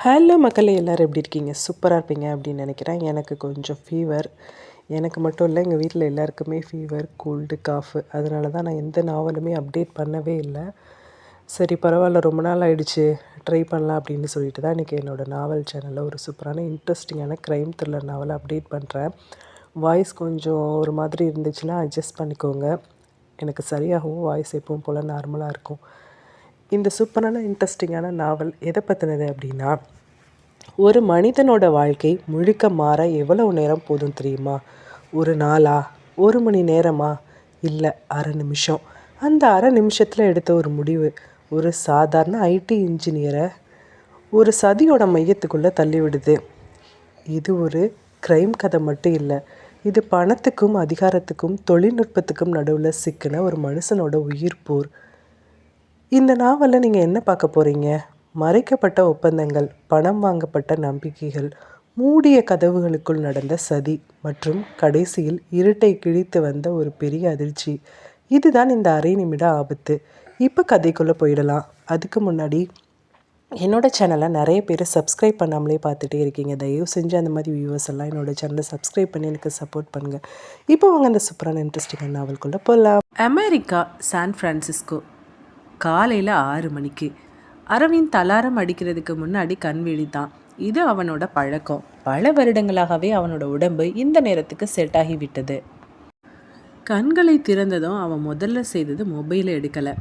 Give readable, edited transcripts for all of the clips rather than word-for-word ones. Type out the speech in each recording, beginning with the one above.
Hello மக்களே, எல்லோரும் எப்படி இருக்கீங்க? சூப்பராக இருப்பீங்க அப்படின்னு நினைக்கிறேன். எனக்கு கொஞ்சம் ஃபீவர். எனக்கு மட்டும் இல்லை, எங்கள் வீட்டில் எல்லாருக்குமே ஃபீவர், கோல்டு, காஃபு. அதனால தான் நான் எந்த நாவலுமே அப்டேட் பண்ணவே இல்லை. சரி பரவாயில்ல, ரொம்ப நாள் ஆயிடுச்சு, ட்ரை பண்ணலாம் அப்படின்னு சொல்லிட்டு தான் இன்றைக்கி என்னோடய நாவல் சேனலில் ஒரு சூப்பரான இன்ட்ரெஸ்டிங்கான க்ரைம் த்ரில்லர் நாவலை அப்டேட் பண்ணுறேன். வாய்ஸ் கொஞ்சம் ஒரு மாதிரி இருந்துச்சுன்னா அட்ஜஸ்ட் பண்ணிக்கோங்க. எனக்கு சரியாகவும் வாய்ஸ் எப்பவும் போல் நார்மலாக இருக்கும். இந்த சூப்பரான இன்ட்ரெஸ்டிங்கான நாவல் எதை பற்றினது அப்படின்னா, ஒரு மனிதனோட வாழ்க்கை முழுக்க மாற எவ்வளவு நேரம் போதும் தெரியுமா? ஒரு நாளா? 1 மணி நேரமா? இல்லை, அரை நிமிஷம். அந்த அரை நிமிஷத்தில் எடுத்த ஒரு முடிவு ஒரு சாதாரண ஐடி இன்ஜினியரை ஒரு சதியோட மையத்துக்குள்ளே தள்ளிவிடுது. இது ஒரு க்ரைம் கதை மட்டும் இல்லை, இது பணத்துக்கும் அதிகாரத்துக்கும் தொழில்நுட்பத்துக்கும் நடுவில் சிக்கின ஒரு மனுஷனோட உயிர் போர். இந்த நாவலில் நீங்கள் என்ன பார்க்க போகிறீங்க? மறைக்கப்பட்ட ஒப்பந்தங்கள், பணம் வாங்கப்பட்ட நம்பிக்கைகள், மூடிய கதவுகளுக்குள் நடந்த சதி மற்றும் கடைசியில் இருட்டை கிழித்து வந்த ஒரு பெரிய அதிர்ச்சி. இதுதான் இந்த அரை நிமிட ஆபத்து. இப்போ கதைக்குள்ளே போயிடலாம். அதுக்கு முன்னாடி என்னோடய சேனலை நிறைய பேர் சப்ஸ்கிரைப் பண்ணாமலே பார்த்துட்டே இருக்கீங்க. தயவு செஞ்சு அந்த மாதிரி வியூவர்ஸ் எல்லாம் என்னோடய சேனலை சப்ஸ்கிரைப் பண்ணி எனக்கு சப்போர்ட் பண்ணுங்கள். இப்போ வாங்க அந்த சூப்பரான இன்ட்ரெஸ்டிங்கான நாவல்குள்ளே போகலாம். America, San Francisco. காலையில் 6 மணிக்கு அரவிந்த் அலாரம் அடிக்கிறதுக்கு முன்னாடி கண் விழித்தான். இது அவனோட பழக்கம். பல வருடங்களாகவே அவனோட உடம்பு இந்த நேரத்துக்கு செட் ஆகிவிட்டது. கண்களை திறந்ததும் அவன் முதல்ல செய்தது மொபைலை எடுக்கலை.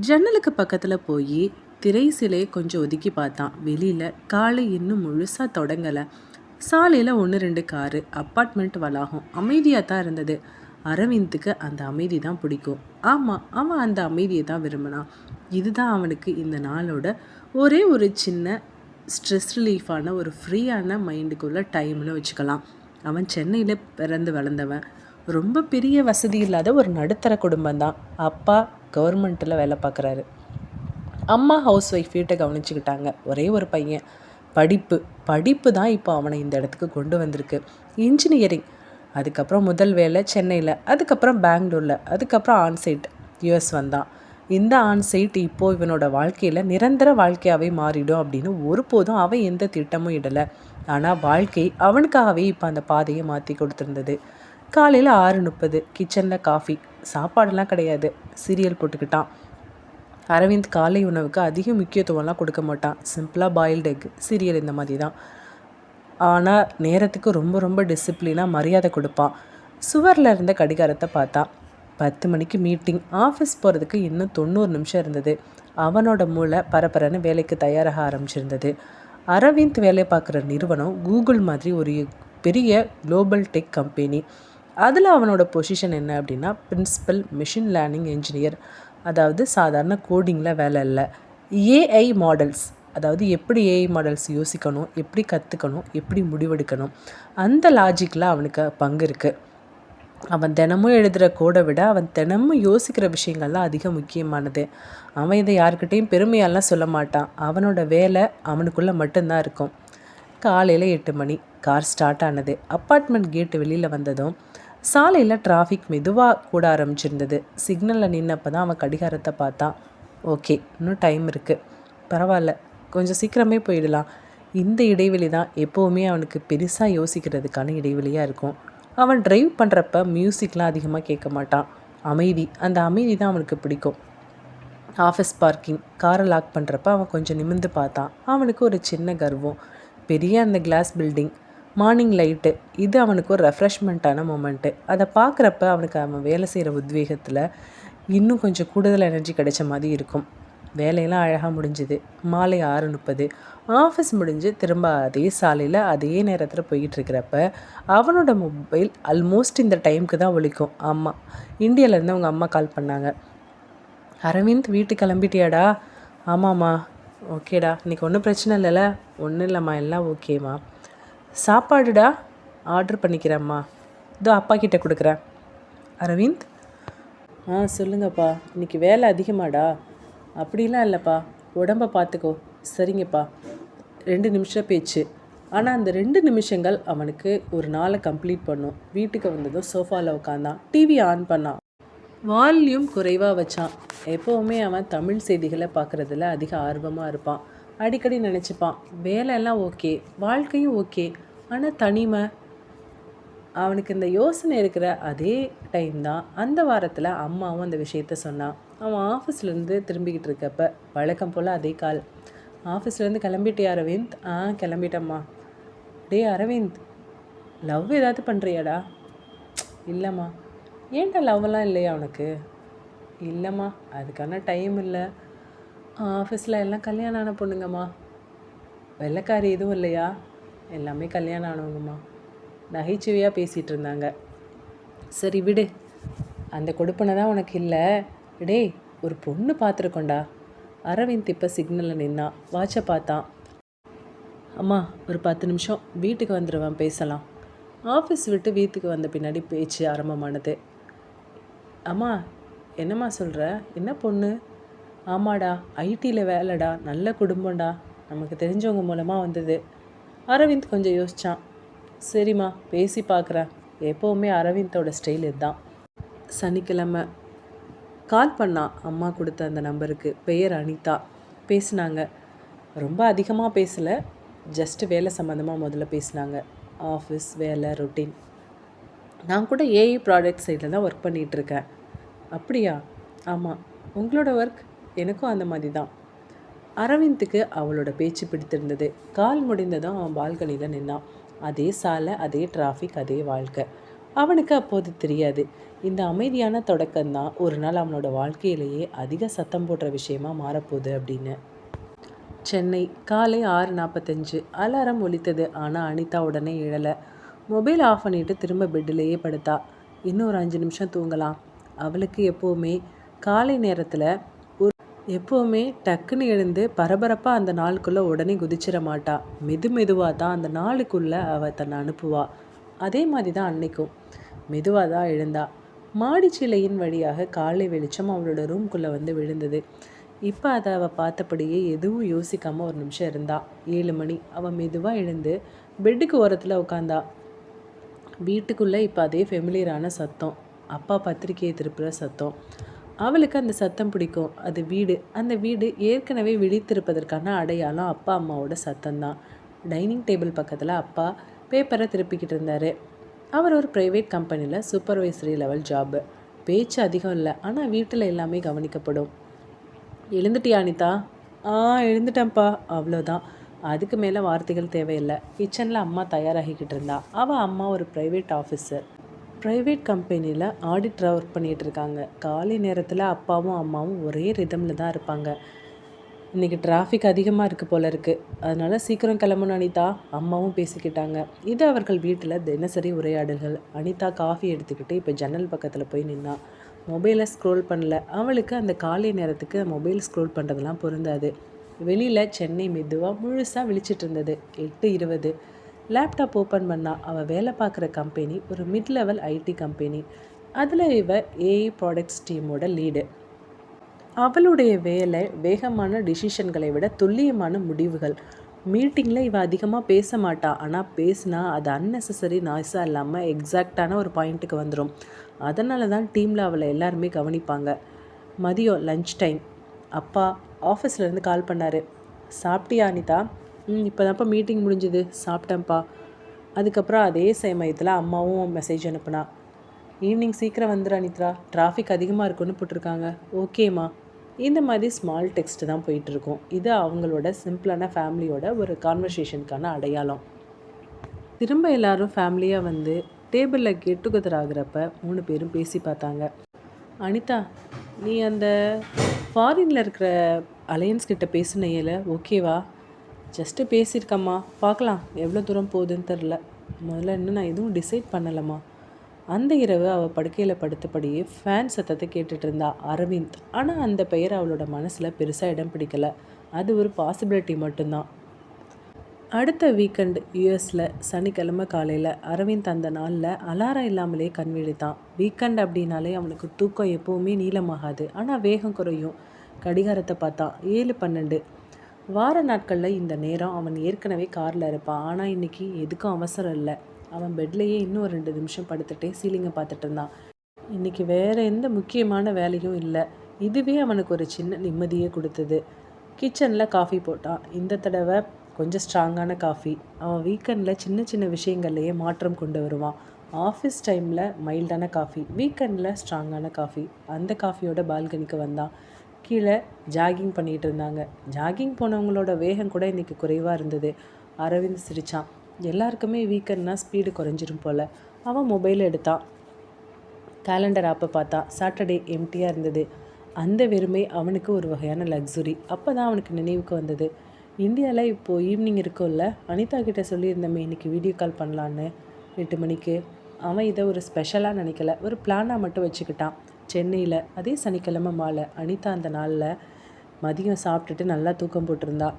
ஜன்னலுக்கு பக்கத்தில் போய் திரை சிலையை கொஞ்சம் ஒதுக்கி பார்த்தான். வெளியில் காலை இன்னும் முழுசாக தொடங்கலை. சாலையில் 1-2 காரு, அப்பார்ட்மெண்ட் வளாகம், அமைதியாக தான் இருந்தது. அரவிந்துக்கு அந்த அமைதி தான் பிடிக்கும். ஆமாம், அவன் அந்த அமைதியை தான் விரும்பினான். இதுதான் அவனுக்கு இந்த நாளோட ஒரே ஒரு சின்ன ஸ்ட்ரெஸ் ரிலீஃபான ஒரு ஃப்ரீயான மைண்டுக்குள்ள டைம்னு வச்சுக்கலாம். அவன் சென்னையில் பிறந்து வளர்ந்தவன். ரொம்ப பெரிய வசதி இல்லாத ஒரு நடுத்தர குடும்பம்தான். அப்பா கவர்மெண்ட்டில் வேலை பார்க்குறாரு, அம்மா ஹவுஸ் ஒய்ஃப், வீட்டை கவனிச்சுக்கிட்டாங்க. ஒரே ஒரு பையன். படிப்பு தான் இப்போ அவனை இந்த இடத்துக்கு கொண்டு வந்திருக்கு. இன்ஜினியரிங், அதுக்கப்புறம் முதல் வேலை சென்னையில், அதுக்கப்புறம் பெங்களூரில், அதுக்கப்புறம் ஆன்சைட் யூஎஸ் வந்தான். இந்த ஆன்சைட் இப்போது இவனோட வாழ்க்கையில் நிரந்தர வாழ்க்கையாகவே மாறிடும் அப்படின்னு ஒருபோதும் அவன் எந்த திட்டமும் இடலை. ஆனால் வாழ்க்கை அவனுக்காகவே இப்போ அந்த பாதையை மாற்றி கொடுத்துருந்தது. காலையில் 6:30, கிச்சனில் காஃபி. சாப்பாடெல்லாம் கிடையாது, சீரியல் போட்டுக்கிட்டான். அரவிந்த் காலை உணவுக்கு அதிக முக்கியத்துவம்லாம் கொடுக்க மாட்டான். சிம்பிளாக பாயில்டு எக், சீரியல், இந்த மாதிரி தான். ஆனால் நேரத்துக்கு ரொம்ப ரொம்ப டிசிப்ளினாக மரியாதை கொடுப்பான். சுவரில் இருந்த கடிகாரத்தை பார்த்தான். 10 மணிக்கு மீட்டிங். ஆஃபீஸ் போகிறதுக்கு இன்னும் 90 நிமிஷம் இருந்தது. அவனோட மூளை பரபரன்னு வேலைக்கு தயாராக ஆரம்பிச்சிருந்தது. அரவிந்த் வேலை பார்க்குற நிறுவனம் கூகுள் மாதிரி ஒரு பெரிய குளோபல் டெக் கம்பெனி. அதில் அவனோட பொசிஷன் என்ன அப்படின்னா, பிரின்சிபல் மிஷின் லேர்னிங் என்ஜினியர். அதாவது சாதாரண கோடிங்கில் வேலை இல்லை, ஏஐ மாடல்ஸ், அதாவது எப்படி ஏஐ மாடல்ஸ் யோசிக்கணும், எப்படி கற்றுக்கணும், எப்படி முடிவெடுக்கணும், அந்த லாஜிக்கில் அவனுக்கு பங்கு இருக்குது. அவன் தினமும் எழுதுகிற கோடை விட அவன் தினமும் யோசிக்கிற விஷயங்கள்லாம் அதிக முக்கியமானது. அவன் இதை யாருக்கிட்டையும் பெருமையெல்லாம் சொல்ல மாட்டான். அவனோட வேலை அவனுக்குள்ளே மட்டும்தான் இருக்கும். காலையில் 8 மணி கார் ஸ்டார்ட் ஆனது. அப்பார்ட்மெண்ட் கேட்டு வெளியில் வந்ததும் சாலையில் டிராஃபிக் மெதுவாக கூட ஆரம்பிச்சிருந்தது. சிக்னலில் நின்னப்போ தான் அவன் கடிகாரத்தை பார்த்தான். ஓகே, இன்னும் டைம் இருக்குது, பரவாயில்ல, கொஞ்சம் சீக்கிரமே போயிடலாம். இந்த இடைவெளி தான் எப்போவுமே அவனுக்கு பெருசாக யோசிக்கிறதுக்கான இடைவெளியாக இருக்கும். அவன் டிரைவ் பண்ணுறப்ப மியூசிக்லாம் அதிகமாக கேட்க மாட்டான். அமைதி, அந்த அமைதி தான் அவனுக்கு பிடிக்கும். Office parking. காரை லாக் பண்ணுறப்ப அவன் கொஞ்சம் நிமிர்ந்து பார்த்தான். அவனுக்கு ஒரு சின்ன கர்வம். பெரிய அந்த கிளாஸ் பில்டிங், மார்னிங் லைட்டு, இது அவனுக்கு ஒரு ரெஃப்ரெஷ்மெண்ட்டான மூமெண்ட்டு. அதை பார்க்குறப்ப அவனுக்கு அவன் வேலை செய்கிற உத்வேகத்தில் இன்னும் கொஞ்சம் கூடுதல் எனர்ஜி கிடைச்ச மாதிரி இருக்கும். வேலையெல்லாம் அழகாக முடிஞ்சுது. மாலை 6:30 ஆஃபீஸ் முடிஞ்சு திரும்ப அதே சாலையில் அதே நேரத்தில் போய்கிட்டுருக்கிறப்ப அவனோட மொபைல் ஆல்மோஸ்ட் இந்த டைமுக்கு தான் ஒலிக்கும். ஆமாம், இந்தியாவிலேருந்து அவங்க அம்மா கால் பண்ணாங்க. அரவிந்த், வீட்டுக்கு கிளம்பிட்டியாடா? ஆமாம்மா. ஓகேடா, இன்றைக்கி ஒன்றும் பிரச்சனை இல்லைல்ல? ஒன்றும் இல்லைம்மா, எல்லாம் ஓகேம்மா. சாப்பாடுடா? ஆர்டர் பண்ணிக்கிறேம்மா, இதோ அப்பா கிட்டே கொடுக்குறேன். அரவிந்த், சொல்லுங்கப்பா, இன்றைக்கி வேலை அதிகமாடா? அப்படிலாம் இல்லைப்பா, உடம்பை பார்த்துக்கோ. சரிங்கப்பா. 2 நிமிஷம் பேச்சு. ஆனால் அந்த 2 நிமிஷங்கள் அவனுக்கு ஒரு நாளை கம்ப்ளீட் பண்ணும். வீட்டுக்கு வந்ததும் சோஃபாவில் உட்காந்தான். டிவி ஆன் பண்ணான். வால்யூம் குறைவாக வச்சான். எப்போவுமே அவன் தமிழ் செய்திகளை பார்க்குறதுல அதிக ஆர்வமாக இருப்பான். அடிக்கடி நினச்சிப்பான், வேலை எல்லாம் ஓகே, வாழ்க்கையும் ஓகே, ஆனால் தனிமை. அவனுக்கு இந்த யோசனை இருக்கிற அதே டைம் தான் அந்த வாரத்தில் அம்மாவும் அந்த விஷயத்த சொன்னான். அவன் ஆஃபீஸ்லேருந்து திரும்பிக்கிட்டு இருக்கப்ப வழக்கம் போல் அதே கால். ஆஃபீஸ்லேருந்து கிளம்பிட்டியா அரவிந்த்? கிளம்பிட்டம்மா. டேய் அரவிந்த், லவ் ஏதாவது பண்ணுறியாடா? இல்லைம்மா. ஏன்டா லவ்வெல்லாம் இல்லையா உனக்கு? இல்லைம்மா, அதுக்கான டைம் இல்லை. ஆஃபீஸில் எல்லாம் கல்யாணம் ஆன பொண்ணுங்கம்மா. வெள்ளைக்காரி எதுவும் இல்லையா? எல்லாமே கல்யாணம் ஆனவங்கம்மா. நகைச்சுவையாக பேசிகிட்டு இருந்தாங்க. சரி விடு, அந்த கொடுப்பனை தான் உனக்கு இல்லை. டேய், ஒரு பொண்ணு பார்த்துருக்கோண்டா. அரவிந்த் இப்போ சிக்னலில் நின்னான். வாட்சை பார்த்தான். அம்மா, ஒரு 10 நிமிஷம் வீட்டுக்கு வந்துடுவேன், பேசலாம். ஆஃபீஸ் விட்டு வீட்டுக்கு வந்த பின்னாடி பேச்சு ஆரம்பமானது. அம்மா, என்னம்மா சொல்கிற? என்ன பொண்ணு? ஆமாடா, ஐடியில் வேலைடா, நல்ல குடும்பம்டா, நமக்கு தெரிஞ்சவங்க மூலமாக வந்தது. அரவிந்த் கொஞ்சம் யோசித்தான். சரிம்மா, பேசி பார்க்குறேன். எப்போவுமே அரவிந்தோட ஸ்டைல் இதுதான். சனிக்கிழமை கால் பண்ணான் அம்மா கொடுத்த அந்த நம்பருக்கு. பெயர் அனிதா. பேசினாங்க. ரொம்ப அதிகமாக பேசலை, ஜஸ்ட்டு வேலை சம்மந்தமாக முதல்ல பேசினாங்க. ஆஃபீஸ் வேலை ரொட்டீன். நான் கூட ஏஐ ப்ராடக்ட் சைடில் தான் ஒர்க் பண்ணிகிட்ருக்கேன். அப்படியா? ஆமாம். உங்களோட ஒர்க்? எனக்கும் அந்த மாதிரி தான். அரவிந்துக்கு அவளோட பேச்சு பிடித்திருந்தது. கால் முடிந்ததும் அவன் பால்கனியில் நின்னான். அதே சாலை, அதே டிராஃபிக், அதே வாழ்க்கை. அவனுக்கு அப்போது தெரியாது, இந்த அமைதியான தொடக்கம்தான் ஒரு நாள் அவனோட வாழ்க்கையிலேயே அதிக சத்தம் போடுற விஷயமா மாறப்போகுது அப்படின்னு. சென்னை, காலை 6:45. அலாரம் ஒலித்தது. ஆனால் அனிதா உடனே எழலை. மொபைல் ஆஃப் பண்ணிவிட்டு திரும்ப பெட்டிலேயே படுத்தா. இன்னும் ஒரு 5 நிமிஷம் தூங்கலாம். அவளுக்கு எப்போவுமே காலை நேரத்தில் எப்போவுமே டக்குன்னு எழுந்து பரபரப்பாக அந்த நாளுக்குள்ளே உடனே குதிச்சிட மாட்டா. மெதுவாக தான் அந்த நாளுக்குள்ளே அவள் தன்னை அனுப்புவா. அதே மாதிரி தான் அன்னைக்கும் மெதுவாக தான் எழுந்தா. மாடிச்சிலையின் வழியாக காலை வெளிச்சம் அவளோட ரூம்குள்ளே வந்து விழுந்தது. இப்போ அதை அவள் பார்த்தபடியே எதுவும் யோசிக்காமல் ஒரு நிமிஷம் இருந்தா. 7 மணி. அவள் மெதுவாக எழுந்து பெட்டுக்கு ஓரத்தில் உட்காந்தா. வீட்டுக்குள்ளே இப்போ அதே ஃபெமிலியரான சத்தம், அப்பா பத்திரிக்கையை திருப்புற சத்தம். அவளுக்கு அந்த சத்தம் பிடிக்கும். அது வீடு. அந்த வீடு ஏற்கனவே விழித்திருப்பதற்கான அடையாளம் அப்பா அம்மாவோட சத்தம்தான். டைனிங் டேபிள் பக்கத்தில் அப்பா பேப்பரை திருப்பிக்கிட்டு இருந்தார். அவர் ஒரு ப்ரைவேட் கம்பெனியில் சூப்பர்வைசரி லெவல் ஜாபு. பேச்சு அதிகம் இல்லை, ஆனால் வீட்டில் எல்லாமே கவனிக்கப்படும். எழுந்துட்டியா அனிதா? எழுந்துட்டேன்ப்பா. அவ்வளோதான். அதுக்கு மேலே வார்த்தைகள் தேவையில்லை. கிச்சனில் அம்மா தயாராகிக்கிட்டு இருந்தா. அவள் அம்மா ஒரு ப்ரைவேட் ஆஃபீஸர். ப்ரைவேட் கம்பெனியில் ஆடிட்டராக ஒர்க் பண்ணிகிட்ருக்காங்க. காலை நேரத்தில் அப்பாவும் அம்மாவும் ஒரே ரிதமில் தான் இருப்பாங்க. இன்றைக்கி டிராஃபிக் அதிகமாக இருக்குது போல இருக்குது, அதனால் சீக்கிரம் கிளம்பணும் அனிதா. அம்மாவும் பேசிக்கிட்டாங்க. இது அவர்கள் வீட்டில் தினசரி உரையாடல்கள். அனிதா காஃபி எடுத்துக்கிட்டு இப்போ ஜன்னல் பக்கத்தில் போய் நின்னா. மொபைலை ஸ்க்ரோல் பண்ணல. அவளுக்கு அந்த காலை நேரத்துக்கு மொபைல் ஸ்க்ரோல் பண்ணுறதுலாம் பொருந்தாது. வெளியில் சென்னை மெதுவாக முழுசாக விழிச்சிட்டு இருந்தது. 8:20. லேப்டாப் ஓப்பன் பண்ணா. அவள் வேலை பார்க்குற கம்பெனி ஒரு மிட் லெவல் ஐடி கம்பெனி. அதில் இவ ஏஐ ப்ராடக்ட்ஸ் டீமோட லீடு. அவளுடைய வேலை வேகமான டிசிஷன்களை விட துல்லியமான முடிவுகள். மீட்டிங்கில் இவள் அதிகமாக பேச மாட்டா, ஆனால் பேசினா அது அன்னெசரி நாய்ஸாக இல்லாமல் எக்ஸாக்டான ஒரு பாயிண்ட்டுக்கு வந்துடும். அதனால தான் டீமில் அவளை எல்லாருமே கவனிப்பாங்க. மதியம் லன்ச் டைம். அப்பா ஆஃபீஸ்லேருந்து கால் பண்ணார். சாப்பிட்டியா அனிதா? இப்போ தான்ப்பா மீட்டிங் முடிஞ்சுது. சாப்பிட்டேன்ப்பா. அதுக்கப்புறம் அதே சமயத்தில் அம்மாவும் மெசேஜ் அனுப்புனா. ஈவினிங் சீக்கிரம் வந்துடு அனிதா, டிராஃபிக் அதிகமாக இருக்குன்னு போட்டிருக்காங்க. ஓகேம்மா. இந்த மாதிரி ஸ்மால் டெக்ஸ்ட் தான் போயிட்டுருக்கோம். இது அவங்களோட சிம்பிளான ஃபேமிலியோட ஒரு கான்வர்சேஷனுக்கான அடையாளம். திரும்ப எல்லாரும் ஃபேமிலியாக வந்து டேபிளில் கெட் டுகெதர் ஆகிறப்ப 3 பேரும் பேசி பார்த்தாங்க. அனிதா, நீ அந்த ஃபாரினில் இருக்கிற அலையன்ஸ் கிட்ட பேசுனையில ஓகேவா? ஜஸ்ட்டு பேசியிருக்கம்மா, பார்க்கலாம் எவ்வளோ தூரம் போகுதுன்னு தெரில. முதல்ல இன்னும் நான் எதுவும் டிசைட் பண்ணலம்மா. அந்த இரவு அவள் படுக்கையில் படுத்தபடியே ஃபேன் சத்தத்தை கேட்டுட்டு இருந்தா அரவிந்த். ஆனால் அந்த பெயர் அவளோட மனசில் பெருசாக இடம் பிடிக்கலை. அது ஒரு பாசிபிலிட்டி மட்டும்தான். அடுத்த வீக்கெண்டு யூஎஸில் சனிக்கிழமை காலையில் அரவிந்த் அந்த நாளில் அலாரம் இல்லாமலே கண் விழித்தான். வீக்கெண்ட் அப்படின்னாலே அவனுக்கு தூக்கம் எப்போவுமே நீளமாகாது, ஆனால் வேகம் குறையும். கடிகாரத்தை பார்த்தான். 7:12. வார நாட்களில் இந்த நேரம் அவன் ஏற்கனவே காரில் இருப்பான். ஆனால் இன்றைக்கி எதுக்கும் அவசரம் இல்லை. அவன் பெட்லேயே இன்னும் 2 நிமிஷம் படுத்துகிட்டே சீலிங்கை பார்த்துட்டு இருந்தான். இன்றைக்கி வேறு எந்த முக்கியமான வேலையும் இல்லை. இதுவே அவனுக்கு ஒரு சின்ன நிம்மதியை கொடுத்தது. கிச்சனில் காஃபி போட்டான். இந்த தடவை கொஞ்சம் ஸ்ட்ராங்கான காஃபி. அவன் வீக்கெண்டில் சின்ன சின்ன விஷயங்கள்லையே மாற்றம் கொண்டு வருவான். ஆஃபீஸ் டைமில் மைல்டான காஃபி, வீக்கெண்டில் ஸ்ட்ராங்கான காஃபி. அந்த காஃபியோட பால்கனிக்கு வந்தான். கீழே ஜாகிங் பண்ணிகிட்டு இருந்தாங்க. ஜாகிங் போனவங்களோட வேகம் கூட இன்றைக்கி குறைவாக இருந்தது. அரவிந்த் சிரித்தான். எல்லாருக்குமே வீக்கெண்ட்னா ஸ்பீடு குறைஞ்சிரும் போல். அவன் மொபைல் எடுத்தான். கேலண்டர் ஆப்பை பார்த்தா. சாட்டர்டே எம்டியாக இருந்தது. அந்த வெறுமை அவனுக்கு ஒரு வகையான லக்ஸுரி. அப்போ தான் அவனுக்கு நினைவுக்கு வந்தது, இந்தியாவில் இப்போது ஈவினிங் இருக்கும்ல, அனிதா கிட்டே சொல்லியிருந்தமே இன்றைக்கி வீடியோ கால் பண்ணலான்னு 8 மணிக்கு. அவன் இதை ஒரு ஸ்பெஷலாக நினைக்கல, ஒரு பிளானாக மட்டும் வச்சுக்கிட்டான். சென்னையில் அதே சனிக்கிழமை மாலை அனிதா அந்த நாளில் மதியம் சாப்பிட்டுட்டு நல்லா தூக்கம் போட்டிருந்தா.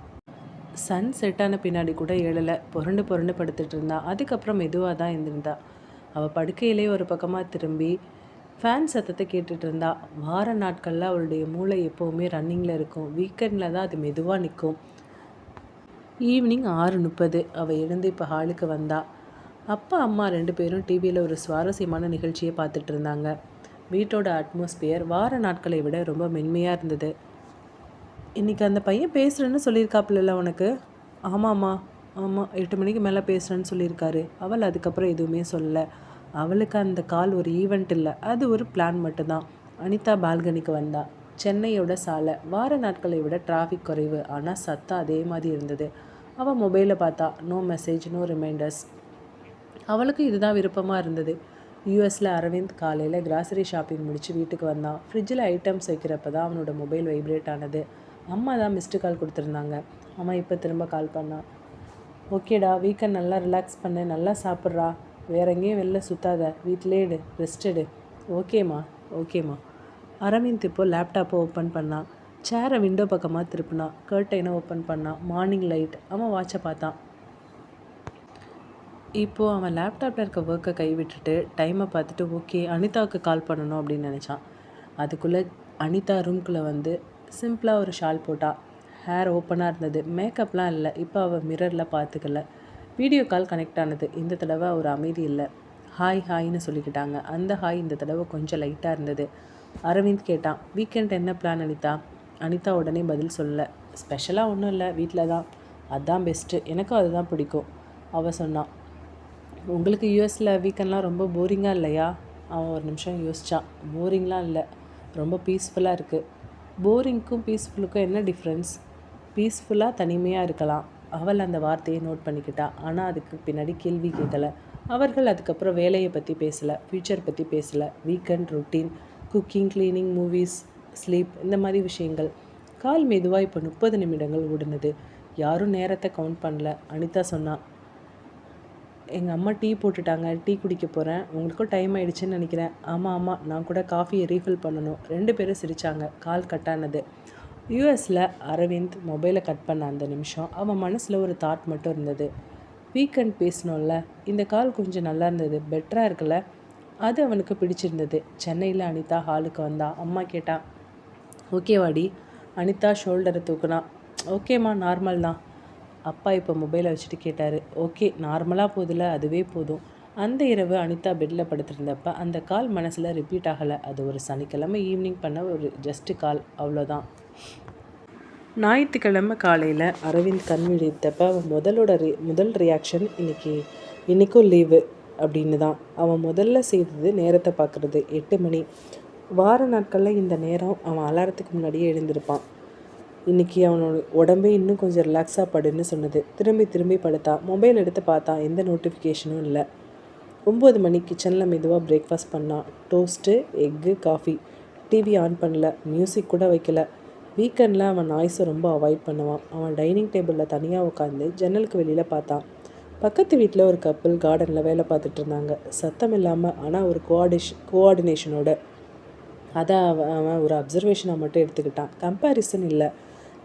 சன் செட்டான பின்னாடி கூட எழலை. புரண்டு புரண்டு படுத்துட்டு இருந்தா. அதுக்கப்புறம் மெதுவாக தான் இருந்திருந்தா. அவள் படுக்கையிலே ஒரு பக்கமாக திரும்பி ஃபேன் சத்தத்தை கேட்டுட்டு இருந்தா. வார நாட்களில் அவளுடைய மூளை எப்போவுமே ரன்னிங்கில் இருக்கும். வீக்கெண்டில் தான் அது மெதுவாக நிற்கும். ஈவினிங் 6:30 அவள் எழுந்து இப்போ ஹாலுக்கு வந்தா. அப்பா அம்மா 2 பேரும் டிவியில் ஒரு சுவாரஸ்யமான நிகழ்ச்சியை பார்த்துட்டு இருந்தாங்க. வீட்டோட அட்மாஸ்பியர் வார நாட்களை விட ரொம்ப மென்மையாக இருந்தது. இன்றைக்கி அந்த பையன் பேசுகிறேன்னு சொல்லியிருக்காப்புல உனக்கு? ஆமாம்மா. ஆமாம், 8 மணிக்கு மேலே பேசுகிறேன்னு சொல்லியிருக்காரு. அவள் அதுக்கப்புறம் எதுவுமே சொல்லலை. அவளுக்கு அந்த கால் ஒரு ஈவெண்ட் இல்லை, அது ஒரு பிளான் மட்டும்தான். அனிதா பால்கனிக்கு வந்தா. சென்னையோட சாலை வார நாட்களை விட டிராஃபிக் குறைவு, ஆனால் சத்தம் அதே மாதிரி இருந்தது. அவள் மொபைலில் பார்த்தா. No message, no reminders. அவளுக்கு இதுதான் விருப்பமாக இருந்தது. யூஎஸில் அரவிந்த் காலையில் கிராசரி ஷாப்பிங் முடித்து வீட்டுக்கு வந்தான். ஃப்ரிட்ஜில் ஐட்டம்ஸ் வைக்கிறப்ப தான் அவனோட மொபைல் வைப்ரேட் ஆனது. அம்மா தான் மிஸ்டு கால் கொடுத்துருந்தாங்க. அம்மா இப்போ திரும்ப கால் பண்ணான். ஓகேடா, வீக்கெண்ட் நல்லா ரிலாக்ஸ் பண்ணு, நல்லா சாப்பிட்றா, வேற எங்கேயும் வெளில சுற்றாத, வீட்டிலே எடு, ரெஸ்ட் எடு. ஓகேம்மா. ஓகேம்மா. அரவிந்த் இப்போ லேப்டாப்பை ஓப்பன் பண்ணான். சேரை விண்டோ பக்கமாக திருப்பினான். கர்டைனை ஓப்பன் பண்ணான். Morning light. அவன் வாட்சை பார்த்தான். இப்போது அவன் லேப்டாப்பில் இருக்க ஒர்க்கை கைவிட்டுட்டு டைமை பார்த்துட்டு ஓகே அனிதாவுக்கு கால் பண்ணணும் அப்படின்னு நினச்சான். அதுக்குள்ளே அனிதா ரூம்குள்ளே வந்து சிம்பிளாக ஒரு ஷால் போட்டா. ஹேர் ஓப்பனாக இருந்தது, மேக்கப்லாம் இல்லை. இப்போ அவள் மிரரில் பார்த்துக்கல. வீடியோ கால் கனெக்ட் ஆனது. இந்த தடவை ஒரு அமைதி இல்லை. ஹாய் ஹாய்னு சொல்லிக்கிட்டாங்க. அந்த ஹாய் இந்த தடவை கொஞ்சம் லைட்டாக இருந்தது. அரவிந்த் கேட்டான், வீக்கெண்ட் என்ன பிளான் அனிதா? அனிதா உடனே பதில் சொல்லலை. ஸ்பெஷலாக ஒன்றும் இல்லை, வீட்டில் தான். அதுதான் பெஸ்ட்டு, எனக்கும் அதுதான் பிடிக்கும். அவள் சொன்னான். உங்களுக்கு யூஎஸில் வீக்கெண்ட்லாம் ரொம்ப போரிங்காக இல்லையா? அவன் ஒரு நிமிஷம் யோசித்தான். போரிங்லாம் இல்லை, ரொம்ப பீஸ்ஃபுல்லாக இருக்குது. போரிங்க்கும் பீஸ்ஃபுல்லுக்கும் என்ன டிஃப்ரென்ஸ்? பீஸ்ஃபுல்லாக தனிமையாக இருக்கலாம். அவள் அந்த வார்த்தையை நோட் பண்ணிக்கிட்டா. ஆனால் அதுக்கு பின்னாடி கேள்வி கேட்கலை. அவர்கள் அதுக்கப்புறம் வேலையை பற்றி பேசலை, ஃப்யூச்சர் பற்றி பேசலை. Weekend routine, cooking, cleaning, movies, sleep, இந்த மாதிரி விஷயங்கள். கால் மெதுவாக இப்போ 30 நிமிடங்கள் ஓடுனது. யாரும் நேரத்தை கவுண்ட் பண்ணல. அனிதா சொன்னான், எங்கள் அம்மா டீ போட்டுட்டாங்க, டீ குடிக்க போகிறேன். உங்களுக்கும் டைம் ஆகிடுச்சின்னு நினைக்கிறேன். ஆமாம், நான் கூட காஃபியை ரீஃபில் பண்ணணும். 2 பேரும் சிரித்தாங்க. கால் கட்டானது. யூஎஸில் அரவிந்த் மொபைலை கட் பண்ண அந்த நிமிஷம் அவன் மனசில் ஒரு தாட் மட்டும் இருந்தது. வீக்கெண்ட் பேசணும்ல, இந்த கால் கொஞ்சம் நல்லா இருந்தது, பெட்டராக இருக்குல்ல. அது அவனுக்கு பிடிச்சிருந்தது. சென்னையில் அனிதா ஹாலுக்கு வந்தா. அம்மா கேட்டா, ஓகேவாடி? அனிதா ஷோல்டரை தூக்குனா. ஓகேம்மா, நார்மல் தான். அப்பா இப்போ மொபைலை வச்சுட்டு கேட்டார். ஓகே, நார்மலாக போதில்ல, அதுவே போதும். அந்த இரவு அனிதா பெட்டில் படுத்திருந்தப்ப அந்த கால் மனசில் ரிப்பீட் ஆகலை. அது ஒரு சனிக்கிழமை ஈவினிங் பண்ண ஒரு ஜஸ்ட்டு கால், அவ்வளோதான். ஞாயிற்றுக்கிழமை காலையில் அரவிந்த் கண் விழித்தப்ப அவன் முதல் ரியாக்ஷன் இன்றைக்கும் லீவு அப்படின்னு தான். அவன் முதல்ல செய்தது நேரத்தை பார்க்குறது. 8 மணி. வார நாட்களில் இந்த நேரம் அவன் அலாரத்துக்கு முன்னாடியே எழுந்திருப்பான். இன்றைக்கி அவனோட உடம்பே இன்னும் கொஞ்சம் ரிலாக்ஸாக படுன்னு சொன்னது. திரும்பி படுத்தான். மொபைல் எடுத்து பார்த்தான். எந்த நோட்டிஃபிகேஷனும் இல்லை. 9 மணி. கிச்சனில் மெதுவாக பிரேக்ஃபாஸ்ட் பண்ணான். Toast, egg, coffee. TV on பண்ணல, மியூசிக் கூட வைக்கல. வீக்கெண்டில் அவன் நாய்ஸை ரொம்ப அவாய்ட் பண்ணுவான். அவன் டைனிங் டேபிளில் தனியாக உட்காந்து ஜன்னலுக்கு வெளியில் பார்த்தான். பக்கத்து வீட்டில் ஒரு கப்பிள் கார்டனில் வேலை பார்த்துட்டு இருந்தாங்க. சத்தம் இல்லாமல், ஆனால் ஒரு கோஆர்டினேஷனோட. அதை அவன் ஒரு அப்சர்வேஷனாக மட்டும் எடுத்துக்கிட்டான். கம்பேரிசன் இல்லை.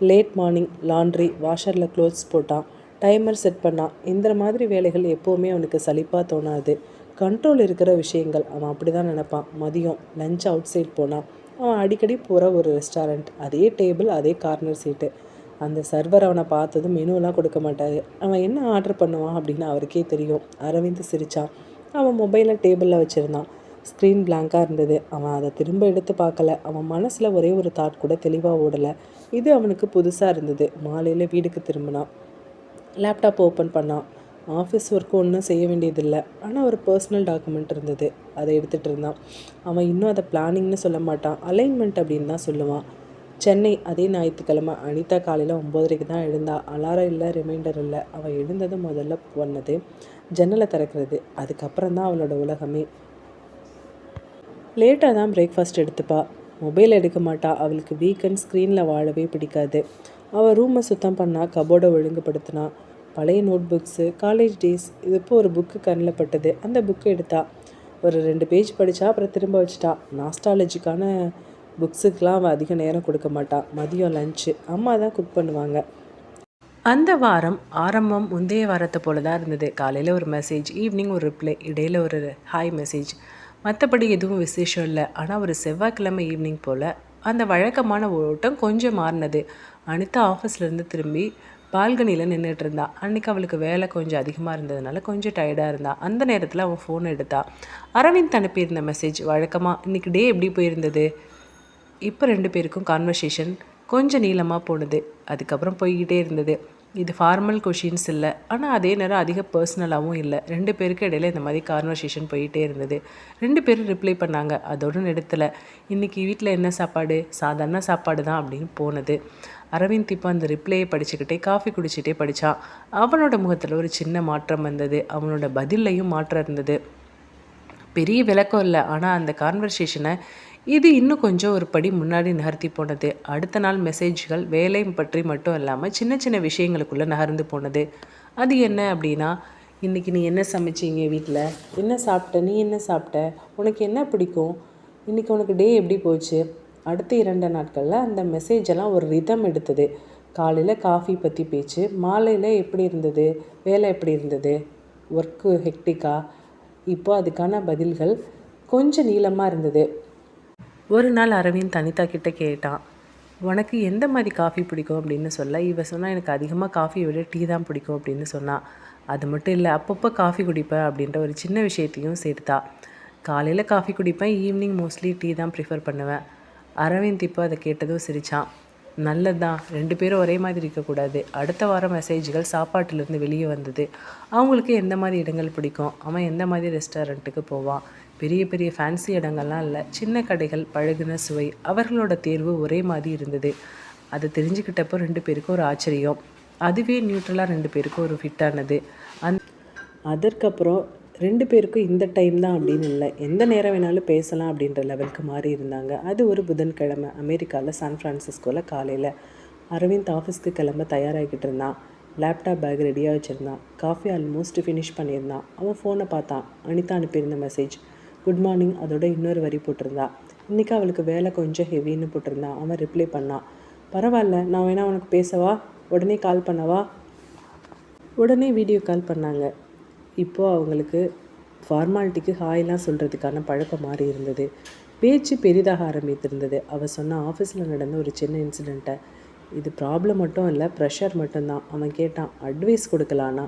லேட் மார்னிங், லாண்ட்ரி, வாஷரில் க்ளோத்ஸ் போட்டான். டைமர் செட் பண்ணான். இந்த மாதிரி வேலைகள் எப்போவுமே அவனுக்கு சலிப்பாக தோணாது. கண்ட்ரோல் இருக்கிற விஷயங்கள் அவன் அப்படி தான் நினப்பான். மதியம் லஞ்ச் அவுட் சைட் போனான். அவன் அடிக்கடி போகிற ஒரு ரெஸ்டாரண்ட். அதே டேபிள், அதே கார்னர் சீட்டு. அந்த சர்வர் அவனை பார்த்ததும் மெனுவெலாம் கொடுக்க மாட்டார். அவன் என்ன ஆர்டர் பண்ணுவான் அப்படின்னு அவருக்கே தெரியும். அரவிந்த் சிரித்தான். அவன் மொபைலை டேபிளில் வச்சுருந்தான். ஸ்க்ரீன் பிளாங்காக இருந்தது. அவன் அதை திரும்ப எடுத்து பார்க்கல. அவன் மனசில் ஒரே ஒரு தாட் கூட தெளிவாக ஓடலை. இது அவனுக்கு புதுசாக இருந்தது. மாலையில் வீட்டுக்கு திரும்பினான். லேப்டாப் ஓப்பன் பண்ணான். ஆஃபீஸ் ஒர்க்கு ஒன்றும் செய்ய வேண்டியதில்லை. ஆனால் ஒரு பர்சனல் டாக்குமெண்ட் இருந்தது, அதை எடுத்துகிட்டு இருந்தான். அவன் இன்னும் அதை பிளானிங்னு சொல்ல மாட்டான், அலைன்மெண்ட் அப்படின்னு தான் சொல்லுவான். சென்னை, அதே ஞாயிற்றுக்கிழமை. அனிதா காலையில் 9:30க்கு தான் எழுந்தா. அலாரம் இல்லை, ரிமைண்டர் இல்லை. அவள் எழுந்தது முதல்ல பண்ணது ஜன்னலை திறக்கிறது. அதுக்கப்புறம் தான் அவளோட உலகமே. லேட்டாக தான் பிரேக்ஃபாஸ்ட் எடுத்துப்பா. மொபைல் எடுக்க மாட்டா. அவளுக்கு வீக்கெண்ட் ஸ்க்ரீனில் வாழவே பிடிக்காது. அவள் ரூமை சுத்தம் பண்ணா, கபோர்டை ஒழுங்குபடுத்தினா. பழைய நோட் புக்ஸு, காலேஜ் டேஸ், இது இப்போ ஒரு புக்கு கண்ணில் பட்டது. அந்த புக்கு எடுத்தா. ஒரு 2 பேஜ் படித்தா, அப்புறம் திரும்ப வச்சிட்டா. நாஸ்டாலஜிக்கான புக்ஸுக்கெலாம் அவள் அதிக நேரம் கொடுக்க மாட்டாள். மதியம் லஞ்சு அம்மா தான் குக் பண்ணுவாங்க. அந்த வாரம் ஆரம்பம் முந்தைய வாரத்தை போல தான் இருந்தது. காலையில் ஒரு மெசேஜ், ஈவினிங் ஒரு ரிப்ளை, இடையில் ஒரு ஹாய் மெசேஜ். மற்றபடி எதுவும் விசேஷம் இல்லை. ஆனால் ஒரு செவ்வாய்க்கிழமை ஈவினிங் போல் அந்த வழக்கமான ஓட்டம் கொஞ்சம் மாறினது. அனிதா ஆஃபீஸ்லேருந்து திரும்பி பால்கனியில் நின்றுட்டு இருந்தா. அன்றைக்கி அவளுக்கு வேலை கொஞ்சம் அதிகமாக இருந்ததுனால கொஞ்சம் டயர்டாக இருந்தா. அந்த நேரத்தில் அவன் ஃபோன் எடுத்தா. அரவிந்த் அனுப்பியிருந்த மெசேஜ் வழக்கமாக, இன்றைக்கி டே எப்படி போயிருந்தது? இப்போ 2 பேருக்கும் கான்வர்சேஷன் கொஞ்சம் நீளமாக போனது. அதுக்கப்புறம் போய்கிட்டே இருந்தது. இது ஃபார்மல் கொஷின்ஸ் இல்லை, ஆனால் அதே நேரம் அதிக பர்சனலாகவும் இல்லை. 2 பேருக்கு இடையில இந்த மாதிரி கான்வர்சேஷன் போயிட்டே இருந்தது. 2 பேரும் ரிப்ளை பண்ணாங்க. அதோடு நிறுத்தலை. இன்றைக்கி வீட்டில் என்ன சாப்பாடு? சாதாரண சாப்பாடு தான் அப்படின்னு போனது. அரவிந்த் இப்போ அந்த ரிப்ளையை படிச்சுக்கிட்டே காஃபி குடிச்சிட்டே படித்தான். அவனோட முகத்தில் ஒரு சின்ன மாற்றம் வந்தது. அவனோட பதில்லையும் மாற்றம் இருந்தது. பெரிய விளக்கம் இல்லை, ஆனால் அந்த கான்வர்சேஷனை இது இன்னும் கொஞ்சம் ஒரு படி முன்னாடி நகர்த்தி போனது. அடுத்த நாள் மெசேஜ்கள் வேலை பற்றி மட்டும் இல்லாமல் சின்ன சின்ன விஷயங்களுக்குள்ளே நகர்ந்து போனது. அது என்ன அப்படின்னா, இன்றைக்கி நீ என்ன சமைச்சிங்க வீட்டில்? என்ன சாப்பிட்ட? நீ என்ன சாப்பிட்ட? உனக்கு என்ன பிடிக்கும்? இன்றைக்கி உனக்கு டே எப்படி போச்சு? அடுத்த 2 நாட்களில் அந்த மெசேஜெல்லாம் ஒரு ரிதம் எடுத்தது. காலையில் காஃபி பற்றி பேச்சு, மாலையில் எப்படி இருந்தது, வேலை எப்படி இருந்தது, ஒர்க்கு ஹெக்டிக்கா. இப்போ அதுக்கான பதில்கள் கொஞ்சம் நீளமாக இருந்தது. ஒரு நாள் அரவிந்த் அனிதா கிட்டே கேட்டான், உனக்கு எந்த மாதிரி காஃபி பிடிக்கும் அப்படின்னு சொல்ல. இவ சொன்னால், எனக்கு அதிகமாக காஃபியை விட டீ தான் பிடிக்கும் அப்படின்னு சொன்னான். அது மட்டும் இல்லை, அப்பப்போ காஃபி குடிப்பேன் அப்படின்ற ஒரு சின்ன விஷயத்தையும் சேர்த்தா. காலையில் காஃபி குடிப்பேன், ஈவினிங் மோஸ்ட்லி டீ தான் ப்ரிஃபர் பண்ணுவேன். அரவிந்த் இப்போ அதை கேட்டதும் சிரித்தான். நல்லது தான், 2 பேரும் ஒரே மாதிரி இருக்கக்கூடாது. அடுத்த வாரம் மெசேஜ்கள் சாப்பாட்டிலேருந்து வெளியே வந்தது. அவங்களுக்கு எந்த மாதிரி இடங்கள் பிடிக்கும், அவன் எந்த மாதிரி ரெஸ்டாரண்ட்டுக்கு போவான். பெரிய பெரிய ஃபேன்சி இடங்கள்லாம் இல்லை, சின்ன கடைகள், பழகுன சுவை. அவர்களோட தேர்வு ஒரே மாதிரி இருந்தது. அதை தெரிஞ்சுக்கிட்டப்போ 2 பேருக்கும் ஒரு ஆச்சரியம். அதுவே நியூட்ரலாக 2 பேருக்கும் ஒரு ஃபிட்டானது. அதற்கப்புறம் 2 பேருக்கும் இந்த டைம் தான் அப்படின்னு இல்லை, எந்த நேரம் வேணாலும் பேசலாம் அப்படின்ற லெவலுக்கு மாறி இருந்தாங்க. அது ஒரு புதன்கிழமை, அமெரிக்காவில் சான் ஃப்ரான்சிஸ்கோவில் காலையில். அரவிந்த் ஆஃபீஸ்க்கு கிளம்ப தயாராகிக்கிட்டு இருந்தான். லேப்டாப் பேக் ரெடியாக வச்சுருந்தான். காஃபி ஆல்மோஸ்ட் ஃபினிஷ் பண்ணியிருந்தான். அவன் ஃபோனை பார்த்தான். அனிதா அனுப்பியிருந்த மெசேஜ், குட் மார்னிங், அதோட இன்னொரு வரி போட்டிருந்தா. இன்றைக்கி அவளுக்கு வேலை கொஞ்சம் ஹெவின்னு போட்டிருந்தான். அவன் ரிப்ளை பண்ணான், பரவாயில்ல, நான் வேணா உனக்கு பேசவா? உடனே கால் பண்ணவா? உடனே வீடியோ கால் பண்ணாங்க. இப்போது அவங்களுக்கு ஃபார்மாலிட்டிக்கு ஹாய்லாம் சொல்கிறதுக்கான பழக்கம் மாறி இருந்தது. பேச்சு பெரிதாக ஆரம்பித்திருந்தது. அவள் சொன்ன ஆஃபீஸில் நடந்த ஒரு சின்ன இன்சிடெண்ட்டை. இது ப்ராப்ளம் மட்டும் இல்லை, ப்ரெஷர் மட்டும்தான். அவன் கேட்டான், அட்வைஸ் கொடுக்கலான்னா.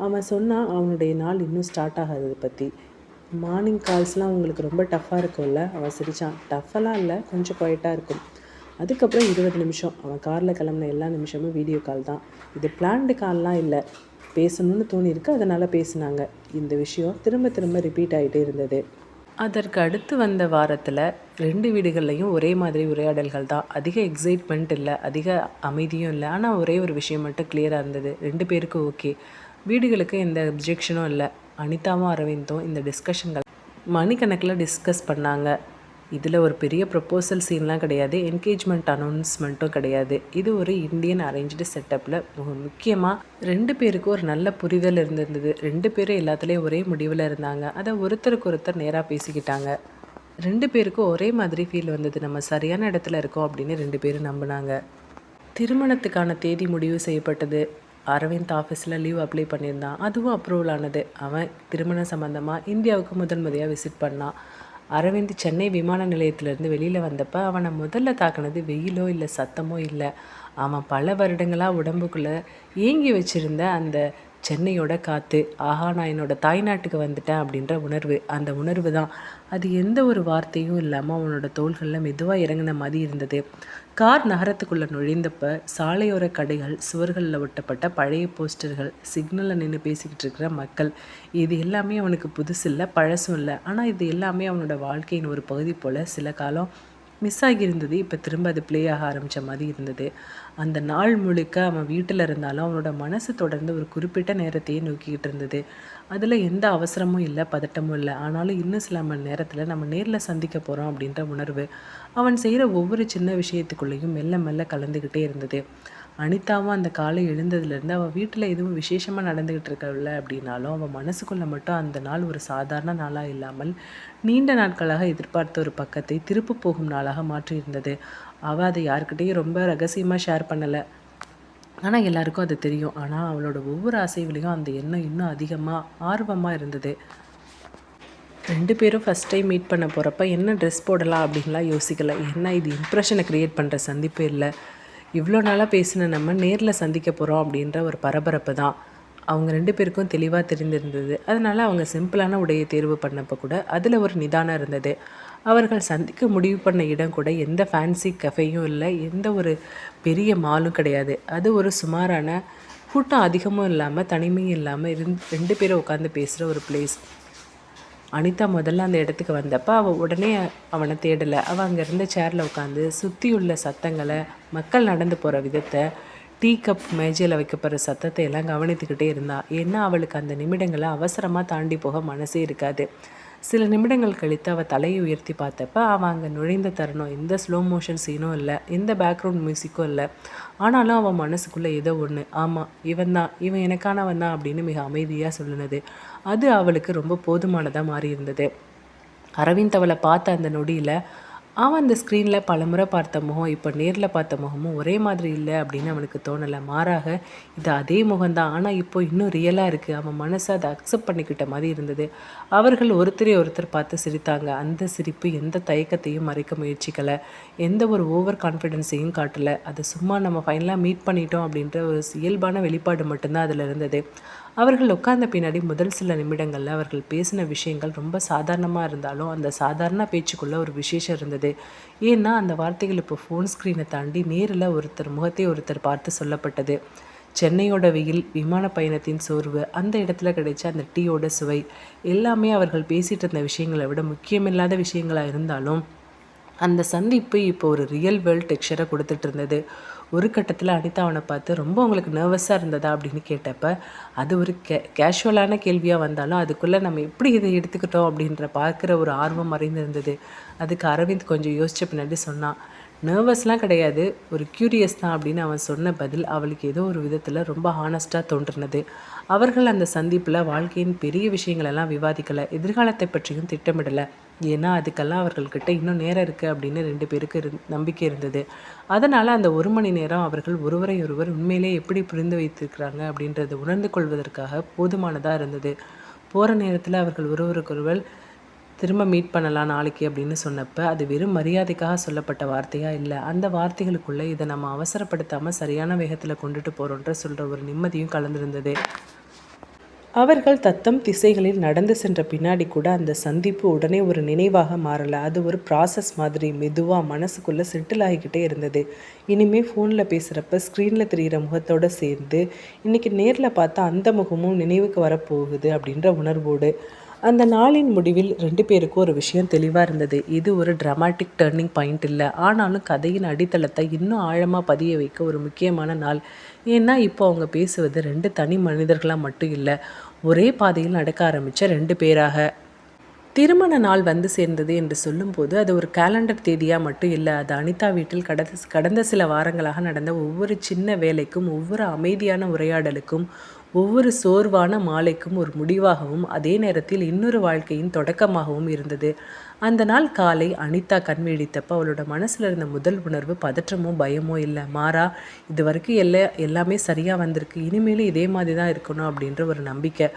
அவன் சொன்னான், அவனுடைய நாள் இன்னும் ஸ்டார்ட் ஆகாததை பற்றி. மார்னிங் கால்ஸ்லாம் உங்களுக்கு ரொம்ப டஃப்பாக இருக்கும்ல? அவன் சிரித்தான். டஃப்பெல்லாம் இல்லை, கொஞ்சம் குவைட்டாக இருக்கும். அதுக்கப்புறம் 20 நிமிஷம் அவன் காரில் கிளம்புன எல்லா நிமிஷமும் வீடியோ கால் தான். இது பிளான்டு கால்லாம் இல்லை, பேசணும்னு தோணியிருக்கு, அதனால் பேசினாங்க. இந்த விஷயம் திரும்ப திரும்ப ரிப்பீட் ஆகிட்டே இருந்தது. அதற்கு அடுத்து வந்த வாரத்தில் 2 வீடுகள்லையும் ஒரே மாதிரி உரையாடல்கள் தான். அதிக எக்ஸைட்மெண்ட் இல்லை, அதிக அமைதியும் இல்லை. ஆனால் ஒரே ஒரு விஷயம் மட்டும் கிளியராக இருந்தது, 2 பேருக்கும் ஓகே. வீடுகளுக்கு எந்த அப்ஜெக்ஷனும் இல்லை. அனிதாவும் அரவிந்தும் இந்த டிஸ்கஷன்கள் மணிக்கணக்கில் டிஸ்கஸ் பண்ணாங்க. இதில் ஒரு பெரிய ப்ரப்போசல் சீன்லாம் கிடையாது, என்கேஜ்மெண்ட் அனௌன்ஸ்மெண்ட்டும் கிடையாது. இது ஒரு இந்தியன் அரேஞ்சு செட்டப்பில் முக்கியமாக 2 பேருக்கும் ஒரு நல்ல புரிதல் இருந்திருந்தது. 2 பேரும் எல்லாத்துலேயும் ஒரே முடிவில் இருந்தாங்க. அதை ஒருத்தருக்கு ஒருத்தர் நேராக பேசிக்கிட்டாங்க. 2 பேருக்கும் ஒரே மாதிரி ஃபீல் வந்தது, நம்ம சரியான இடத்துல இருக்கோம் அப்படின்னு 2 பேரும் நம்பினாங்க. திருமணத்துக்கான தேதி முடிவு செய்யப்பட்டது. அரவிந்த் ஆஃபீஸில் லீவ் அப்ளை பண்ணியிருந்தான், அதுவும் அப்ரூவல் ஆனது. அவன் திருமணம் சம்மந்தமாக இந்தியாவுக்கு முதன்முறையாக விசிட் பண்ணான். அரவிந்த் சென்னை விமான நிலையத்திலேருந்து வெளியில் வந்தப்போ அவனை முதல்ல தாக்குனது வெயிலோ இல்லை சத்தமோ இல்லை, அவன் பல வருடங்களாக உடம்புக்குள்ளே ஏங்கி வச்சுருந்த அந்த சென்னையோட காற்று. ஆஹா, நான் என்னோடய தாய்நாட்டுக்கு வந்துட்டேன் அப்படின்ற உணர்வு. அந்த உணர்வு தான், அது எந்த ஒரு வார்த்தையும் இல்லாமல் அவனோட தோள்களில் மெதுவாக இறங்கின மாதிரி இருந்தது. கார் நகரத்துக்குள்ளே நுழைந்தப்ப சாலையோர கடைகள், சுவர்களில் ஒட்டப்பட்ட பழைய போஸ்டர்கள், சிக்னலில் நின்று பேசிக்கிட்டு இருக்கிற மக்கள், இது எல்லாமே அவனுக்கு புதுசு இல்லை, பழசும் இல்லை. ஆனால் இது எல்லாமே அவனோட வாழ்க்கையின் ஒரு பகுதி போல் சில காலம் மிஸ் ஆகியிருந்தது. இப்போ திரும்ப அது ப்ளே ஆக ஆரம்பித்த மாதிரி இருந்தது. அந்த நாள் முழுக்க அவன் வீட்டில் இருந்தாலும் அவனோட மனசு தொடர்ந்து ஒரு குறிப்பிட்ட நேரத்தையே நோக்கிக்கிட்டு இருந்தது. அதில் எந்த அவசரமும் இல்லை, பதட்டமும் இல்லை. ஆனாலும் இன்னும் சில மணி நேரத்தில் நம்ம நேரில் சந்திக்க போகிறோம் அப்படின்ற உணர்வு அவன் செய்கிற ஒவ்வொரு சின்ன விஷயத்துக்குள்ளேயும் மெல்ல மெல்ல கலந்துக்கிட்டே இருந்தது. அனிதாவும் அந்த காலை எழுந்ததுலேருந்து அவள் வீட்டில் எதுவும் விசேஷமாக நடந்துக்கிட்டு இருக்கவில்ல அப்படின்னாலும் அவள் மனசுக்குள்ளே மட்டும் அந்த நாள் ஒரு சாதாரண நாளாக இல்லாமல் நீண்ட நாட்களாக எதிர்பார்த்த ஒரு பக்கத்தை திருப்பு போகும் நாளாக மாற்றியிருந்தது. அவள் அதை யார்கிட்டையும் ரொம்ப ரகசியமாக ஷேர் பண்ணலை. ஆனால் எல்லாருக்கும் அது தெரியும். ஆனால் அவளோட ஒவ்வொரு அசைவுலேயும் அந்த எண்ணம் இன்னும் அதிகமாக ஆர்வமாக இருந்தது. 2 பேரும் ஃபஸ்ட் டைம் மீட் பண்ண போகிறப்ப என்ன ட்ரெஸ் போடலாம் அப்படின்லாம் யோசிக்கலை. ஏன்னா இது இம்ப்ரெஷனை க்ரியேட் பண்ணுற சந்திப்பு இல்லை. இவ்வளோ நாளாக பேசின நம்ம நேரில் சந்திக்க போகிறோம் அப்படின்ற ஒரு பரபரப்பு தான் அவங்க 2 பேருக்கும் தெளிவாக தெரிந்திருந்தது. அதனால் அவங்க சிம்பிளான உடையை தேர்வு பண்ணப்போ கூட அதில் ஒரு நிதானம் இருந்தது. அவர்கள் சந்திக்க முடிவு பண்ண இடம் கூட எந்த ஃபேன்சி கஃபேயும் இல்லை, எந்த ஒரு பெரிய மாலும் கிடையாது. அது ஒரு சுமாரான, கூட்டம் அதிகமும் இல்லாமல் தனிமையும் இல்லாமல் 2 பேரும் உட்காந்து பேசுகிற ஒரு பிளேஸ். அனிதா முதல்ல அந்த இடத்துக்கு வந்தப்போ அவள் உடனே அவனை தேடலை. அவள் அங்கே இருந்த சேரில் உட்காந்து சுற்றி உள்ள சத்தங்களை, மக்கள் நடந்து போகிற விதத்தை, டீ கப் மேஜையில் வைக்கப்படுற சத்தத்தை எல்லாம் கவனித்துக்கிட்டே இருந்தாள். ஏன்னா அவளுக்கு அந்த நிமிடங்களை அவசரமாக தாண்டி போக மனசே இருக்காது. சில நிமிடங்கள் கழித்து அவள் தலையை உயர்த்தி பார்த்தப்ப அவன் அங்கே நுழைந்த தருணம் எந்த ஸ்லோ மோஷன் சீனும் இல்லை, எந்த பேக்ரவுண்ட் மியூசிக்கும் இல்லை. ஆனாலும் அவன் மனசுக்குள்ளே ஏதோ ஒன்று, ஆமாம் இவன் எனக்கானவன் தான் அப்படின்னு மிக அமைதியாக சொல்லுனது. அது அவளுக்கு ரொம்ப போதுமானதாக மாறி இருந்தது. அரவிந்த் அவளை பார்த்த அந்த நொடியில் அவன் அந்த ஸ்க்ரீனில் பலமுறை பார்த்த முகம் இப்போ நேரில் பார்த்த முகமும் ஒரே மாதிரி இல்லை அப்படின்னு அவனுக்கு தோணலை. மாறாக இது அதே முகம்தான், ஆனால் இப்போ இன்னும் ரியலாக இருக்குது. அவன் மனசை அதை அக்செப்ட் பண்ணிக்கிட்ட மாதிரி இருந்தது. அவர்கள் ஒருத்தரை ஒருத்தர் பார்த்து சிரித்தாங்க. அந்த சிரிப்பு எந்த தயக்கத்தையும் மறைக்க முயற்சிக்கலை, எந்த ஒரு ஓவர் கான்ஃபிடென்ஸையும் காட்டலை. அது சும்மா நம்ம ஃபைனலாக மீட் பண்ணிட்டோம் அப்படின்ற ஒரு இயல்பான வெளிப்பாடு மட்டும்தான் அதில் இருந்தது. அவர்கள் உட்கார்ந்த பின்னாடி முதல் சில நிமிடங்களில் அவர்கள் பேசின விஷயங்கள் ரொம்ப சாதாரணமாக இருந்தாலும் அந்த சாதாரண பேச்சுக்குள்ளே ஒரு விசேஷம் இருந்தது. ஏன்னா அந்த வார்த்தைகள் இப்போ ஃபோன் ஸ்க்ரீனை தாண்டி நேரில் ஒருத்தர் முகத்தை ஒருத்தர் பார்த்து சொல்லப்பட்டது. சென்னையோட வெயில், விமான பயணத்தின் சோர்வு, அந்த இடத்துல கிடைச்ச அந்த டீயோட சுவை எல்லாமே அவர்கள் பேசிகிட்டு இருந்த விஷயங்களை விட முக்கியமில்லாத விஷயங்களாக இருந்தாலும் அந்த சந்திப்பு இப்போ ஒரு ரியல் வேர்ல்ட் டெக்ஸ்சரை கொடுத்துட்டு இருந்தது. ஒரு கட்டத்தில் அனிதா அவனை பார்த்து, ரொம்ப உங்களுக்கு நர்வஸாக இருந்ததா அப்படின்னு கேட்டப்ப அது ஒரு கேஷுவலான கேள்வியாக வந்தாலும் அதுக்குள்ளே நம்ம எப்படி இதை எடுத்துக்கிட்டோம் அப்படின்ற பார்க்குற ஒரு ஆர்வம் மறைந்திருந்தது. அதுக்கு அரவிந்த் கொஞ்சம் யோசித்த பின்னாடி சொன்னான், நர்வஸ்லாம் கிடையாது, ஒரு க்யூரியஸ் தான் அப்படின்னு அவன் சொன்ன பதில் அவளுக்கு ஏதோ ஒரு விதத்தில் ரொம்ப ஹானஸ்ட்டாக தோன்றினது. அவர்கள் அந்த சந்திப்பில் வாழ்க்கையின் பெரிய விஷயங்களெல்லாம் விவாதிக்கலை, எதிர்காலத்தை பற்றியும் திட்டமிடலை. ஏன்னா அதுக்கெல்லாம் அவர்கள்கிட்ட இன்னும் நேரம் இருக்குது அப்படின்னு 2 பேருக்கு நம்பிக்கை இருந்தது. அதனால் அந்த 1 மணி நேரம் அவர்கள் ஒருவரை ஒருவர் உண்மையிலே எப்படி புரிந்து வைத்திருக்கிறாங்க அப்படின்றத உணர்ந்து கொள்வதற்காக போதுமானதாக இருந்தது. போகிற நேரத்தில் அவர்கள் ஒருவருக்கொருவர் திரும்ப மீட் பண்ணலாம் நாளைக்கு அப்படின்னு சொன்னப்போ அது வெறும் மரியாதைக்காக சொல்லப்பட்ட வார்த்தையாக இல்லை, அந்த வார்த்தைகளுக்குள்ளே இதை நம்ம அவசரப்படுத்தாமல் சரியான வேகத்தில் கொண்டுட்டு போகிறோன்ற சொல்கிற ஒரு நிம்மதியும் கலந்துருந்தது. அவர்கள் தத்தம் திசைகளில் நடந்து சென்ற பின்னாடி கூட அந்த சந்திப்பு உடனே ஒரு நினைவாக மாறலை. அது ஒரு ப்ராசஸ் மாதிரி மெதுவாக மனசுக்குள்ளே செட்டில் ஆகிக்கிட்டே இருந்தது. இனிமேல் ஃபோனில் பேசுகிறப்ப ஸ்க்ரீனில் தெரிகிற முகத்தோடு சேர்ந்து இன்றைக்கி நேரில் பார்த்தா அந்த முகமும் நினைவுக்கு வரப்போகுது அப்படின்ற உணர்வோடு அந்த நாளின் முடிவில் 2 பேருக்கும் ஒரு விஷயம் தெளிவாக இருந்தது. இது ஒரு ட்ராமாட்டிக் டேர்னிங் பாயிண்ட் இல்லை, ஆனாலும் கதையின் அடித்தளத்தை இன்னும் ஆழமாக பதிய வைக்க ஒரு முக்கியமான நாள். ஏன்னா இப்போ அவங்க பேசுவது 2 தனி மனிதர்களாக மட்டும் இல்லை, ஒரே பாதையில் நடக்க ஆரம்பித்த 2 பேராக. திருமண நாள் வந்து சேர்ந்தது என்று சொல்லும்போது அது ஒரு கேலண்டர் தேதியாக மட்டும் இல்லை, அது அனிதா வீட்டில் கடந்த சில வாரங்களாக நடந்த ஒவ்வொரு சின்ன வேலைக்கும், ஒவ்வொரு அமைதியான உரையாடலுக்கும், ஒவ்வொரு சோர்வான மாலைக்கும் ஒரு முடிவாகவும் அதே நேரத்தில் இன்னொரு வாழ்க்கையின் தொடக்கமாகவும் இருந்தது. அந்த நாள் காலை அனிதா கண் விழித்தப்ப அவளோட மனசில் இருந்த முதல் உணர்வு பதற்றமோ பயமோ இல்லை, மாறா இது வரைக்கும் எல்லாமே சரியாக வந்திருக்கு, இனிமேலும் இதே மாதிரி தான் இருக்கணும் அப்படின்ற ஒரு நம்பிக்கை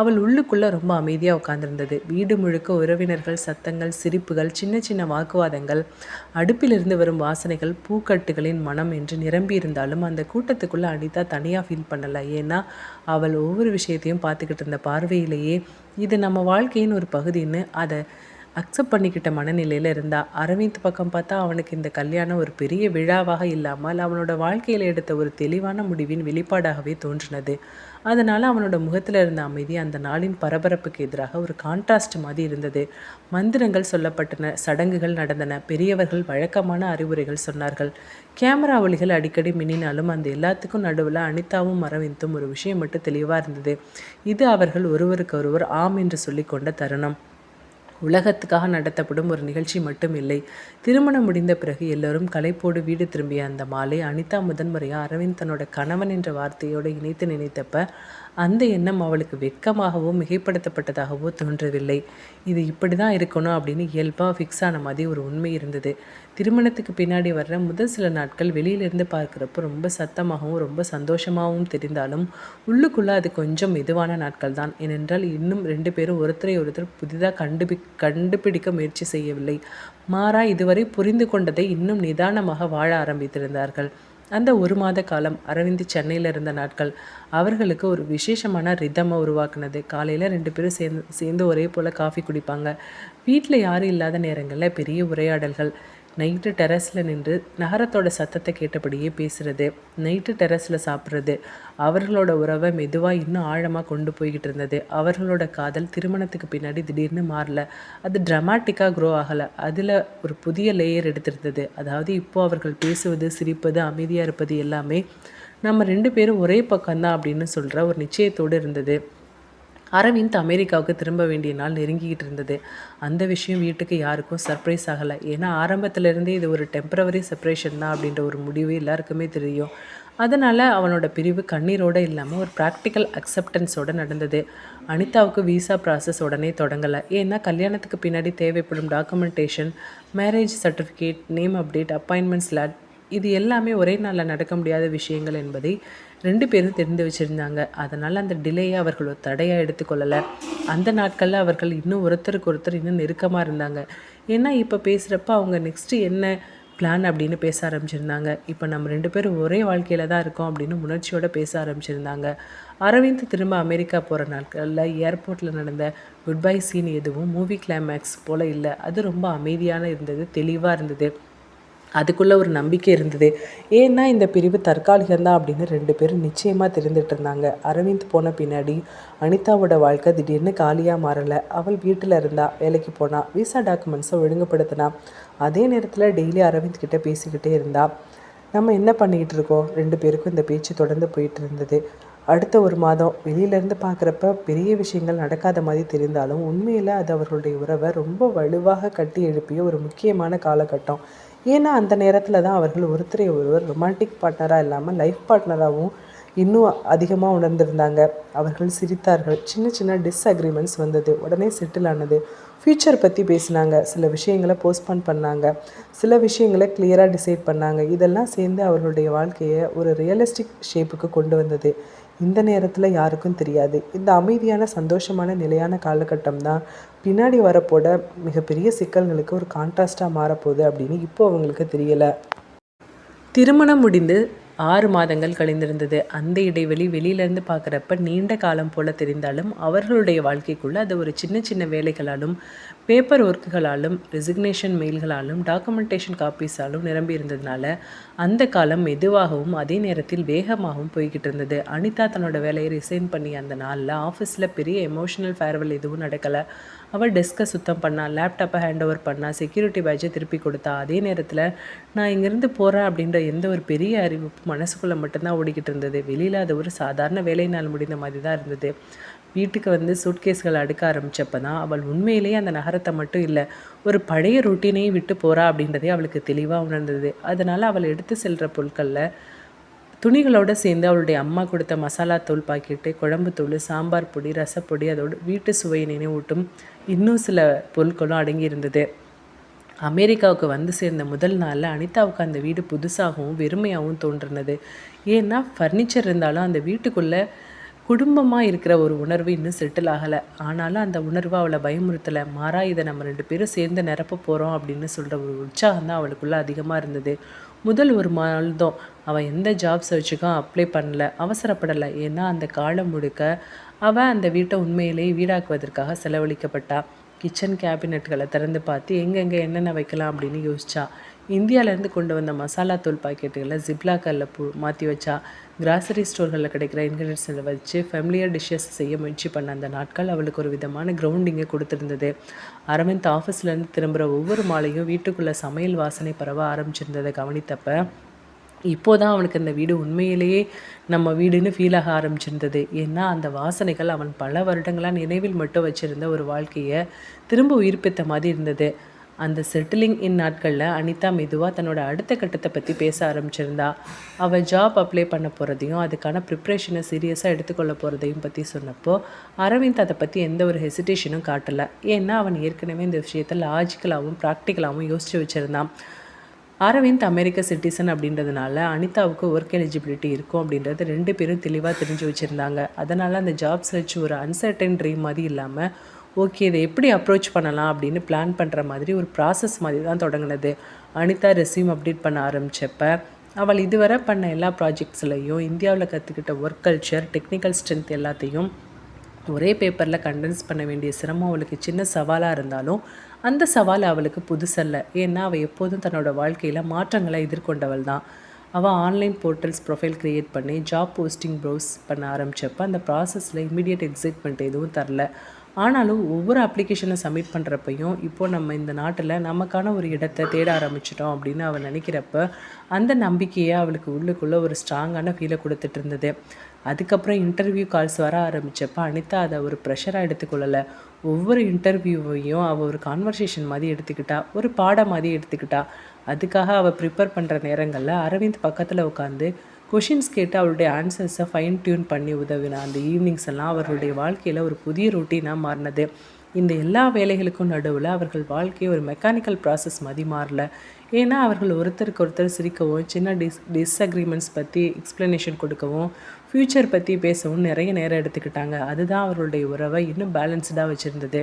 அவள் உள்ளுக்குள்ளே ரொம்ப அமைதியாக உட்கார்ந்துருந்தது. வீடு முழுக்க உறவினர்கள் சத்தங்கள், சிரிப்புகள், சின்ன சின்ன வாக்குவாதங்கள், அடுப்பிலிருந்து வரும் வாசனைகள், பூக்கட்டுகளின் மனம் என்று நிரம்பி இருந்தாலும் அந்த கூட்டத்துக்குள்ளே அனிதா தனியாக ஃபீல் பண்ணலை. ஏன்னா அவள் ஒவ்வொரு விஷயத்தையும் பார்த்துக்கிட்டு இருந்த பார்வையிலேயே இது நம்ம வாழ்க்கையின் ஒரு பகுதின்னு அதை அக்செப்ட் பண்ணிக்கிட்ட மனநிலையில் இருந்தா. அரவிந்த் பக்கம் பார்த்தா அவனுக்கு இந்த கல்யாணம் ஒரு பெரிய விழாவாக இல்லாமல் அவனோட வாழ்க்கையில் எடுத்த ஒரு தெளிவான முடிவின் வெளிப்பாடாகவே தோன்றினது. அதனால் அவனோட முகத்தில் இருந்த அமைதி அந்த நாளின் பரபரப்புக்கு எதிராக ஒரு கான்ட்ராஸ்ட் மாதிரி இருந்தது. மந்திரங்கள் சொல்லப்பட்டன, சடங்குகள் நடந்தன, பெரியவர்கள் வழக்கமான அறிவுரைகள் சொன்னார்கள். கேமரா ஒளிகள் அடிக்கடி மின்னினாலும் அந்த எல்லாத்துக்கும் நடுவில் அனிதாவும் அரவிந்தும் ஒரு விஷயம் மட்டும் தெளிவாக இருந்தது. இது அவர்கள் ஒருவருக்கொருவர் ஆம் என்று சொல்லிக்கொண்ட தருணம். உலகத்துக்காக நடத்தப்படும் ஒரு நிகழ்ச்சி மட்டும் இல்லை. திருமணம் முடிந்த பிறகு எல்லோரும் களைப்போடு வீடு திரும்பிய அந்த மாலை அனிதா முதன்முறையாக அரவிந்த் தன்னோட கணவன் என்ற வார்த்தையோடு இணைத்து நினைத்தப்ப அந்த எண்ணம் அவளுக்கு வெட்கமாகவோ மிகைப்படுத்தப்பட்டதாகவோ தோன்றவில்லை. இது இப்படி தான் இருக்கணும் அப்படின்னு இயல்பாக ஃபிக்ஸ் ஆன மாதிரி ஒரு உண்மை இருந்தது. திருமணத்துக்கு பின்னாடி வர்ற முதல் சில நாட்கள் வெளியிலேருந்து பார்க்குறப்போ ரொம்ப சத்தமாகவும் ரொம்ப சந்தோஷமாகவும் தெரிந்தாலும் உள்ளுக்குள்ளே அது கொஞ்சம் மெதுவான நாட்கள் தான். ஏனென்றால் இன்னும் 2 பேரும் ஒருத்தரை ஒருத்தர் புதிதாக கண்டுபிடிக்க முயற்சி செய்யவில்லை. மாறா இதுவரை புரிந்து கொண்டதை இன்னும் நிதானமாக வாழ ஆரம்பித்திருந்தார்கள். அந்த 1 மாத காலம் அரவிந்த் சென்னையில் இருந்த நாட்கள் அவர்களுக்கு ஒரு விசேஷமான ரிதமை உருவாக்குனது. காலையில் 2 பேரும் சேர்ந்து ஒரே போல் காஃபி குடிப்பாங்க. வீட்டில் யாரும் இல்லாத நேரங்களில் பெரிய உரையாடல்கள். நைட்டு டெரஸில் நின்று நகரத்தோட சத்தத்தை கேட்டபடியே பேசுகிறது, நைட்டு டெரஸில் சாப்பிட்றது அவர்களோட உறவை மெதுவாக இன்னும் ஆழமாக கொண்டு போய்கிட்டு இருந்தது. அவர்களோட காதல் திருமணத்துக்கு பின்னாடி திடீர்னு மாறல, அது ட்ராமாட்டிக்காக க்ரோ ஆகலை, அதில் ஒரு புதிய லேயர் எடுத்திருந்தது. அதாவது இப்போது அவர்கள் பேசுவது, சிரிப்பது, அமைதியாக இருப்பது எல்லாமே நம்ம 2 பேரும் ஒரே பக்கம்தான் அப்படின்னு சொல்கிற ஒரு நிச்சயத்தோடு இருந்தது. அரவிந்த் அமெரிக்காவுக்கு திரும்ப வேண்டிய நாள் நெருங்கிக்கிட்டு இருந்தது. அந்த விஷயம் வீட்டுக்கு யாருக்கும் சர்ப்ரைஸ் ஆகலை. ஏன்னா ஆரம்பத்திலேருந்தே இது ஒரு டெம்பரவரி செப்பரேஷன் தான் அப்படின்ற ஒரு முடிவு எல்லாருக்குமே தெரியும். அதனால் அவனோட பிரிவு கண்ணீரோடு இல்லாமல் ஒரு ப்ராக்டிக்கல் அக்செப்டன்ஸோடு நடந்தது. அனிதாவுக்கு விசா ப்ராசஸ் உடனே தொடங்கலை. ஏன்னா கல்யாணத்துக்கு பின்னாடி தேவைப்படும் documentation, marriage certificate, name update, appointment slot இது எல்லாமே ஒரே நாளில் நடக்க முடியாத விஷயங்கள் என்பதை 2 பேரும் தெரிந்து வச்சுருந்தாங்க. அதனால் அந்த டிலேயை அவர்கள் ஒரு தடையாக எடுத்துக்கொள்ளலை. அந்த நாட்களில் அவர்கள் இன்னும் ஒருத்தருக்கு ஒருத்தர் இன்னும் நெருக்கமாக இருந்தாங்க. ஏன்னா இப்போ பேசுகிறப்ப அவங்க நெக்ஸ்ட்டு என்ன பிளான் அப்படின்னு பேச ஆரம்பிச்சிருந்தாங்க. இப்போ நம்ம 2 பேரும் ஒரே வாழ்க்கையில் தான் இருக்கோம் அப்படின்னு உணர்ச்சியோடு பேச ஆரம்பிச்சிருந்தாங்க. அரவிந்த் திரும்ப அமெரிக்கா போகிற நாட்களில் ஏர்போர்ட்டில் நடந்த குட் பை சீன் எதுவும் மூவி கிளைமேக்ஸ் போல் இல்லை. அது ரொம்ப அமைதியான இருந்தது, தெளிவாக இருந்தது. அதுக்குள்ளே ஒரு நம்பிக்கை இருந்தது. ஏன்னா இந்த பிரிவு தற்காலிகம்தான் அப்படின்னு 2 பேரும் நிச்சயமாக தெரிந்துட்டு இருந்தாங்க. அரவிந்த் போன பின்னாடி அனிதாவோட வாழ்க்கை திடீர்னு காலியாக மாறலை. அவள் வீட்டில் இருந்தா, வேலைக்கு போனா, விசா டாக்குமெண்ட்ஸை ஒழுங்குபடுத்தினா. அதே நேரத்தில் டெய்லி அரவிந்த் கிட்டே பேசிக்கிட்டே இருந்தா. நம்ம என்ன பண்ணிக்கிட்டு இருக்கோம்? 2 பேருக்கும் இந்த பேச்சு தொடர்ந்து போயிட்டு இருந்தது. அடுத்த 1 மாதம் வெளியிலேருந்து பார்க்குறப்ப பெரிய விஷயங்கள் நடக்காத மாதிரி தெரிந்தாலும் உண்மையில் அது அவர்களுடைய உறவை ரொம்ப வலுவாக கட்டி எழுப்பிய ஒரு முக்கியமான காலகட்டம். ஏன்னா அந்த நேரத்தில் தான் அவர்கள் ஒருத்தரை ஒருவர் ரொமான்டிக் பார்ட்னராக இல்லாமல் லைஃப் பார்ட்னராகவும் இன்னும் அதிகமாக உணர்ந்திருந்தாங்க. அவர்கள் சிரித்தார்கள், சின்ன சின்ன டிஸ்அக்ரிமெண்ட்ஸ் வந்தது, உடனே செட்டில் ஆனது. ஃப்யூச்சர் பற்றி பேசினாங்க, சில விஷயங்களை போஸ்ட்போன் பண்ணாங்க, சில விஷயங்களை கிளியராக டிசைட் பண்ணாங்க. இதெல்லாம் சேர்ந்து அவர்களுடைய வாழ்க்கையை ஒரு ரியலிஸ்டிக் ஷேப்புக்கு கொண்டு வந்தது. இந்த நேரத்தில் யாருக்கும் தெரியாது. இந்த அமைதியான சந்தோஷமான நிலையான காலகட்டம் தான் பின்னாடி வரப்போட மிகப்பெரிய சிக்கல்களுக்கு ஒரு கான்ட்ராஸ்டாக மாறப்போகுது அப்படின்னு இப்போ அவங்களுக்கு தெரியலை. திருமணம் முடிந்து 6 மாதங்கள் கழிந்திருந்தது. அந்த இடைவெளி வெளியிலேருந்து பார்க்குறப்ப நீண்ட காலம் போல் தெரிந்தாலும் அவர்களுடைய வாழ்க்கைக்குள்ளே அது ஒரு சின்ன சின்ன வேலைகளாலும், பேப்பர் ஒர்க்குகளாலும், ரெசிக்னேஷன் மெயில்களாலும், டாக்குமெண்டேஷன் காப்பீஸாலும் நிரம்பி இருந்ததுனால அந்த காலம் மெதுவாகவும் அதே நேரத்தில் வேகமாகவும் போய்கிட்டு இருந்தது. அனிதா தன்னோட வேலையை ரிசைன் பண்ணி அந்த நாளில் ஆஃபீஸில் பெரிய எமோஷனல் ஃபேர்வெல் எதுவும் நடக்கலை. அவள் டெஸ்க்கை சுத்தம் பண்ணா, லேப்டாப்பை ஹேண்ட் ஓவர் பண்ணா, செக்யூரிட்டி பேட்சை திருப்பி கொடுத்தா. அதே நேரத்தில் நான் இங்கேருந்து போகிறேன் அப்படின்ற எந்த ஒரு பெரிய அறிவிப்பு மனசுக்குள்ளே மட்டும்தான் ஓடிக்கிட்டு இருந்தது. வெளியில் அது ஒரு சாதாரண வேலை நாள் முடிந்த மாதிரி தான் இருந்தது. வீட்டுக்கு வந்து சூட்கேஸ்கள் அடுக்க ஆரம்பித்தப்போ தான் அவள் உண்மையிலேயே அந்த நகரத்தை மட்டும் இல்லை, ஒரு பழைய ரொட்டீனையும் விட்டு போகிறா அப்படின்றதே அவளுக்கு தெளிவாக உணர்ந்தது. அதனால் அவள் எடுத்து செல்கிற பொருட்களில் துணிகளோடு சேர்ந்து அவளுடைய அம்மா கொடுத்த மசாலா தூள் பாக்கெட்டு, குழம்பு தூள், சாம்பார் பொடி, ரசப்பொடி, அதோடு வீட்டு சுவையை நினைவூட்டும் இன்னும் சில பொருட்களும் அடங்கியிருந்தது. அமெரிக்காவுக்கு வந்து சேர்ந்த முதல் நாளில் அனிதாவுக்கு அந்த வீடு புதுசாகவும் வெறுமையாகவும் தோன்றினது. ஏன்னா ஃபர்னிச்சர் இருந்தாலும் அந்த வீட்டுக்குள்ளே குடும்பமாக இருக்கிற ஒரு உணர்வு இன்னும் செட்டில் ஆகலை. ஆனாலும் அந்த உணர்வு அவளை பயமுறுத்தலை. மாறா இதை நம்ம 2 பேரும் சேர்ந்து நிரப்ப போகிறோம் அப்படின்னு சொல்கிற ஒரு உற்சாகம் தான் அவளுக்குள்ளே அதிகமாக இருந்தது. முதல் 1 மாதம் அவள் எந்த ஜாப் சர்ச்சுக்கும் அப்ளை பண்ணல, அவசரப்படலை. ஏன்னா அந்த காலம் முழுக்க அவள் அந்த வீட்டை உண்மையிலேயே வீடாக்குவதற்காக செலவழிக்கப்பட்டா. கிச்சன் கேபினெட்களை திறந்து பார்த்து எங்கெங்கே என்னென்ன வைக்கலாம் அப்படின்னு யோசிச்சா. இந்தியாவிலேருந்து கொண்டு வந்த மசாலா தூள் பாக்கெட்டுகளை ஜிப்லாக்கரில் மாற்றி வச்சா. கிராசரி ஸ்டோர்களில் கிடைக்கிற இன்க்ரீடியன்ஸை வச்சு ஃபெமிலியர் டிஷ்ஷஸ் செய்ய முயற்சி பண்ண அந்த நாட்கள் அவளுக்கு ஒரு விதமான கிரவுண்டிங்கை கொடுத்துருந்தது. அரவிந்த் ஆஃபீஸ்லேருந்து திரும்புகிற ஒவ்வொரு மாலையும் வீட்டுக்குள்ளே சமையல் வாசனை பரவ ஆரம்பிச்சிருந்ததை கவனித்தப்ப இப்போதான் அவனுக்கு அந்த வீடு உண்மையிலேயே நம்ம வீடுன்னு ஃபீல் ஆக ஆரம்பிச்சிருந்தது. ஏன்னா அந்த வாசனைகள் அவன் பல வருடங்களாக நினைவில் மட்டும் வச்சுருந்த ஒரு வாழ்க்கையை திரும்ப உயிர்ப்பித்த மாதிரி இருந்தது. அந்த செட்டிலிங் இன் நாட்களில் அனிதா மெதுவாக தன்னோட அடுத்த கட்டத்தை பற்றி பேச ஆரம்பிச்சிருந்தா. அவள் ஜாப் அப்ளை பண்ண போகிறதையும் அதுக்கான ப்ரிப்ரேஷனை சீரியஸாக எடுத்துக்கொள்ள போகிறதையும் பற்றி சொன்னப்போ அரவிந்த் அதை பற்றி எந்த ஒரு ஹெசிடேஷனும் காட்டலை. ஏன்னா அவன் ஏற்கனவே இந்த விஷயத்தை லாஜிக்கலாகவும் ப்ராக்டிக்கலாகவும் யோசித்து வச்சுருந்தான். அரவிந்த் அமெரிக்க சிட்டிசன் அப்படின்றதுனால அனிதாவுக்கு ஒர்க் எலிஜிபிலிட்டி இருக்கும் அப்படின்றது 2 பேரும் தெளிவாக தெரிஞ்சு வச்சுருந்தாங்க. அதனால் அந்த ஜாப் சர்ச் ஒரு அன்சர்டன் ட்ரீம் மாதிரி இல்லாமல் ஓகே இதை எப்படி அப்ரோச் பண்ணலாம் அப்படின்னு பிளான் பண்ணுற மாதிரி ஒரு ப்ராசஸ் மாதிரி தான் தொடங்கினது. அனிதா ரெஸ்யூம் அப்டேட் பண்ண ஆரம்பித்தப்ப அவள் இதுவரை பண்ண எல்லா ப்ராஜெக்ட்ஸ்லையும் இந்தியாவில் கற்றுக்கிட்ட ஒர்க் கல்ச்சர், டெக்னிக்கல் ஸ்ட்ரென்த் எல்லாத்தையும் ஒரே பேப்பரில் கண்டென்ஸ் பண்ண வேண்டிய சிரமம் அவளுக்கு சின்ன சவாலாக இருந்தாலும் அந்த சவால் அவளுக்கு புதுசல்ல. ஏன்னா அவள் எப்போதும் தன்னோட வாழ்க்கையில் மாற்றங்களை எதிர்கொண்டவள் தான். அவள் ஆன்லைன் போர்ட்டல்ஸ் ப்ரொஃபைல் க்ரியேட் பண்ணி ஜாப் போஸ்டிங் ப்ரௌஸ் பண்ண ஆரம்பித்தப்போ அந்த ப்ராசஸில் இமீடியட் எக்ஸைட்மெண்ட் எதுவும் தரல. ஆனாலும் ஒவ்வொரு அப்ளிகேஷனை சப்மிட் பண்ணுறப்பையும் இப்போது நம்ம இந்த நாட்டில் நமக்கான ஒரு இடத்தை தேட ஆரம்பிச்சிட்டோம் அப்படின்னு அவள் நினைக்கிறப்ப அந்த நம்பிக்கையை அவளுக்கு உள்ளுக்குள்ளே ஒரு ஸ்ட்ராங்கான ஃபீலை கொடுத்துட்டு இருந்தது. அதுக்கப்புறம் இன்டர்வியூ கால்ஸ் வர ஆரம்பித்தப்போ அனிதா அதை ஒரு ப்ரெஷராக எடுத்துக்கொள்ளலை. ஒவ்வொரு இன்டர்வியூவையும் அவள் ஒரு கான்வர்சேஷன் மாதிரி எடுத்துக்கிட்டா, ஒரு பாடம் மாதிரி எடுத்துக்கிட்டா. அதுக்காக அவள் ப்ரிப்பேர் பண்ணுற நேரங்களில் அரவிந்த் பக்கத்தில் உட்காந்து கொஷின்ஸ் கேட்டு அவருடைய ஆன்சர்ஸை ஃபைன் டியூன் பண்ணி உதவினா. அந்த ஈவினிங்ஸ் எல்லாம் அவர்களுடைய வாழ்க்கையில் ஒரு புதிய ரொட்டீனாக மாறினது. இந்த எல்லா வேலைகளுக்கும் நடுவில் அவர்கள் வாழ்க்கையை ஒரு மெக்கானிக்கல் ப்ராசஸ் மாதிரி மாறல. ஏன்னா அவர்கள் ஒருத்தருக்கு ஒருத்தர் சிரிக்கவும், சின்ன டிஸ்அக்ரிமெண்ட்ஸ் பற்றி எக்ஸ்ப்ளனேஷன் கொடுக்கவும், ஃப்யூச்சர் பற்றி பேசவும் நிறைய நேரம் எடுத்துக்கிட்டாங்க. அதுதான் அவர்களுடைய உறவை இன்னும் பேலன்ஸ்டாக வச்சுருந்தது.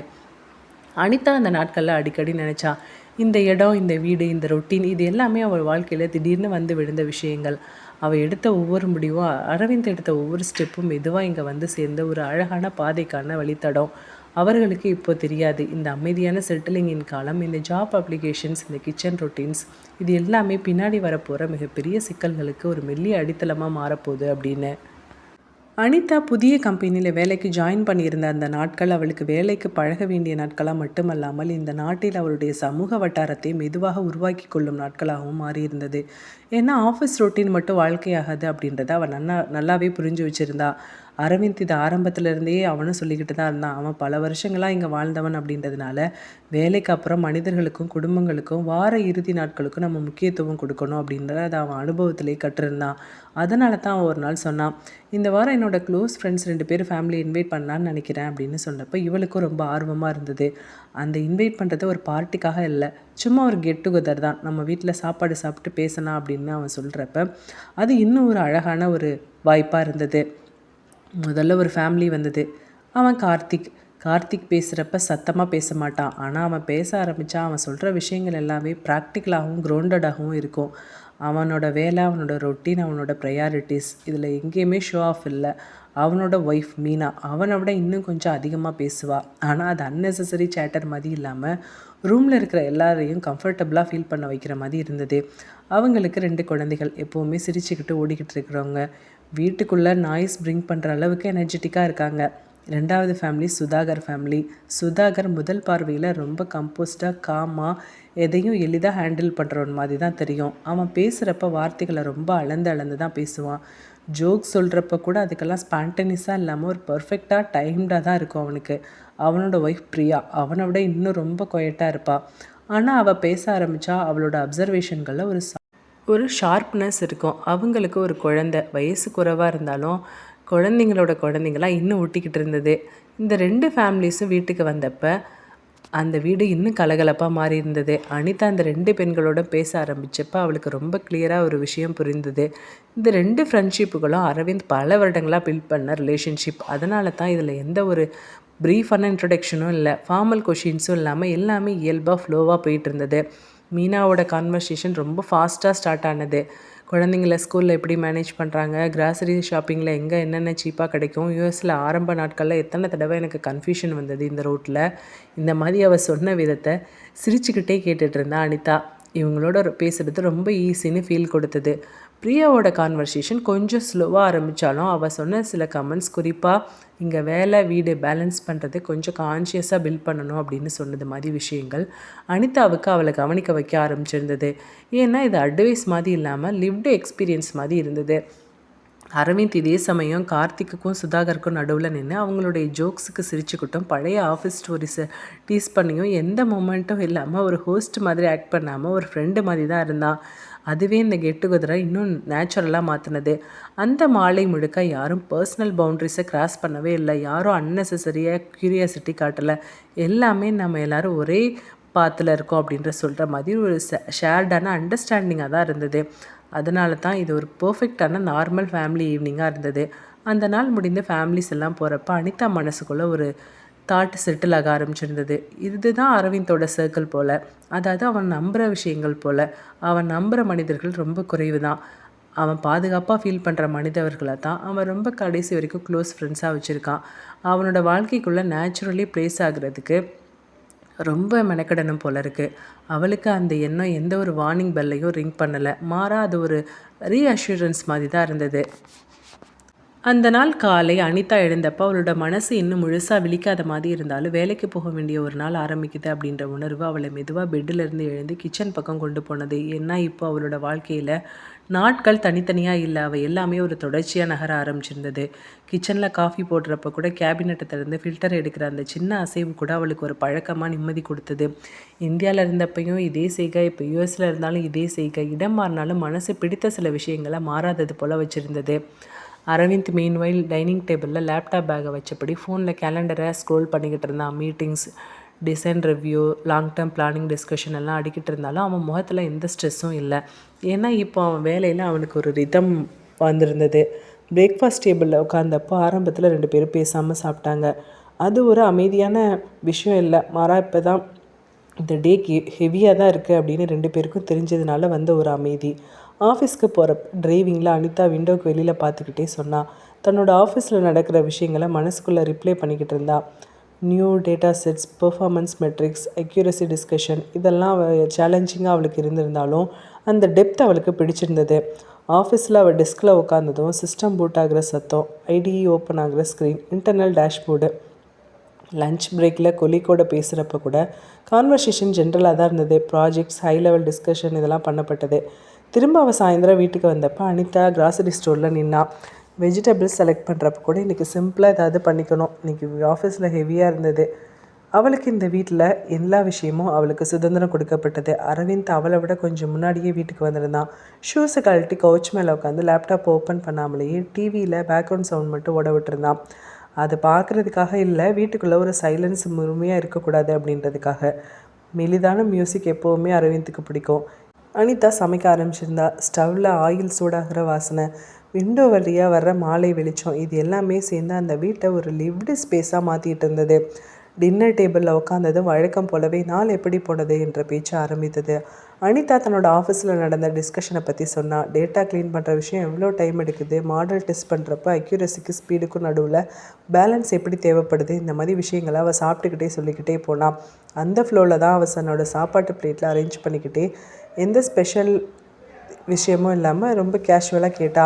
அனிதா அந்த நாட்களில் அடிக்கடி நினச்சா, இந்த இடம், இந்த வீடு, இந்த ரொட்டீன் இது எல்லாமே அவள் வாழ்க்கையில் திடீர்னு வந்து விழுந்த விஷயங்கள். அவள் எடுத்த ஒவ்வொரு முடிவும், அரவிந்த் எடுத்த ஒவ்வொரு ஸ்டெப்பும் மெதுவாக இங்கே வந்து சேர்ந்த ஒரு அழகான பாதைக்கான வழித்தடம். அவர்களுக்கு இப்போ தெரியாது, இந்த அமைதியான செட்டிலிங்கின் காலம், இந்த ஜாப் அப்ளிகேஷன்ஸ், இந்த கிச்சன் ரொட்டீன்ஸ் இது எல்லாமே பின்னாடி வரப்போகிற மிகப்பெரிய சிக்கல்களுக்கு ஒரு மெல்லிய அடித்தளமாக மாறப்போகுது அப்படின்னு. அனிதா புதிய கம்பெனியில் வேலைக்கு ஜாயின் பண்ணியிருந்த அந்த நாட்கள் அவளுக்கு வேலைக்கு பழக வேண்டிய நாட்களாக மட்டுமல்லாமல் இந்த நாட்டில் அவளுடைய சமூக வட்டாரத்தை மெதுவாக உருவாக்கி கொள்ளும் நாட்களாகவும் மாறியிருந்தது. ஏன்னா ஆஃபீஸ் ரொட்டீன் மட்டும் வாழ்க்கையாகாது அப்படின்றத அவன் நல்லாவே புரிஞ்சு வச்சுருந்தா. அரவிந்த் இது ஆரம்பத்திலேருந்தே அவனும் சொல்லிக்கிட்டு தான் இருந்தான். அவன் பல வருஷங்களாக இங்கே வாழ்ந்தவன் அப்படின்றதுனால வேலைக்கு அப்புறம் மனிதர்களுக்கும் குடும்பங்களுக்கும் வார இறுதி நாட்களுக்கும் நம்ம முக்கியத்துவம் கொடுக்கணும் அப்படின்றத அதை அவன் அனுபவத்திலே கற்றிருந்தான். அதனால தான் அவன் ஒரு நாள் சொன்னான், இந்த வாரம் என்னோடய க்ளோஸ் ஃப்ரெண்ட்ஸ் 2 பேர் ஃபேமிலியை இன்வைட் பண்ணலான்னு நினைக்கிறேன் அப்படின்னு சொன்னப்போ இவளுக்கும் ரொம்ப ஆர்வமாக இருந்தது. அந்த இன்வைட் பண்ணுறது ஒரு பார்ட்டிக்காக இல்லை, சும்மா ஒரு கெட் டுகெதர் தான், நம்ம வீட்டில் சாப்பாடு சாப்பிட்டு பேசலாம் அப்படின்னு அவன் சொல்கிறப்ப அது இன்னும் ஒரு அழகான ஒரு வாய்ப்பாக இருந்தது. முதல்ல ஒரு ஃபேமிலி வந்தது. அவன் கார்த்திக் பேசுகிறப்ப சத்தமாக பேச மாட்டான். ஆனால் அவன் பேச ஆரம்பித்தா அவன் சொல்கிற விஷயங்கள் எல்லாமே ப்ராக்டிக்கலாகவும் கிரவுண்டடாகவும் இருக்கும். அவனோட வேலை, அவனோட ரொட்டீன், அவனோட ப்ரையாரிட்டிஸ் இதில் எங்கேயுமே ஷோ ஆஃப் இல்லை. அவனோட ஒய்ஃப் மீனா அவனை விட இன்னும் கொஞ்சம் அதிகமாக பேசுவாள். ஆனால் அது அன்னெசரி சேட்டர் மாதிரி இல்லாமல் ரூமில் இருக்கிற எல்லாரையும் கம்ஃபர்டபுளாக ஃபீல் பண்ண வைக்கிற மாதிரி இருந்தது. அவங்களுக்கு 2 குழந்தைகள், எப்போவுமே சிரிச்சுக்கிட்டு ஓடிக்கிட்டு இருக்கிறவங்க, வீட்டுக்குள்ளே நாய்ஸ் பிரிங் பண்ணுற அளவுக்கு எனர்ஜெட்டிக்காக இருக்காங்க. 2வது ஃபேமிலி சுதாகர் ஃபேமிலி. சுதாகர் முதல் பார்வையில் ரொம்ப கம்போஸ்டாக, காமாக, எதையும் எளிதாக ஹேண்டில் பண்ணுறவன் மாதிரி தான் தெரியும். அவன் பேசுகிறப்ப வார்த்தைகளை ரொம்ப அளந்து தான் பேசுவான். ஜோக் சொல்கிறப்ப கூட அதுக்கெல்லாம் ஸ்பான்டனிஸாக இல்லாமல் ஒரு பர்ஃபெக்டாக டைம்டாக தான் இருக்கும் அவனுக்கு. அவனோட ஒய்ஃப் பிரியா அவனை விட இன்னும் ரொம்ப குவைட்டாக இருப்பாள். ஆனால் அவள் பேச ஆரம்பித்தா அவளோட அப்சர்வேஷன்களில் ஒரு ஷார்ப்னஸ் இருக்கும். அவங்களுக்கு ஒரு குழந்தை, வயசு குறைவாக இருந்தாலும் குழந்தைங்களாம் இன்னும் ஒட்டிக்கிட்டு இருந்தது. இந்த 2 ஃபேமிலிஸும் வீட்டுக்கு வந்தப்போ அந்த வீடு இன்னும் கலகலப்பாக மாறி இருந்தது. அனிதா அந்த 2 பெண்களோட பேச ஆரம்பித்தப்போ அவளுக்கு ரொம்ப கிளியராக ஒரு விஷயம் புரிந்தது. இந்த 2 ஃப்ரெண்ட்ஷிப்புகளும் அரவிந்த் பல வருடங்களாக பில்ட் பண்ண ரிலேஷன்ஷிப். அதனால தான் இதில் எந்த ஒரு ப்ரீஃபான இன்ட்ரொடக்ஷனும் இல்லை, ஃபார்மல் கொஷின்ஸும் இல்லாமல் எல்லாமே இயல்பாக ஃப்ளோவாக போயிட்டு இருந்தது. மீனாவோட கான்வர்சேஷன் ரொம்ப ஃபாஸ்ட்டாக ஸ்டார்ட் ஆனது. குழந்தைங்கள ஸ்கூலில் எப்படி மேனேஜ் பண்ணுறாங்க, கிராசரி ஷாப்பிங்கில் எங்கே என்னென்ன சீப்பாக கிடைக்கும், யூஎஸில் ஆரம்ப நாட்களில் எத்தனை தடவை எனக்கு கன்ஃபியூஷன் வந்தது இந்த ரோட்டில். இந்த மாதிரி அவள் சொன்ன விதத்தை சிரிச்சுக்கிட்டே கேட்டுட்டு இருந்தா அனிதா. இவங்களோட பேசுகிறது ரொம்ப ஈஸின்னு ஃபீல் கொடுத்தது. பிரியாவோட கான்வர்சேஷன் கொஞ்சம் ஸ்லோவாக ஆரம்பித்தாலும் அவள் சொன்ன சில கமெண்ட்ஸ், குறிப்பாக இங்கே வேலை வீடு பேலன்ஸ் பண்ணுறது கொஞ்சம் கான்ஷியஸாக பில்ட் பண்ணணும் அப்படின்னு சொன்னது மாதிரி விஷயங்கள் அனிதாவுக்கு அவளை கவனிக்க வைக்க ஆரம்பிச்சிருந்தது. ஏன்னா இது அட்வைஸ் மாதிரி இல்லாமல் லிவ்டு எக்ஸ்பீரியன்ஸ் மாதிரி இருந்தது. அரவிந்த் இதே சமயம் கார்த்திக்குக்கும் சுதாகருக்கும் நடுவில் நின்று அவங்களுடைய ஜோக்ஸுக்கு சிரிச்சுக்கிட்டும் பழைய ஆஃபீஸ் ஸ்டோரிஸை டீஸ் பண்ணியும் எந்த மொமெண்ட்டும் இல்லாமல் ஒரு ஹோஸ்ட் மாதிரி ஆக்ட் பண்ணாமல் ஒரு ஃப்ரெண்டு மாதிரி தான் இருந்தான். அதுவே இந்த கெட் டுகெதரை இன்னும் நேச்சுரலாக மாற்றினது. அந்த மாலை முழுக்க யாரும் பர்சனல் பவுண்ட்ரிஸை கிராஸ் பண்ணவே இல்லை. யாரும் அன்னெசரியாக க்யூரியாசிட்டி காட்டலை. எல்லாமே நம்ம எல்லோரும் ஒரே பாத்தில் இருக்கோம் அப்படின்ற சொல்கிற மாதிரி ஒரு ஷேர்டான அண்டர்ஸ்டாண்டிங்காக தான் இருந்தது. அதனால தான் இது ஒரு பர்ஃபெக்டான நார்மல் ஃபேமிலி ஈவினிங்காக இருந்தது. அந்த நாள் முடிந்து ஃபேமிலிஸ் எல்லாம் போகிறப்ப அனிதா மனசுக்குள்ளே ஒரு தாட் செட்டில் ஆக ஆரம்பிச்சிருந்தது. இதுதான் அரவிந்தோட சர்க்கிள் போல், அதாவது அவன் நம்புகிற விஷயங்கள் போல். அவன் நம்புகிற மனிதர்கள் ரொம்ப குறைவு தான். அவன் பாதுகாப்பாக ஃபீல் பண்ணுற மனிதர்களை தான் அவன் ரொம்ப கடைசி வரைக்கும் க்ளோஸ் ஃப்ரெண்ட்ஸாக வச்சுருக்கான். அவனோட வாழ்க்கைக்குள்ளே நேச்சுரலி ப்ளேஸ் ஆகிறதுக்கு ரொம்ப மெனக்கடணும் போல இருக்குது. அவளுக்கு அந்த எண்ணம் எந்த ஒரு வார்னிங் பெல்லையும் ரிங் பண்ணலை. மாறா அது ஒரு ரீஅஷூரன்ஸ் மாதிரி தான் இருந்தது. அந்த நாள் காலை அனிதா எழுந்தப்போ அவளோட மனசு இன்னும் முழுசாக விழிக்காத மாதிரி இருந்தாலும் வேலைக்கு போக வேண்டிய ஒரு நாள் ஆரம்பிக்குது அப்படின்ற உணர்வு அவளை மெதுவாக பெட்டிலேருந்து எழுந்து கிச்சன் பக்கம் கொண்டு போனது. ஏன்னா இப்போ அவளோட வாழ்க்கையில் நாட்கள் தனித்தனியாக இல்லை, அவள் எல்லாமே ஒரு தொடர்ச்சியாக நகர ஆரம்பிச்சிருந்தது. கிச்சனில் காஃபி போடுறப்ப கூட கேபினெட்டை திறந்து ஃபில்டர் எடுக்கிற அந்த சின்ன அசைவு கூட அவளுக்கு ஒரு பழக்கமாக நிம்மதி கொடுத்தது. இந்தியாவில் இருந்தப்பையும் இதே செய்கை, இப்போ யூஎஸில் இருந்தாலும் இதே செய்கை. இடம் மாறினாலும் மனசு பிடித்த சில விஷயங்களை மாறாதது போல் வச்சுருந்தது. அரவிந்த் மீன்வைல் டைனிங் டேபிளில் லேப்டாப் பேக்கை வச்சபடி ஃபோனில் கேலண்டரை ஸ்க்ரோல் பண்ணிக்கிட்டு இருந்தான். Meetings, design review, long term planning discussion எல்லாம் அடிக்கிட்டு இருந்தாலும் அவன் முகத்தில் எந்த ஸ்ட்ரெஸ்ஸும் இல்லை. ஏன்னா இப்போ அவன் வேலையில் அவனுக்கு ஒரு ரிதம் வந்திருந்தது. பிரேக்ஃபாஸ்ட் டேபிளில் உட்காந்தப்போ ஆரம்பத்தில் 2 பேரும் பேசாமல் சாப்பிட்டாங்க. அது ஒரு அமைதியான விஷயம் இல்லை, மாறா இப்போ தான் இந்த டேக்கு ஹெவியாக தான் இருக்குது அப்படின்னு 2 பேருக்கும் தெரிஞ்சதுனால வந்த ஒரு அமைதி. ஆஃபீஸ்க்கு போகிறப்ப டிரைவிங்கில் அனிதா விண்டோவுக்கு வெளியில் பார்த்துக்கிட்டே சொன்னான். தன்னோட ஆஃபீஸில் நடக்கிற விஷயங்களை மனசுக்குள்ளே ரிப்ளை பண்ணிக்கிட்டு இருந்தா. New data sets, performance metrics, accuracy discussion இதெல்லாம் சேலஞ்சிங்காக அவளுக்கு இருந்திருந்தாலும் அந்த டெப்த் அவளுக்கு பிடிச்சிருந்தது. ஆஃபீஸில் அவள் டெஸ்கில் உட்காந்ததும் சிஸ்டம் பூட் ஆகிற சத்தம், ஐடிஇ ஓப்பன் ஆகிற ஸ்க்ரீன், இன்டர்னல் டேஷ்போர்டு. லன்ச் பிரேக்கில் கொலிக்கோட பேசுகிறப்ப கூட கான்வர்சேஷன் ஜென்ரலாக தான் இருந்தது. ப்ராஜெக்ட்ஸ், ஹை லெவல் டிஸ்கஷன் இதெல்லாம் பண்ணப்பட்டது. திரும்ப அவள் சாயந்தரம் வீட்டுக்கு வந்தப்போ அனிதா கிராசரி ஸ்டோரில் நின்னா. வெஜிடபிள்ஸ் செலக்ட் பண்ணுறப்ப கூட இன்றைக்கி சிம்பிளாக ஏதாவது பண்ணிக்கணும், இன்றைக்கி ஆஃபீஸில் ஹெவியாக இருந்தது. அவளுக்கு இந்த வீட்டில் எல்லா விஷயமும் அவளுக்கு சுதந்திரம் கொடுக்கப்பட்டது. அரவிந்த் அவளை விட கொஞ்சம் முன்னாடியே வீட்டுக்கு வந்திருந்தான். ஷூஸை கழட்டி கவுச் மேலே உட்காந்து லேப்டாப் ஓப்பன் பண்ணாமலேயே டிவியில் பேக்ரவுண்ட் சவுண்ட் மட்டும் ஓட விட்டுருந்தான். அது பார்க்குறதுக்காக இல்லை, வீட்டுக்குள்ளே ஒரு சைலன்ஸ் முழுமையாக இருக்கக்கூடாது அப்படின்றதுக்காக. மெலிதான மியூசிக் எப்போவுமே அரவிந்துக்கு பிடிக்கும். அனிதா சமைக்க ஆரம்பிச்சிருந்தா. ஸ்டவ்வில் ஆயில் சூடாகிற வாசனை, விண்டோ வழியாக வர்ற மாலை வெளிச்சம், இது எல்லாமே சேர்ந்து அந்த வீட்டை ஒரு லிவ்டு ஸ்பேஸாக மாற்றிட்டு இருந்தது. டின்னர் டேபிளில் உட்காந்தது வழக்கம் போலவே நாள் எப்படி போனது என்ற பேச்சு ஆரம்பித்தது. அனிதா தன்னோட ஆஃபீஸில் நடந்த டிஸ்கஷனை பற்றி சொன்னால். டேட்டா க்ளீன் பண்ணுற விஷயம் எவ்வளோ டைம் எடுக்குது, மாடல் டெஸ்ட் பண்ணுறப்ப அக்யூரஸிக்கு ஸ்பீடுக்கும் நடுவில் பேலன்ஸ் எப்படி தேவைப்படுது, இந்த மாதிரி விஷயங்களை அவள் சாப்பிட்டுக்கிட்டே சொல்லிக்கிட்டே போனான். அந்த ஃப்ளோவில் தான் அவள் தன்னோட சாப்பாட்டு பிளேட்டில் அரேஞ்ச் பண்ணிக்கிட்டே எந்த ஸ்பெஷல் விஷயமும் இல்லாமல் ரொம்ப கேஷுவலாக கேட்டா.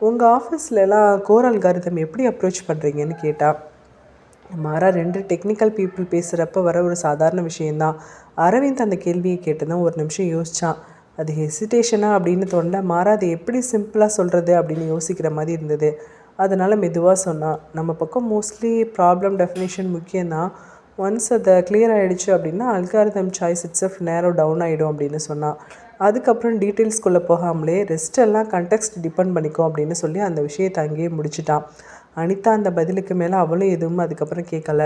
உங்கள் ஆஃபீஸ்லலாம் கோர் அல்காரிதம் எப்படி அப்ரோச் பண்ணுறீங்கன்னு கேட்டா. மாறா 2 டெக்னிக்கல் பீப்புள் பேசுகிறப்ப வர ஒரு சாதாரண விஷயந்தான். அரவிந்த் அந்த கேள்வியை கேட்டதும் ஒரு நிமிஷம் யோசித்தான். அது ஹெசிடேஷனா அப்படின்னு தோணல. மாறா அதை எப்படி சிம்பிளாக சொல்கிறது அப்படின்னு யோசிக்கிற மாதிரி இருந்தது. அதனால் மெதுவாக சொன்னான். நம்ம பக்கம் மோஸ்ட்லி ப்ராப்ளம் டெஃபினேஷன் முக்கியம்தான். ஒன்ஸ் அதை கிளியர் ஆகிடுச்சு அப்படின்னா algorithm choice itself narrow down ஆகிடும் அப்படின்னு சொன்னான். அதுக்கப்புறம் டீட்டெயில்ஸ்குள்ளே போகாமலே ரெஸ்ட் எல்லாம் கண்டெக்ஸ்ட் டிபெண்ட் பண்ணிக்கும் அப்படின்னு சொல்லி அந்த விஷயத்தை அங்கேயே முடிச்சிட்டான். அனிதா அந்த பதிலுக்கு மேலே அவளும் எதுவும் அதுக்கப்புறம் கேட்கல.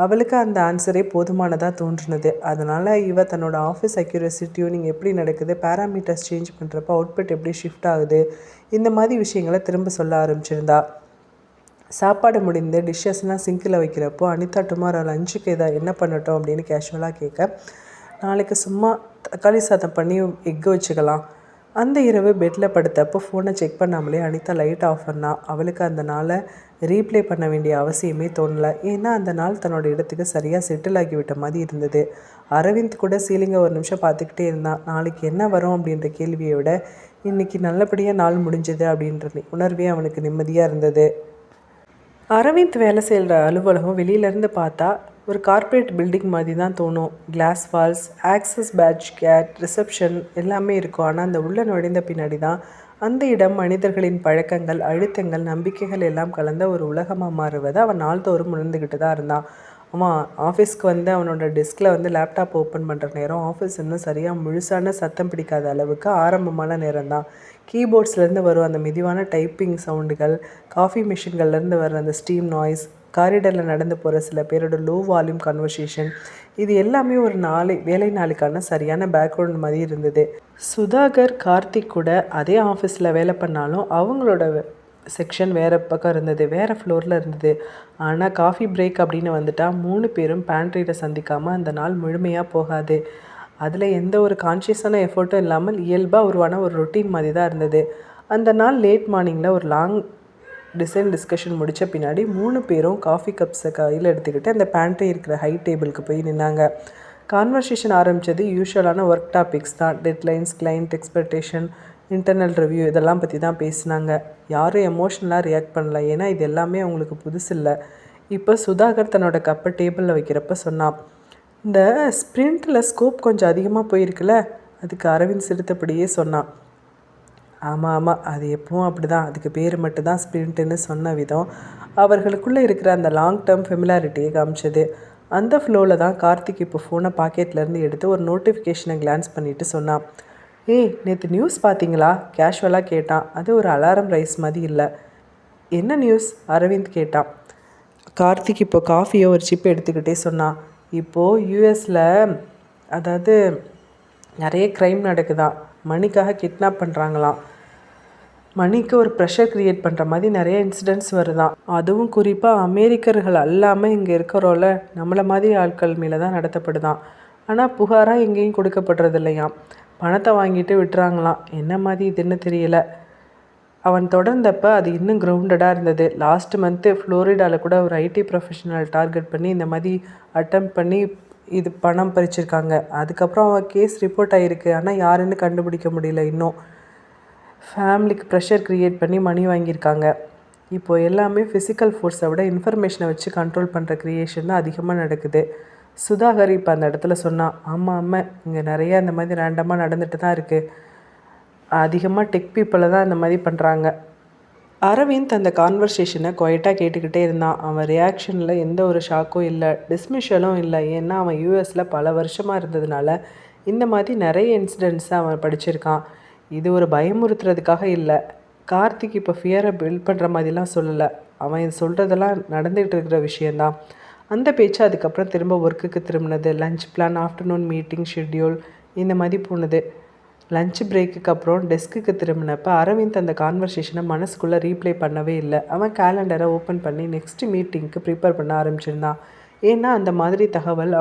அவளுக்கு அந்த ஆன்சரே போதுமானதாக தோன்றினது. அதனால் இவள் தன்னோட ஆஃபீஸ் அக்யூரசி டியூனிங் எப்படி நடக்குது, பேராமீட்டர்ஸ் சேஞ்ச் பண்ணுறப்ப அவுட்புட் எப்படி ஷிஃப்ட் ஆகுது, இந்த மாதிரி விஷயங்களை திரும்ப சொல்ல ஆரம்பிச்சிருந்தா. சாப்பாடு முடிந்து டிஷ்ஷஸ்லாம் சிங்கில் வைக்கிறப்போ அனிதா டுமாரோ லஞ்சுக்கு என்ன பண்ணட்டும் அப்படின்னு கேஷுவலாக கேட்க, நாளைக்கு சும்மா தக்காளி சாதம் பண்ணி எக்கு வச்சுக்கலாம், அந்த இரவு பெட்டில் படுத்தப்போ ஃபோனை செக் பண்ணாமலே அனிதா லைட் ஆஃப் பண்ணா. அவளுக்கு அந்த நாளை ரீப்ளே பண்ண வேண்டிய அவசியமே தோணலை. ஏன்னா அந்த நாள் தன்னோட இடத்துக்கு சரியாக செட்டில் ஆகிவிட்ட மாதிரி இருந்தது. அரவிந்த் கூட சீலிங்கை ஒரு நிமிஷம் பார்த்துக்கிட்டே இருந்தான். நாளைக்கு என்ன வரும் அப்படின்ற கேள்வியை விட இன்றைக்கி நல்லபடியாக நாள் முடிஞ்சது அப்படின்ற உணர்வே அவனுக்கு நிம்மதியாக இருந்தது. அரவிந்த் வேலை செய்கிற அலுவலகம் வெளியிலேருந்து பார்த்தா ஒரு கார்ப்பரேட் பில்டிங் மாதிரி தான் தோணும். Glass walls, access badge gate, reception எல்லாமே இருக்கும். ஆனால் அந்த உள்ளே நுழைந்த பின்னாடி தான் அந்த இடம் மனிதர்களின் பழக்கங்கள், அழுத்தங்கள், நம்பிக்கைகள் எல்லாம் கலந்த ஒரு உலகமாக மாறுவதை அவன் நாள்தோறும் உணர்ந்துக்கிட்டு தான் இருந்தான். அவன் ஆஃபீஸ்க்கு வந்து அவனோட டெஸ்கில் லேப்டாப் ஓப்பன் பண்ணுற நேரம் ஆஃபீஸ் இன்னும் சரியாக முழுசான சத்தம் பிடிக்காத அளவுக்கு ஆரம்பமான நேரம் தான். கீபோர்ட்ஸ்லேருந்து வரும் அந்த மெதுவான டைப்பிங் சவுண்டுகள், காஃபி மிஷின்கள்லேருந்து வர அந்த ஸ்டீம் நாய்ஸ், காரிடரில் நடந்து போகிற சில பேரோட லோ வால்யூம் கன்வர்சேஷன், இது எல்லாமே ஒரு வேலை நாளுக்கான சரியான பேக்ரவுண்ட் மாதிரி இருந்தது. சுதாகர், கார்த்திக் கூட அதே ஆஃபீஸில் வேலை பண்ணாலும் அவங்களோட செக்ஷன் வேறு பக்கம் இருந்தது, வேறு ஃப்ளோரில் இருந்தது. ஆனால் காஃபி பிரேக் அப்படின்னு வந்துட்டால் 3 பேரும் பேண்ட்ரியில் சந்திக்காமல் அந்த நாள் முழுமையாக போகாது. அதில் எந்த ஒரு கான்ஷியஸான எஃபர்ட்டும் இல்லாமல் இயல்பாக உருவான ஒரு ரொட்டீன் மாதிரி தான் இருந்தது. அந்த நாள் லேட் மார்னிங்கில் ஒரு லாங் டிஸ்கஷன் முடித்த பின்னாடி 3 பேரும் காஃபி கப்ஸை கையில் எடுத்துக்கிட்டு அந்த பேண்ட்ரி இருக்கிற ஹை டேபிளுக்கு போய் நின்னாங்க. கான்வர்சேஷன் ஆரம்பித்தது யூஷுவலான ஒர்க் டாபிக்ஸ் தான். Deadlines, client expectation, internal review இதெல்லாம் பற்றி தான் பேசினாங்க. யாரும் எமோஷ்னலாக ரியாக்ட் பண்ணல. ஏன்னா இது எல்லாமே அவங்களுக்கு புதுசு இல்லை. இப்போ சுதாகர் தன்னோட கப்பை டேபிளில் வைக்கிறப்ப சொன்னான், இந்த ஸ்ப்ரிண்ட்டில் ஸ்கோப் கொஞ்சம் அதிகமாக போயிருக்குல்ல. அதுக்கு அரவிந்த் சிரித்தபடியே சொன்னான், ஆமாம் அது எப்பவும் அப்படி தான். அதுக்கு பேர் மட்டும்தான் ஸ்ப்ரிண்ட்டுன்னு சொன்ன விதம் அவர்களுக்குள்ளே இருக்கிற அந்த லாங் டேர்ம் ஃபெமிலாரிட்டியை காமிச்சது. அந்த ஃப்ளோவில் தான் கார்த்திக் இப்போ ஃபோனை பாக்கெட்லேருந்து எடுத்து ஒரு நோட்டிஃபிகேஷனை கிளான்ஸ் பண்ணிவிட்டு சொன்னான், ஏய் நேற்று நியூஸ் பார்த்தீங்களா? கேஷுவலாக கேட்டான். அது ஒரு அலாரம் ரைஸ் மாதிரி இல்லை. என்ன நியூஸ்? அரவிந்த் கேட்டான். கார்த்திக் இப்போ காஃபியை ஒரு சிப் எடுத்துக்கிட்டே சொன்னான், இப்போது யூஎஸில் அதாவது நிறைய க்ரைம் நடக்குதான். மணிக்காக கிட்னாப் பண்ணுறாங்களாம். மணிக்கு ஒரு ப்ரெஷர் க்ரியேட் பண்ணுற மாதிரி நிறைய இன்சிடெண்ட்ஸ் வருதான். அதுவும் குறிப்பாக அமெரிக்கர்கள் அல்லாமல் இங்கே இருக்கிறோல நம்மளை மாதிரி ஆட்கள் மேலே தான் நடத்தப்படுதான். ஆனால் புகாராக எங்கேயும் கொடுக்கப்படுறது இல்லையாம். பணத்தை வாங்கிட்டு விட்டுறாங்களாம். என்ன மாதிரி இதுன்னு தெரியல. அவன் தொடர்ந்தப்போ அது இன்னும் கிரவுண்டடாக இருந்தது. லாஸ்ட் மந்த்து ஃப்ளோரிடாவில் கூட ஒரு ஐடி ப்ரொஃபஷனல் டார்கெட் பண்ணி இந்த மாதிரி அட்டம் பண்ணி இது பணம் பறிச்சிருக்காங்க. அதுக்கப்புறம் அவன் கேஸ் ரிப்போர்ட் ஆகிருக்கு. ஆனால் யாருன்னு கண்டுபிடிக்க முடியல இன்னும். ஃபேமிலிக்கு ப்ரெஷர் க்ரியேட் பண்ணி மணி வாங்கியிருக்காங்க. இப்போது எல்லாமே ஃபிசிக்கல் ஃபோர்ஸை விட இன்ஃபர்மேஷனை வச்சு கண்ட்ரோல் பண்ணுற க்ரியேஷன் தான் அதிகமாக நடக்குது. சுதாகர் இப்போ அந்த இடத்துல சொன்னான், ஆமாம் இங்கே நிறையா இந்த மாதிரி ரேண்டமாக நடந்துட்டு தான் இருக்குது. அதிகமாக டெக் பீப்புளை தான் இந்த மாதிரி பண்ணுறாங்க. அரவிந்த் அந்த கான்வர்சேஷனை குவைட்டாக கேட்டுக்கிட்டே இருந்தான். அவன் ரியாக்ஷனில் எந்த ஒரு ஷாக்கும் இல்லை, டிஸ்மிஷலும் இல்லை. ஏன்னா அவன் யூஎஸில் பல வருஷமாக இருந்ததுனால இந்த மாதிரி நிறைய இன்சிடெண்ட்ஸை அவன் படிச்சிருக்கான். இது ஒரு பயமுறுத்துறதுக்காக இல்லை. கார்த்திக் இப்போ ஃபியரை பில்ட் பண்ணுற மாதிரிலாம் சொல்லலை. அவன் இது சொல்கிறதெல்லாம் நடந்துகிட்டு இருக்கிற விஷயந்தான். அந்த பேச்சு அதுக்கப்புறம் திரும்ப ஒர்க்குக்கு திரும்பினது. Lunch plan, afternoon meeting schedule இந்த மாதிரி போனது. லஞ்ச் பிரேக்குக்கு அப்புறம் டெஸ்க்குக்கு திரும்பினப்போ அரவிந்த் அந்த கான்வர்சேஷனை மனசுக்குள்ளே ரீப்ளே பண்ணவே இல்லை. அவன் கேலண்டரை ஓப்பன் பண்ணி நெக்ஸ்ட் மீட்டிங்க்கு ப்ரிப்பேர் பண்ண ஆரம்பிச்சிருந்தான். ஏன்னா அந்த மாதிரி தகவல்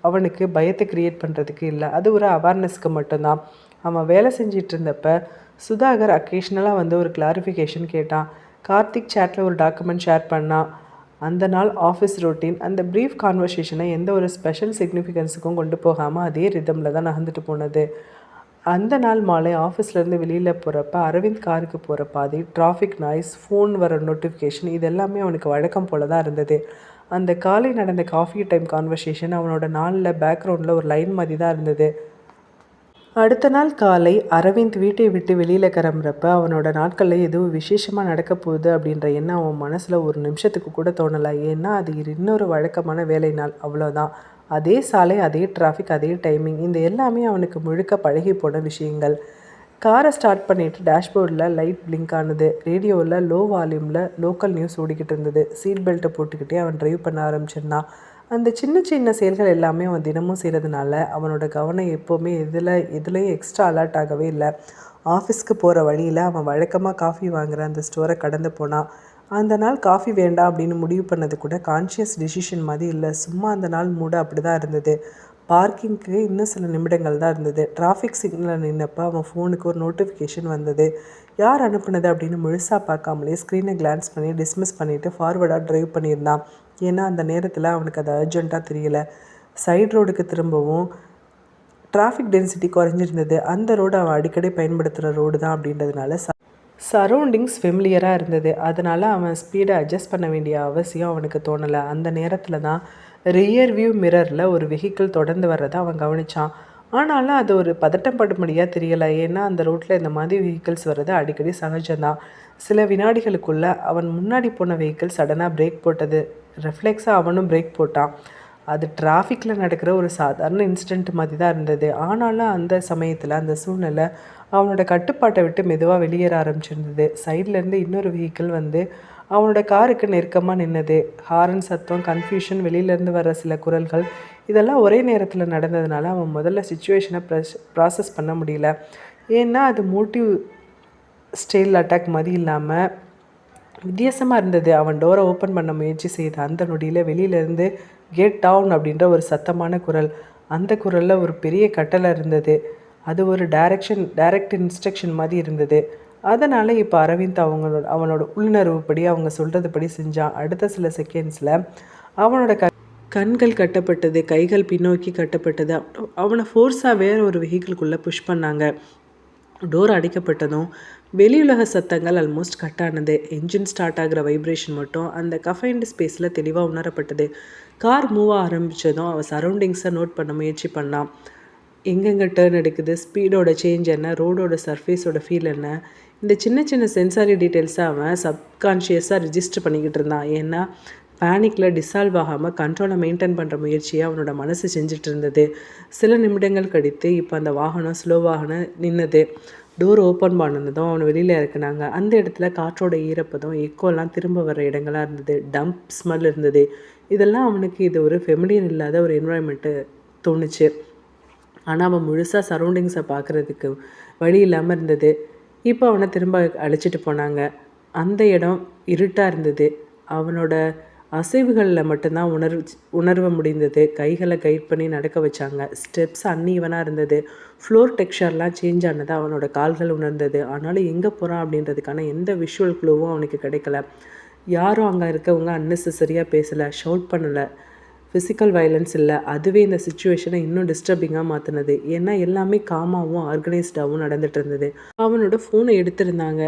அவனுக்கு பயத்தை க்ரியேட் பண்ணுறதுக்கு இல்லை, அது ஒரு அவேர்னஸ்க்கு மட்டும்தான். அவன் வேலை செஞ்சிட்டு இருந்தப்போ சுதாகர் அக்கேஷ்னலாக ஒரு கிளாரிஃபிகேஷன் கேட்டான். கார்த்திக் சேட்டில் ஒரு டாக்குமெண்ட் ஷேர் பண்ணான். அந்த நாள் ஆஃபீஸ் ரொட்டீன் அந்த ப்ரீஃப் கான்வர்சேஷனை எந்த ஒரு ஸ்பெஷல் சிக்னிஃபிகன்ஸுக்கும் கொண்டு போகாமல் அதே ரிதமில் தான் நகர்ந்துட்டு போனது. அந்த நாள் மாலை ஆஃபீஸ்லேருந்து வெளியில் போகிறப்ப அரவிந்த் காருக்கு போகிற பாதை, டிராஃபிக் நாய்ஸ், ஃபோன் வர நோட்டிஃபிகேஷன் இது எல்லாமே அவனுக்கு வழக்கம் போல தான் இருந்தது. அந்த காலை நடந்த காஃபி டைம் கான்வர்சேஷன் அவனோட நாளில் பேக்ரவுண்டில் ஒரு லைன் மாதிரி தான் இருந்தது. அடுத்த நாள் காலை அரவிந்த் வீட்டை விட்டு வெளியில் கிளம்புறப்ப அவனோட நாட்களில் எதுவும் விசேஷமாக நடக்க போகுது அப்படின்ற எண்ணம் அவன் மனசில் ஒரு நிமிஷத்துக்கு கூட தோணலை. ஏன்னா அது இன்னொரு வழக்கமான வேலை நாள், அவ்வளோதான். அதே சாலை, அதே டிராஃபிக், அதே டைமிங், இந்த எல்லாமே அவனுக்கு முழுக்க பழகி போன விஷயங்கள். காரை ஸ்டார்ட் பண்ணிவிட்டு டேஷ்போர்டில் லைட் பிளிங்க் ஆனது. ரேடியோவில் லோ வால்யூமில் லோக்கல் நியூஸ் ஓடிக்கிட்டு இருந்தது. சீட் பெல்ட்டை போட்டுக்கிட்டே அவன் ட்ரைவ் பண்ண ஆரம்பிச்சிருந்தான். அந்த சின்ன சின்ன செயல்கள் எல்லாமே அவன் தினமும் செய்கிறதுனால அவனோட கவனம் எப்போவுமே எதுலேயும் எக்ஸ்ட்ரா அலர்ட் ஆகவே இல்லை. ஆஃபீஸ்க்கு போகிற வழியில் அவன் வழக்கமாக காஃபி வாங்குகிற அந்த ஸ்டோரை கடந்து போனான். அந்த நாள் காஃபி வேண்டாம் அப்படின்னு முடிவு பண்ணது கூட கான்ஷியஸ் டிசிஷன் மாதிரி இல்லை. சும்மா அந்த நாள் மூட அப்படி தான் இருந்தது. பார்க்கிங்க்கு இன்னும் சில நிமிடங்கள் தான் இருந்தது. டிராஃபிக் சிக்னலில் நின்னப்போ அவன் ஃபோனுக்கு ஒரு நோட்டிஃபிகேஷன் வந்தது. யார் அனுப்புனது அப்படின்னு முழுசாக பார்க்காமலே ஸ்க்ரீனை கிளான்ஸ் பண்ணி டிஸ்மிஸ் பண்ணிவிட்டு ஃபார்வர்டாக ட்ரைவ் பண்ணியிருந்தான். ஏன்னா அந்த நேரத்தில் அவனுக்கு அது அர்ஜென்ட்டாக தெரியல. சைடு ரோடுக்கு திரும்பவும் டிராஃபிக் டென்சிட்டி குறைஞ்சிருந்தது. அந்த ரோடு அவன் அடிக்கடி பயன்படுத்துகிற ரோடு தான் அப்படின்றதுனால சரௌண்டிங்ஸ் ஃபெமிலியராக இருந்தது. அதனால் அவன் ஸ்பீடை அட்ஜஸ்ட் பண்ண வேண்டிய அவசியம் அவனுக்கு தோணலை. அந்த நேரத்தில் தான் ரியர் வியூ மிரரில் ஒரு வெஹிக்கிள் தொடர்ந்து வர்றதை அவன் கவனித்தான். ஆனாலும் அது ஒரு பதட்டப்படும்படியாக தெரியலை. ஏன்னா அந்த ரோட்டில் இந்த மாதிரி வெஹிக்கிள்ஸ் வர்றது அடிக்கடி சகஜம்தான். சில வினாடிகளுக்குள்ளே அவன் முன்னாடி போன வெஹிக்கிள் சடனாக பிரேக் போட்டது. ரெஃப்ளெக்ஸாக அவனும் பிரேக் போட்டான். அது டிராஃபிக்கில் நடக்கிற ஒரு சாதாரண இன்சிடெண்ட் மாதிரி தான் இருந்தது. ஆனாலும் அந்த சமயத்தில் அந்த சூழ்நிலை அவனோட கட்டுப்பாட்டை விட்டு மெதுவாக வெளியேற ஆரம்பிச்சிருந்தது. சைட்லேருந்து இன்னொரு வெஹிக்கிள் வந்து அவனோட காருக்கு நெருக்கமாக நின்னது. ஹாரன் சத்தம், கன்ஃபியூஷன், வெளியிலேருந்து வர சில குரல்கள் இதெல்லாம் ஒரே நேரத்தில் நடந்ததுனால அவன் முதல்ல சிச்சுவேஷனை ப்ராசஸ் பண்ண முடியல. ஏன்னா அது மோட்டிவ் ஸ்டைல் அட்டாக் மாதிரி இல்லாமல் வித்தியாசமாக இருந்தது. அவன் டோரை ஓப்பன் பண்ண முயற்சி செய்த அந்த நொடியில் வெளியிலேருந்து கேட் டவுன் அப்படின்ற ஒரு சத்தமான குரல். அந்த குரலில் ஒரு பெரிய கட்டளை இருந்தது. அது ஒரு டைரக்ட் இன்ஸ்ட்ரக்ஷன் மாதிரி இருந்தது. அதனால் இப்போ அரவிந்த் அவனோட உள்ளுணர்வுப்படி அவங்க சொல்கிறதுபடி செஞ்சான். அடுத்த சில செகண்ட்ஸில் அவனோட கண்கள் கட்டப்பட்டது, கைகள் பின்னோக்கி கட்டப்பட்டது. அவனை ஃபோர்ஸாக வேறு ஒரு வெஹிக்கிள்குள்ளே புஷ் பண்ணாங்க. டோர் அடைக்கப்பட்டதும் வெளியுலக சத்தங்கள் ஆல்மோஸ்ட் கட் ஆனது. என்ஜின் ஸ்டார்ட் ஆகிற வைப்ரேஷன் மட்டும் அந்த கஃபைன்டு ஸ்பேஸில் தெளிவாக உணரப்பட்டது. கார் மூவ் ஆரம்பித்ததும் அவன் சரௌண்டிங்ஸை நோட் பண்ண முயற்சி பண்ணான். எங்கெங்கே டேர்ன் எடுக்குது, ஸ்பீடோட சேஞ்ச் என்ன, ரோடோட சர்ஃபேஸோட ஃபீல் என்ன, இந்த சின்ன சின்ன சென்சாரி டீட்டெயில்ஸை அவன் சப்கான்ஷியஸாக ரிஜிஸ்டர் பண்ணிக்கிட்டு இருந்தான். ஏன்னா பேனிக்கில் டிசால்வ் ஆகாமல் கண்ட்ரோலை மெயின்டைன் பண்ணுற முயற்சியை அவனோட மனசு செஞ்சுட்டு இருந்தது. சில நிமிடங்கள் கழித்து இப்போ அந்த வாகனம் ஸ்லோவாகன நின்னது. டோர் ஓப்பன் பண்ணதும் அவனை வெளியில் இறக்குனாங்க. அந்த இடத்துல காற்றோட ஈரப்பதம், எக்கோலாம் திரும்ப வர இடங்களாக இருந்தது. டம்ப் ஸ்மெல் இருந்தது. இதெல்லாம் அவனுக்கு இது ஒரு ஃபெமிலியர் இல்லாத ஒரு என்வாயன்மெண்ட்டு தோணுச்சு. ஆனால் அவன் முழுசாக சரௌண்டிங்ஸை பார்க்குறதுக்கு வழி இல்லாமல் இருந்தது. இப்போ அவனை திரும்ப அழைச்சிட்டு போனாங்க. அந்த இடம் இருட்டாக இருந்தது. அவனோட அசைவுகளில் மட்டும்தான் உணர்வ முடிந்தது. கைகளை கைட் பண்ணி நடக்க வச்சாங்க. ஸ்டெப்ஸ் அன்ஈவனாக இருந்தது. ஃப்ளோர் டெக்ஸ்சர்லாம் சேஞ்ச் ஆனதை அவனோட கால்கள் உணர்ந்தது. ஆனாலும் எங்கே போகிறான் அப்படின்றதுக்கான எந்த விஷுவல் க்ளூவும் அவனுக்கு கிடைக்கல. யாரும் அங்கே இருக்கவங்க அன்னெசரியாக பேசலை, ஷவுட் பண்ணலை, ஃபிசிக்கல் வயலன்ஸ் இல்லை. அதுவே இந்த சுச்சுவேஷனை இன்னும் டிஸ்டர்பிங்காக மாற்றினது. ஏன்னா எல்லாமே காமாகவும் ஆர்கனைஸ்டாகவும் நடந்துகிட்டு இருந்தது. அவனோட ஃபோனை எடுத்திருந்தாங்க.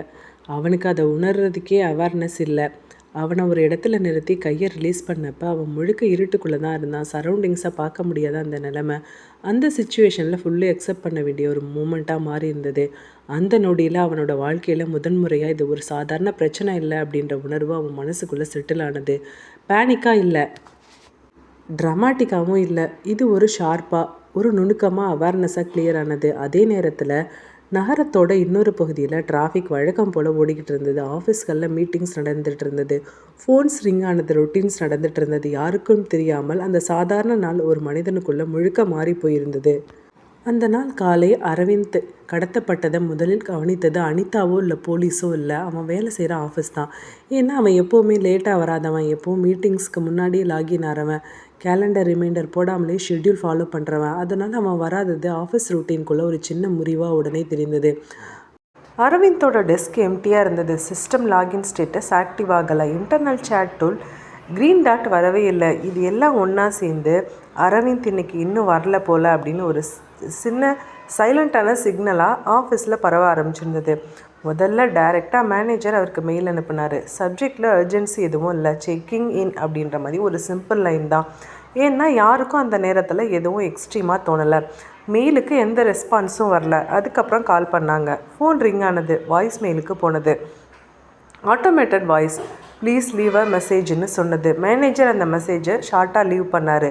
அவனுக்கு அதை உணர்றதுக்கே அவேர்னஸ் இல்லை. அவனை ஒரு இடத்துல நிறுத்தி கையை ரிலீஸ் பண்ணப்போ அவன் முழுக்க இருட்டுக்குள்ளே தான் இருந்தான். சரௌண்டிங்ஸை பார்க்க முடியாத அந்த நிலைமை அந்த சுச்சுவேஷனில் ஃபுல்லி அக்செப்ட் பண்ண வேண்டிய ஒரு மூமெண்ட்டாக மாறி இருந்தது. அந்த நொடியில் அவனோட வாழ்க்கையில் முதன்முறையாக இது ஒரு சாதாரண பிரச்சனை இல்லை அப்படின்ற உணர்வு அவன் மனசுக்குள்ளே செட்டில் ஆனது. பேனிக்காக இல்லை, ட்ராமாட்டிக்காகவும் இல்லை. இது ஒரு ஷார்ப்பாக, ஒரு நுணுக்கமாக அவேர்னஸாக கிளியர் ஆனது. அதே நேரத்தில் நகரத்தோட இன்னொரு பகுதியில் டிராஃபிக் வழக்கம் போல் ஓடிக்கிட்டு இருந்தது. ஆஃபீஸ்களில் மீட்டிங்ஸ் நடந்துகிட்டு இருந்தது. ஃபோன்ஸ் ரிங் ஆனது, ரொட்டீன்ஸ் நடந்துகிட்டு இருந்தது. யாருக்கும் தெரியாமல் அந்த சாதாரண நாள் ஒரு மனிதனுக்குள்ளே முழுக்க மாறி போயிருந்தது. அந்த நாள் காலை அரவிந்த் கடத்தப்பட்டதை முதலில் கவனித்தது அனிதாவோ இல்லை போலீஸோ இல்லை, அவன் வேலை செய்கிற ஆஃபீஸ் தான். ஏன்னா அவன் எப்போவுமே லேட்டாக வராதவன், எப்போவும் மீட்டிங்ஸ்க்கு முன்னாடியே லாகின் ஆகிறவன், கேலண்டர் ரிமைண்டர் போடாமலே ஷெட்யூல் ஃபாலோ பண்ணுறவன். அதனால் அவன் வராதது ஆஃபீஸ் ரூட்டீனுக்குள்ளே ஒரு சின்ன முறிவாக உடனே தெரிந்தது. அரவிந்தோட டெஸ்க் எம்டியாக இருந்தது. சிஸ்டம் லாகின் ஸ்டேட்டஸ் ஆக்டிவ் ஆகலை. Internal chat tool green dot வரவே இல்லை. இது எல்லாம் ஒன்றா சேர்ந்து அரவிந்த் இன்னைக்கு இன்னும் வரல போல் அப்படின்னு ஒரு சின்ன சைலண்ட்டான சிக்னலாக ஆஃபீஸில் பரவ ஆரம்பிச்சிருந்தது. முதல்ல டைரெக்டாக மேனேஜர் அவருக்கு மெயில் அனுப்புனார். சப்ஜெக்டில் அர்ஜென்சி எதுவும் இல்லை, செக்கிங் இன் அப்படின்ற மாதிரி ஒரு சிம்பிள் லைன் தான். ஏன்னா யாருக்கும் அந்த நேரத்தில் எதுவும் எக்ஸ்ட்ரீமாக தோணலை. மெயிலுக்கு எந்த ரெஸ்பான்ஸும் வரல. அதுக்கப்புறம் கால் பண்ணாங்க. ஃபோன் ரிங் ஆனது. வாய்ஸ் மெயிலுக்கு போனது. ஆட்டோமேட்டட் வாய்ஸ், ப்ளீஸ் லீவ் அ மெசேஜ்னு சொன்னது. மேனேஜர் அந்த மெசேஜை ஷார்ட்டாக லீவ் பண்ணார்.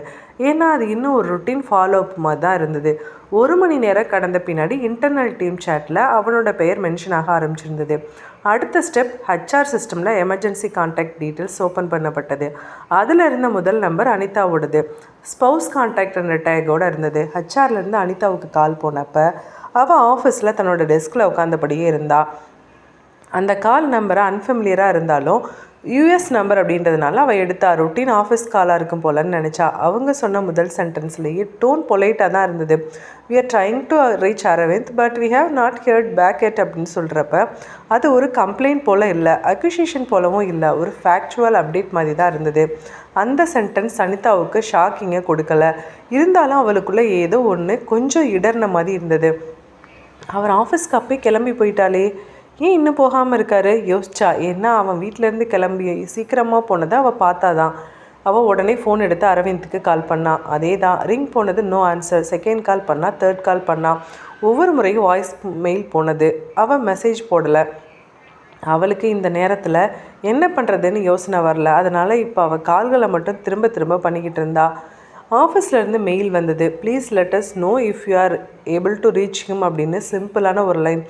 ஏன்னா அது இன்னும் ஒரு ருட்டீன் ஃபாலோ அப் மாதிரி தான் இருந்தது. 1 மணி நேரம் கடந்த பின்னாடி இன்டர்னல் டீம் சேட்டில் அவனோட பெயர் மென்ஷன் ஆக ஆரம்பிச்சிருந்தது. அடுத்த ஸ்டெப், ஹெச்ஆர் சிஸ்டமில் எமர்ஜென்சி கான்டாக்ட் டீட்டெயில்ஸ் ஓப்பன் பண்ணப்பட்டது. அதில் இருந்த முதல் நம்பர் அனிதாவோடது. ஸ்பௌஸ் கான்டாக்ட் என்ற டேகோடு இருந்தது. ஹெச்ஆர்லேருந்து அனிதாவுக்கு கால் போனப்போ அவள் ஆஃபீஸில் தன்னோட டெஸ்கில் உட்காந்தபடியே இருந்தாள். அந்த கால் நம்பரை அன்ஃபெமிலியராக இருந்தாலும் யூஎஸ் நம்பர் அப்படின்றதுனால அவள் எடுத்தா. ரொட்டீன் ஆஃபீஸ் காலாக இருக்கும் போலன்னு நினச்சா. அவங்க சொன்ன முதல் சென்டென்ஸ்லேயே டோன் பொலைட்டாக தான் இருந்தது. We are trying to reach Aravind but we have not heard back yet அப்படின்னு சொல்கிறப்ப அது ஒரு கம்ப்ளைண்ட் போல் இல்லை, அக்யூசியேஷன் போலவும் இல்லை, ஒரு ஃபேக்சுவல் அப்டேட் மாதிரி தான் இருந்தது. அந்த சென்டென்ஸ் அனிதாவுக்கு ஷாக்கிங்கை கொடுக்கல. இருந்தாலும் அவளுக்குள்ளே ஏதோ ஒன்று கொஞ்சம் இடர்ன மாதிரி இருந்தது. அவர் ஆஃபீஸ்க்கு அப்பே கிளம்பி போயிட்டாலே, ஏன் இன்னும் போகாமல் இருக்காரு யோசிச்சா. ஏன்னா அவன் வீட்டிலேருந்து கிளம்பி சீக்கிரமாக போனதை அவள் பார்த்தாதான். அவள் உடனே ஃபோன் எடுத்து அரவிந்துக்கு கால் பண்ணான். அதே தான், ரிங் போனது நோ ஆன்சர். செகண்ட் கால் பண்ணா, தேர்ட் கால் பண்ணா. ஒவ்வொரு முறையும் வாய்ஸ் மெயில் போனது. அவள் மெசேஜ் போடலை. அவளுக்கு இந்த நேரத்தில் என்ன பண்ணுறதுன்னு யோசனை வரல. அதனால் இப்போ அவள் கால்களை மட்டும் திரும்ப திரும்ப பண்ணிக்கிட்டு இருந்தா. ஆஃபீஸ்லேருந்து மெயில் வந்தது. Please let us know if you are able to reach him அப்படின்னு சிம்பிளான ஒரு லைன்.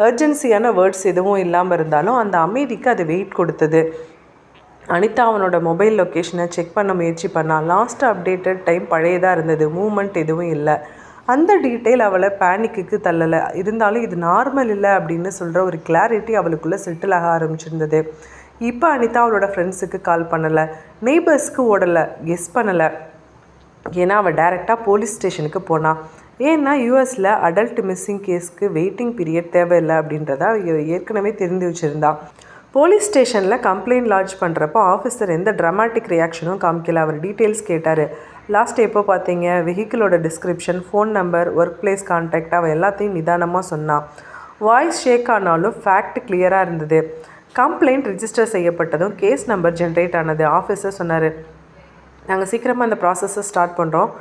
அர்ஜென்சியான வேர்ட்ஸ் எதுவும் இல்லாமல் இருந்தாலும் அந்த அமைதிக்கு அது வெயிட் கொடுத்தது. அனிதா அவனோட மொபைல் லொக்கேஷனை செக் பண்ண முயற்சி பண்ணால் லாஸ்ட் அப்டேட்டட் டைம் பழையதாக இருந்தது. மூமெண்ட் எதுவும் இல்லை. அந்த டீட்டெயில் அவளை பேனிக்கு தள்ளலை. இருந்தாலும் இது நார்மல் இல்லை அப்படின்னு சொல்கிற ஒரு கிளாரிட்டி அவளுக்குள்ளே செட்டில் ஆக ஆரம்பிச்சிருந்தது. இப்போ அனிதா அவளோட ஃப்ரெண்ட்ஸுக்கு கால் பண்ணலை, நெய்பர்ஸ்க்கு ஓடலை, கெஸ் பண்ணலை. ஏன்னா அவள் டைரெக்டாக போலீஸ் ஸ்டேஷனுக்கு போனான். ஏன்னா யூஎஸில் அடல்ட் மிஸ்ஸிங் கேஸ்க்கு வெயிட்டிங் பீரியட் தேவையில்லை அப்படின்றத ஏற்கனவே தெரிந்து வச்சுருந்தான். போலீஸ் ஸ்டேஷனில் கம்ப்ளைண்ட் லாட்ஜ் பண்ணுறப்போ ஆஃபீஸர் எந்த ட்ராமாட்டிக் ரியாக்ஷனும் காமிக்கல. அவர் டீட்டெயில்ஸ் கேட்டார். லாஸ்ட் எப்போ பார்த்தீங்க, வெஹிக்கிளோட description, phone number, work place contact, அவள் எல்லாத்தையும் நிதானமாக சொன்னான். வாய்ஸ் ஷேக் ஆனாலும் ஃபேக்ட் கிளியராக இருந்தது. கம்ப்ளைண்ட் ரிஜிஸ்டர் செய்யப்பட்டதும் கேஸ் நம்பர் ஜென்ரேட் ஆனது. ஆஃபீஸர் சொன்னார், நாங்கள் சீக்கிரமாக அந்த ப்ராசஸை ஸ்டார்ட் பண்ணுறோம்.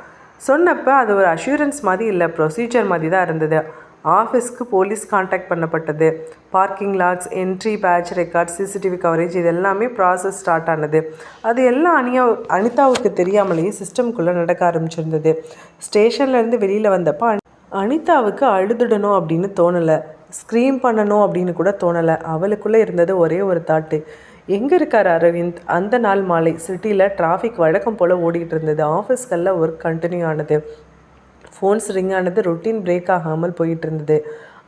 சொன்னப்போ அது ஒரு அஷூரன்ஸ் மாதிரி இல்லை, ப்ரொசீஜர் மாதிரி தான் இருந்தது. ஆஃபீஸ்க்கு போலீஸ் கான்டாக்ட் பண்ணப்பட்டது. Parking logs, entry badge record, CCTV coverage, இது எல்லாமே ப்ராசஸ் ஸ்டார்ட் ஆனது. அது எல்லாம் அனிதாவுக்கு தெரியாமலேயே சிஸ்டம்குள்ளே நடக்க ஆரம்பிச்சிருந்தது. ஸ்டேஷன்லேருந்து வெளியில் வந்தப்போ அனிதாவுக்கு அழுதுடணும் அப்படின்னு தோணலை, ஸ்க்ரீம் பண்ணணும் அப்படின்னு கூட தோணலை. அவளுக்குள்ளே இருந்தது ஒரே ஒரு தாட்டு, எங்கே இருக்கார் அரவிந்த்? அந்த நாள் மாலை சிட்டியில் டிராஃபிக் வழக்கம் போல் ஓடிக்கிட்டு இருந்தது. ஆஃபீஸ்களில் ஒர்க் கண்டினியூ ஆனது. ஃபோன்ஸ் ரிங் ஆனது ரொட்டீன் பிரேக் ஆகாமல் போயிட்டு இருந்தது.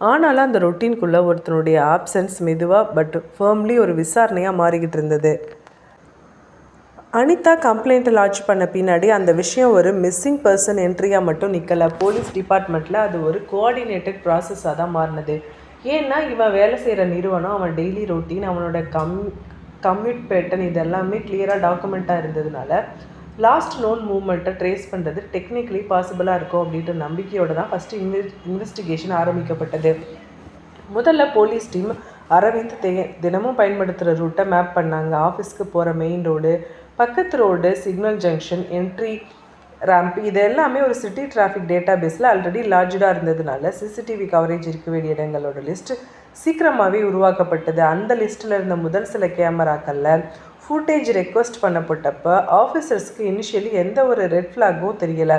ஆனாலும் அந்த ரொட்டீனுக்குள்ளே ஒருத்தனுடைய ஆப்சன்ஸ் மெதுவாக பட் ஃபர்ம்லி ஒரு விசாரணையாக மாறிக்கிட்டு இருந்தது. அனிதா கம்ப்ளைண்ட்டை லாட்ச் பண்ண பின்னாடி அந்த விஷயம் ஒரு மிஸ்ஸிங் பர்சன் என்ட்ரியாக மட்டும் நிற்கலை. போலீஸ் டிபார்ட்மெண்ட்டில் அது ஒரு கோஆர்டினேட்டட் ப்ராசஸாக தான் மாறினது. ஏன்னா இவன் வேலை செய்கிற நிறுவனம், அவன் டெய்லி ரொட்டீன், அவனோட கம்யூட் பேட்டர்ன், இது எல்லாமே கிளியராக டாக்குமெண்ட்டாக இருந்ததுனால லாஸ்ட் நோன் மூவ்மெண்ட்டை ட்ரேஸ் பண்ணுறது டெக்னிக்கலி பாசிபிளாக இருக்கும் அப்படின்ற நம்பிக்கையோடு தான் ஃபஸ்ட்டு இன்வெஸ்டிகேஷன் ஆரம்பிக்கப்பட்டது. முதல்ல போலீஸ் டீம் அரவிந்த் தினமும் பயன்படுத்துகிற ரூட்டை மேப் பண்ணாங்க. ஆஃபீஸ்க்கு போகிற மெயின் ரோடு, பக்கத்து road, signal junction, entry ramp, இது எல்லாமே ஒரு சிட்டி டிராஃபிக் டேட்டா பேஸில் ஆல்ரெடி லார்ஜாக இருந்ததுனால சிசிடிவி கவரேஜ் இருக்க வேண்டிய இடங்களோட லிஸ்ட் சீக்கிரமாகவே உருவாக்கப்பட்டது. அந்த லிஸ்ட்டில் இருந்த முதல் சில கேமராக்களில் ஃபுட்டேஜ் ரெக்வஸ்ட் பண்ணப்பட்டப்போ ஆஃபீஸர்ஸ்க்கு இனிஷியலி எந்த ஒரு ரெட் ஃப்ளாகும் தெரியலை.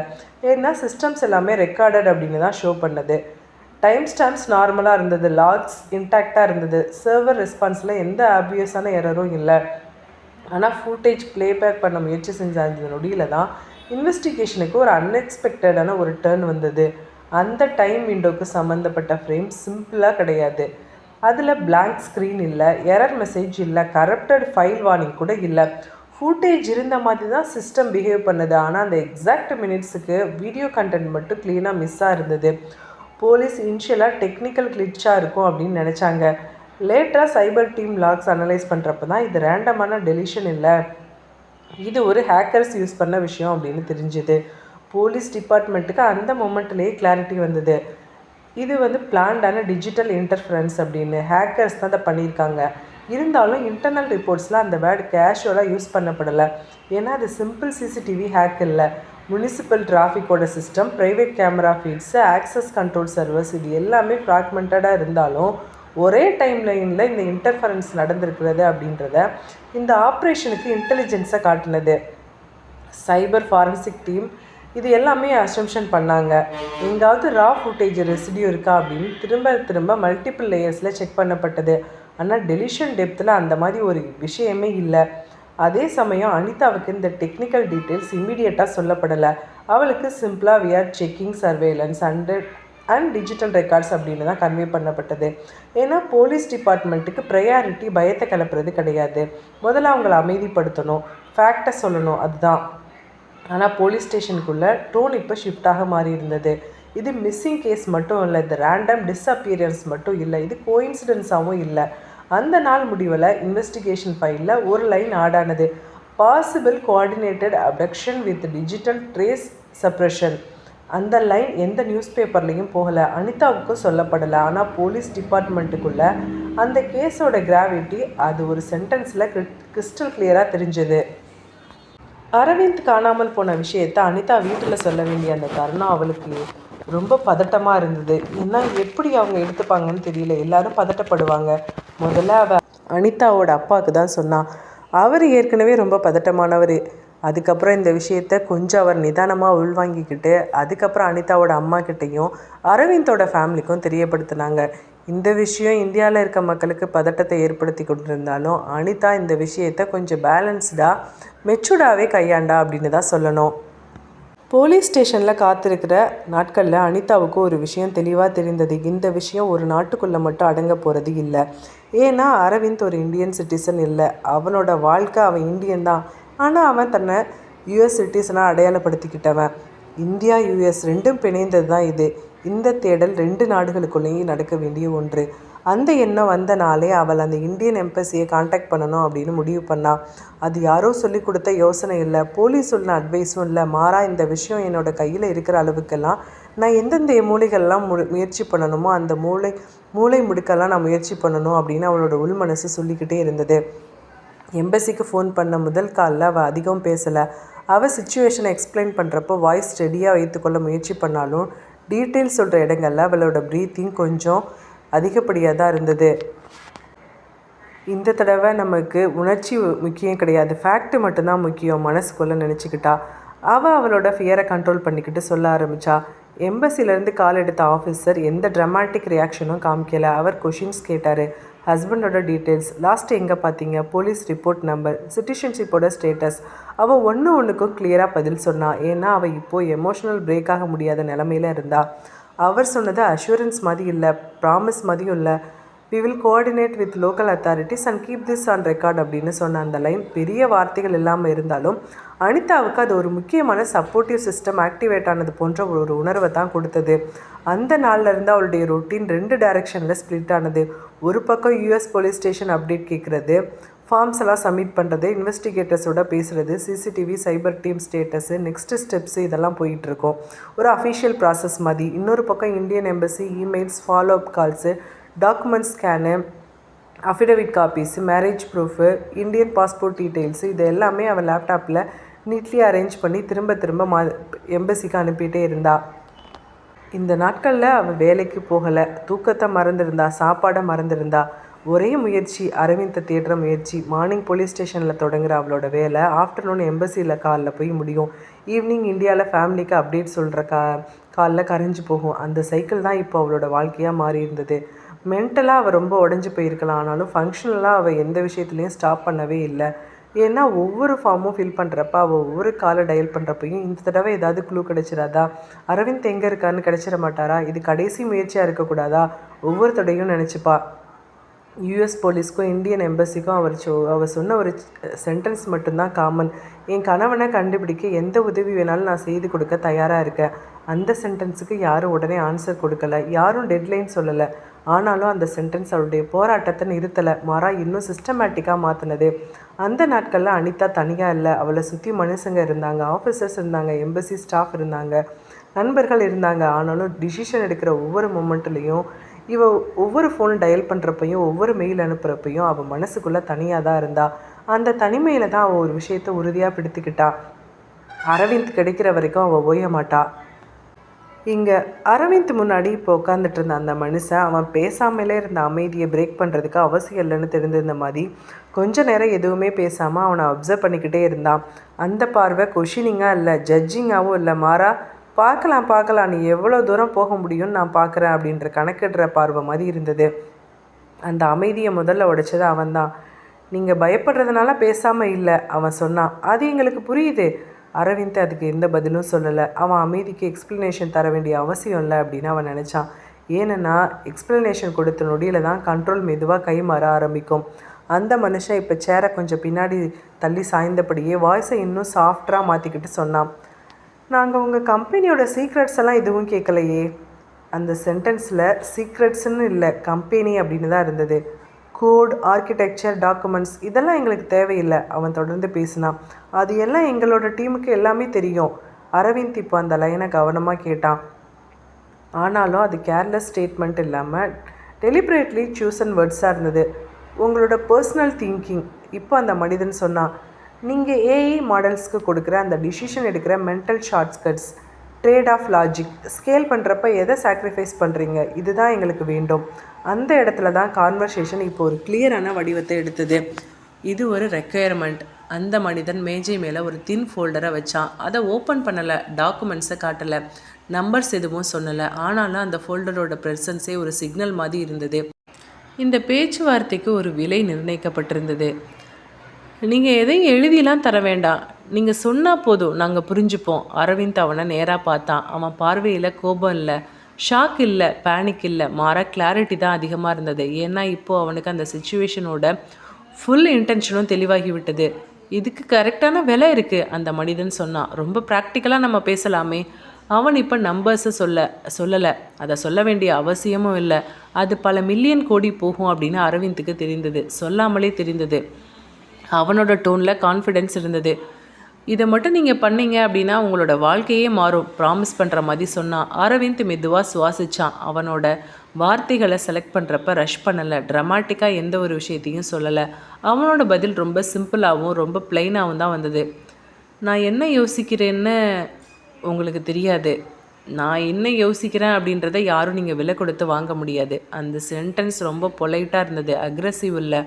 ஏன்னா சிஸ்டம்ஸ் எல்லாமே ரெக்கார்டட் அப்படின்னு தான் ஷோ பண்ணது. டைம் ஸ்டாம்ப்ஸ் நார்மலாக இருந்தது, லாக்ஸ் இன்டாக்டாக இருந்தது, சர்வர் ரெஸ்பான்ஸில் எந்த ஆப்வியஸான எரரும் இல்லை. ஆனால் ஃபுட்டேஜ் ப்ளேபேக் பண்ண முயற்சி செஞ்ச அந்த நொடியில் தான் இன்வெஸ்டிகேஷனுக்கு ஒரு அன்எக்ஸ்பெக்டடான ஒரு டர்ன் வந்தது. அந்த டைம் விண்டோவுக்கு சம்மந்தப்பட்ட ஃப்ரேம் சிம்பிளாக கிடையாது. அதில் பிளாங்க் ஸ்க்ரீன் இல்லை, எரர் மெசேஜ் இல்லை, கரப்டட் ஃபைல் வார்னிங் கூட இல்லை. ஃபுட்டேஜ் இருந்த மாதிரி தான் சிஸ்டம் பிஹேவ் பண்ணுது. ஆனால் அந்த எக்ஸாக்ட் மினிட்ஸுக்கு வீடியோ கண்டென்ட் மட்டும் க்ளீனாக மிஸ்ஸாக இருந்தது. போலீஸ் இனிஷியலாக டெக்னிக்கல் கிளிச்சாக இருக்கும் அப்படின்னு நினச்சாங்க. லேட்டராக சைபர் டீம் லாக்ஸ் அனலைஸ் பண்ணுறப்ப தான் இது ரேண்டமான டெலிஷன் இல்லை, இது ஒரு ஹேக்கர்ஸ் யூஸ் பண்ண விஷயம் அப்படின்னு தெரிஞ்சுது. போலீஸ் டிபார்ட்மெண்ட்டுக்கு அந்த மொமெண்ட்லேயே கிளாரிட்டி வந்தது. இது பிளான்டான டிஜிட்டல் இன்டர்ஃபரன்ஸ் அப்படின்னு. ஹேக்கர்ஸ் தான் அதை பண்ணியிருக்காங்க. இருந்தாலும் இன்டர்னல் ரிப்போர்ட்ஸில் அந்த வேர்டு கேஷுவலாக யூஸ் பண்ணப்படலை. ஏன்னா அது சிம்பிள் சிசிடிவி ஹேக் இல்லை, முனிசிபல் டிராஃபிக்கோட system, private camera feeds, access control servers, இது எல்லாமே ஃப்ராக்மெண்டடாக இருந்தாலும் ஒரே டைம் லைனில் இந்த இன்டர்ஃபரன்ஸ் நடந்திருக்கிறது அப்படின்றத இந்த ஆப்ரேஷனுக்கு இன்டெலிஜென்ஸை காட்டினது. சைபர் ஃபாரன்சிக் டீம் இது எல்லாமே அசம்ஷன் பண்ணாங்க. எங்காவது ரா ஃபுட்டேஜ் ரெசிடியூ இருக்கா அப்படின்னு திரும்ப மல்டிபிள் லேயர்ஸில் செக் பண்ணப்பட்டது. ஆனால் டெலிஷன் டெப்த்தில் அந்த மாதிரி ஒரு விஷயமே இல்லை. அதே சமயம் அனிதாவுக்கு இந்த டெக்னிக்கல் டீட்டெயில்ஸ் இம்மீடியட்டாக சொல்லப்படலை. அவளுக்கு சிம்பிளாக we are checking surveillance and digital records அப்படின்னு தான் கன்வே பண்ணப்பட்டது. ஏன்னா போலீஸ் டிபார்ட்மெண்ட்டுக்கு ப்ரையாரிட்டி பயத்தை கிளப்புறது கிடையாது. முதல்ல அவங்கள அமைதிப்படுத்தணும், ஃபேக்டை சொல்லணும், அதுதான். ஆனால் போலீஸ் ஸ்டேஷனுக்குள்ளே டோன் இப்போ ஷிஃப்டாக மாறி இருந்தது. இது மிஸ்ஸிங் கேஸ் மட்டும் இல்லை, இது ரேண்டம் டிஸ்அப்பியரன்ஸ் மட்டும் இல்லை, இது கோயின்சிடென்ஸாகவும் இல்லை. அந்த நாள் முடிவில் இன்வெஸ்டிகேஷன் ஃபைலில் ஒரு லைன் ஆட் ஆனது: possible coordinated abduction with digital trace suppression. அந்த லைன் எந்த நியூஸ் பேப்பர்லேயும் போகலை, அனிதாவுக்கும் சொல்லப்படலை. ஆனால் போலீஸ் டிபார்ட்மெண்ட்டுக்குள்ளே அந்த கேஸோட கிராவிட்டி அது ஒரு சென்டென்ஸில் கிறிஸ்டல் கிளியராக தெரிஞ்சது. அரவிந்த் காணாமல் போன விஷயத்தை அனிதா வீட்டில் சொல்ல வேண்டிய அந்த தருணம் அவளுக்கு ரொம்ப பதட்டமாக இருந்தது. ஏன்னா எப்படி அவங்க எடுத்துப்பாங்கன்னு தெரியல, எல்லாரும் பதட்டப்படுவாங்க. முதல்ல அவள் அனிதாவோட அப்பாவுக்கு தான் சொன்னான். அவர் ஏற்கனவே ரொம்ப பதட்டமானவர். அதுக்கப்புறம் இந்த விஷயத்த கொஞ்சம் அவர் நிதானமாக உள்வாங்கிக்கிட்டு அதுக்கப்புறம் அனிதாவோட அம்மா கிட்டேயும் அரவிந்தோட ஃபேமிலிக்கும் தெரியப்படுத்தினாங்க. இந்த விஷயம் இந்தியாவில் இருக்க மக்களுக்கு பதட்டத்தை ஏற்படுத்தி கொண்டிருந்தாலும் அனிதா இந்த விஷயத்தை கொஞ்சம் பேலன்ஸ்டாக மெச்சூர்டாகவே கையாண்டா அப்படின்னு தான் சொல்லணும். போலீஸ் ஸ்டேஷனில் காத்திருக்கிற நாட்களில் அனிதாவுக்கு ஒரு விஷயம் தெளிவாக தெரிந்தது. இந்த விஷயம் ஒரு நாட்டுக்குள்ளே மட்டும் அடங்க போகிறது இல்லை. ஏன்னா அரவிந்த் ஒரு இந்தியன் சிட்டிசன் இல்லை, அவனோட வாழ்க்கை அவன் இந்தியன் தான். ஆனால் அவன் தன்னை யூஎஸ் சிட்டிசனாக அடையாளப்படுத்திக்கிட்டவன். இந்தியா யூஎஸ் ரெண்டும் பிணைந்தது தான் இது. இந்த தேடல் 2 நாடுகளுக்குள்ளேயும் நடக்க வேண்டிய ஒன்று. அந்த எண்ணம் வந்த நாளே அவள் அந்த இந்தியன் எம்பசியை காண்டாக்ட் பண்ணணும் அப்படின்னு முடிவு பண்ணாள். அது யாரோ சொல்லி கொடுத்த யோசனை இல்லை, போலீஸ் சொன்ன அட்வைஸும் இல்லை. மாறா இந்த விஷயம் என்னோட கையில் இருக்கிற அளவுக்கெல்லாம் நான் எந்தெந்த மூளைகள்லாம் முயற்சி பண்ணணுமோ அந்த மூளை முடுக்கெல்லாம் நான் முயற்சி பண்ணணும் அப்படின்னு அவளோட உள் மனசு சொல்லிக்கிட்டே இருந்தது. எம்பசிக்கு ஃபோன் பண்ண முதல் காலில் அவள் அதிகம் பேசலை. அவள் சிச்சுவேஷனை எக்ஸ்பிளைன் பண்ணுறப்போ வாய்ஸ் ஸ்டெடியாக வைத்துக்கொள்ள முயற்சி பண்ணாலும் டீட்டெயில்ஸ் சொல்கிற இடங்களில் அவளோட ப்ரீத்திங் கொஞ்சம் அதிகப்படியாக தான் இருந்தது. இந்த தடவை நமக்கு உணர்ச்சி முக்கியம் கிடையாது, ஃபேக்ட்டு மட்டும்தான் முக்கியம் மனசுக்குள்ளே நினச்சிக்கிட்டா. அவளோட ஃபியரை கண்ட்ரோல் பண்ணிக்கிட்டு சொல்ல ஆரம்பித்தா. எம்பசிலேருந்து கால் எடுத்த ஆஃபீஸர் எந்த ட்ராமாட்டிக் ரியாக்ஷனும் காமிக்கலை. அவர் கொஷின்ஸ் கேட்டார். ஹஸ்பண்டோட டீட்டெயில்ஸ், லாஸ்ட்டு எங்கே பார்த்தீங்க, போலீஸ் ரிப்போர்ட் நம்பர், சிட்டிசன்ஷிப்போட ஸ்டேட்டஸ். அவள் ஒன்றுக்கும் கிளியராக பதில் சொன்னாள். ஏன்னா அவள் இப்போது எமோஷ்னல் பிரேக் ஆக முடியாத நிலமையில இருந்தா. அவர் சொன்னது அஷூரன்ஸ் மாதிரி இல்லை, ப்ராமிஸ் மாதிரியும் இல்லை. We will coordinate with local authorities and keep this on record அப்படின்னு சொன்ன அந்த லைன் பெரிய வார்த்தைகள் இல்லாமல் இருந்தாலும் அனிதாவுக்கு அது ஒரு முக்கியமான சப்போர்ட்டிவ் சிஸ்டம் ஆக்டிவேட் ஆனது போன்ற ஒரு உணர்வை தான் கொடுத்தது. அந்த நாள்லேருந்து அவளுடைய ரொட்டீன் 2 டைரெக்ஷனில் ஸ்ப்ளிட் ஆனது. ஒரு பக்கம் யூஎஸ் போலீஸ் ஸ்டேஷன் அப்டேட் கேட்குறது, ஃபார்ம்ஸ் எல்லாம் சப்மிட் பண்ணுறது, இன்வெஸ்டிகேட்டர்ஸோட பேசுகிறது, சிசிடிவி சைபர் டீம் ஸ்டேட்டஸு, நெக்ஸ்ட்டு ஸ்டெப்ஸு இதெல்லாம் போயிட்டுருக்கோம் ஒரு அஃபிஷியல் ப்ராசஸ் மாதிரி. இன்னொரு பக்கம் Indian embassy emails, follow up calls, document scan, affidavit copies, marriage proof, Indian passport details, இது எல்லாமே அவன் லேப்டாப்பில் நீட்லி அரேஞ்ச் பண்ணி திரும்ப எம்பசிக்கு அனுப்பிட்டே இருந்தா. இந்த நாட்களில் அவள் வேலைக்கு போகலை, தூக்கத்தை மறந்துருந்தா, சாப்பாடை மறந்துருந்தா. ஒரே முயற்சி, அரவிந்தை தேடுற முயற்சி. மார்னிங் போலீஸ் ஸ்டேஷனில் தொடங்குற அவளோட வேலை ஆஃப்டர்நூன் எம்பசியில் காலில் போய் முடியும். ஈவினிங் இந்தியாவில் ஃபேமிலிக்கு அப்டேட் சொல்கிற காலில் கரைஞ்சி போகும். அந்த சைக்கிள் தான் இப்போ அவளோட வாழ்க்கையாக மாறி இருந்தது. மென்டலாக அவள் ரொம்ப உடஞ்சி போயிருக்கலாம், ஆனாலும் ஃபங்க்ஷனலாக அவள் எந்த விஷயத்துலையும் ஸ்டாப் பண்ணவே இல்லை. ஏன்னா ஒவ்வொரு ஃபார்மும் ஃபில் பண்ணுறப்ப அவள் ஒவ்வொரு காலை டயல் பண்ணுறப்பையும் இந்த தடவை ஏதாவது க்ளூ கிடைச்சிடாதா, அரவிந்த் எங்கே இருக்கான்னு கிடைச்சிட மாட்டாரா, இது கடைசி முயற்சியாக இருக்கக்கூடாதா, ஒவ்வொரு தடையும் நினச்சிப்பா. யூஎஸ் போலீஸ்க்கும் இந்தியன் எம்பசிக்கும் அவர் சொன்ன ஒரு சென்டென்ஸ் மட்டும்தான் காமன்: என் கணவனை கண்டுபிடிக்க எந்த உதவி வேணாலும் நான் செய்து கொடுக்க தயாராக இருக்கேன். அந்த சென்டென்ஸுக்கு யாரும் உடனே ஆன்சர் கொடுக்கல, யாரும் டெட்லைன் சொல்லலை. ஆனாலும் அந்த சென்டென்ஸ் அவருடைய போராட்டத்தை நிறுத்தலை, மாறா இன்னும் சிஸ்டமேட்டிக்காக மாற்றினது. அந்த நாட்களில் அனிதா தனியாக இல்லை, அவளை சுற்றி மனுஷங்க இருந்தாங்க, ஆஃபீஸர்ஸ் இருந்தாங்க, எம்பசி ஸ்டாஃப் இருந்தாங்க, நண்பர்கள் இருந்தாங்க. ஆனாலும் டிசிஷன் எடுக்கிற ஒவ்வொரு மொமெண்ட்லேயும் ஒவ்வொரு ஃபோன் டயல் பண்ணுறப்பையும் ஒவ்வொரு மெயில் அனுப்புகிறப்பையும் அவள் மனசுக்குள்ளே தனியாக தான் இருந்தா. அந்த தனிமையில் தான் அவள் ஒரு விஷயத்தை உறுதியாக பிடித்துக்கிட்டா: அரவிந்த் கிடைக்கிற வரைக்கும் அவள் ஓய மாட்டா. இங்கே அரவிந்த் முன்னாடி இப்போ உட்காந்துட்டு இருந்த அந்த மனுஷன் அவன் பேசாமலே இருந்த அமைதியை பிரேக் பண்ணுறதுக்கு அவசியம் இல்லைன்னு தெரிஞ்சிருந்த மாதிரி கொஞ்ச நேரம் எதுவுமே பேசாமல் அவனை அப்சர்வ் பண்ணிக்கிட்டே இருந்தான். அந்த பார்வை கொஷினிங்காக இல்லை, ஜட்ஜிங்காகவும் இல்லை, மாறா பார்க்கலாம் நீ எவ்வளோ தூரம் போக முடியும்னு நான் பார்க்குறேன் அப்படின்ற கணக்கிடுற பார்வை மாதிரி இருந்தது. அந்த அமைதியை முதல்ல உடைச்சது அவன்தான். நீங்கள் பயப்படுறதுனால பேசாமல் இல்லை, அவன் சொன்னான். அது எங்களுக்கு புரியுது, அரவிந்த் அதுக்கு எந்த பதிலும் சொல்லலை. அவன் அமைதிக்கு எக்ஸ்ப்ளனேஷன் தர வேண்டிய அவசியம் இல்லை அப்படின்னு அவன் நினச்சான். ஏன்னா எக்ஸ்ப்ளனேஷன் கொடுத்த நொடியில் தான் கண்ட்ரோல் மெதுவாக கை மாற ஆரம்பிக்கும். அந்த மனுஷன் இப்போ சேரை கொஞ்சம் பின்னாடி தள்ளி சாய்ந்தபடியே வாய்ஸை இன்னும் சாஃப்டாக மாற்றிக்கிட்டு சொன்னான். நாங்கள் உங்கள் கம்பெனியோட சீக்ரெட்ஸ் எல்லாம் எதுவும் கேட்கலையே. அந்த சென்டென்ஸில் சீக்ரெட்ஸ்ன்னு இல்லை, கம்பெனி அப்படின்னு தான் இருந்தது. கோட், ஆர்கிடெக்சர், டாக்குமெண்ட்ஸ் இதெல்லாம் எங்களுக்கு தேவையில்லை. அவன் தொடர்ந்து பேசினான். அது எல்லாம் எங்களோட டீமுக்கு எல்லாமே தெரியும். அரவிந்த் இப்போ அந்த லைனை கவனமாக கேட்டான். ஆனாலும் அது கேர்லெஸ் ஸ்டேட்மெண்ட் இல்லாமல் டெலிபரேட்லி சூசன் வேர்ட்ஸாக இருந்தது. உங்களோட பர்சனல் திங்கிங். இப்போ அந்த மனிதன் சொன்னான், நீங்கள் ஏஐ மாடல்ஸ்க்கு கொடுக்குற அந்த டிசிஷன் எடுக்கிற mental shortcuts, trade off logic, scale பண்ணுறப்ப எதை சாக்ரிஃபைஸ் பண்ணுறீங்க, இதுதான் எங்களுக்கு வேண்டும். அந்த இடத்துல தான் கான்வர்சேஷன் இப்போ ஒரு கிளியரான வடிவத்தை எடுத்தது. இது ஒரு ரெக்குயர்மெண்ட். அந்த மனிதன் மேஜை மேலே ஒரு தின் ஃபோல்டரை வச்சான். அதை ஓப்பன் பண்ணலை, டாக்குமெண்ட்ஸை காட்டலை, நம்பர்ஸ் எதுவும் சொல்லலை. ஆனாலும் அந்த ஃபோல்டரோட ப்ரெசன்ஸே ஒரு சிக்னல் மாதிரி இருந்தது. இந்த பேச்சுவார்த்தைக்கு ஒரு விலை நிர்ணயிக்கப்பட்டிருந்தது. நீங்கள் எதையும் எழுதிலாம் தர வேண்டாம், நீங்கள் சொன்னால் போதும், நாங்கள் புரிஞ்சுப்போம். அரவிந்த் அவனை நேராக பார்த்தான். அவன் பார்வையில் கோபம் இல்லை, ஷாக் இல்லை, பேனிக் இல்லை, மாற கிளாரிட்டி தான் அதிகமாக இருந்தது. ஏன்னா இப்போது அவனுக்கு அந்த சிச்சுவேஷனோட ஃபுல் இன்டென்ஷனும் தெளிவாகி விட்டது. இதுக்கு கரெக்டான விலை இருக்குது, அந்த மனிதன் சொன்னான். ரொம்ப ப்ராக்டிக்கலாக நம்ம பேசலாமே. அவன் இப்போ நம்பர்ஸை சொல்லலை, அதை சொல்ல வேண்டிய அவசியமும் இல்லை. அது பல மில்லியன் கோடி போகும் அப்படின்னு அரவிந்துக்கு தெரிந்தது, சொல்லாமலே தெரிந்தது. அவனோட டோனில் கான்ஃபிடென்ஸ் இருந்தது. இதை மட்டும் நீங்கள் பண்ணீங்க அப்படின்னா உங்களோட வாழ்க்கையே மாறும், ப்ராமிஸ் பண்ணுற மாதிரி சொன்னான். அரவிந்த் மெதுவாக சுவாசித்தான். அவனோட வார்த்தைகளை செலக்ட் பண்ணுறப்ப ரஷ் பண்ணலை, ட்ராமாட்டிக்காக எந்த ஒரு விஷயத்தையும் சொல்லலை. அவனோட பதில் ரொம்ப சிம்பிளாகவும் ரொம்ப பிளைனாகவும் தான் வந்தது. நான் என்ன யோசிக்கிறேன்னு உங்களுக்கு தெரியாது, நான் என்ன யோசிக்கிறேன் அப்படின்றத யாரும் நீங்கள் விலை கொடுத்து வாங்க முடியாது. அந்த சென்டென்ஸ் ரொம்ப பொலைட்டாக இருந்தது, அக்ரெசிவ் இல்லை.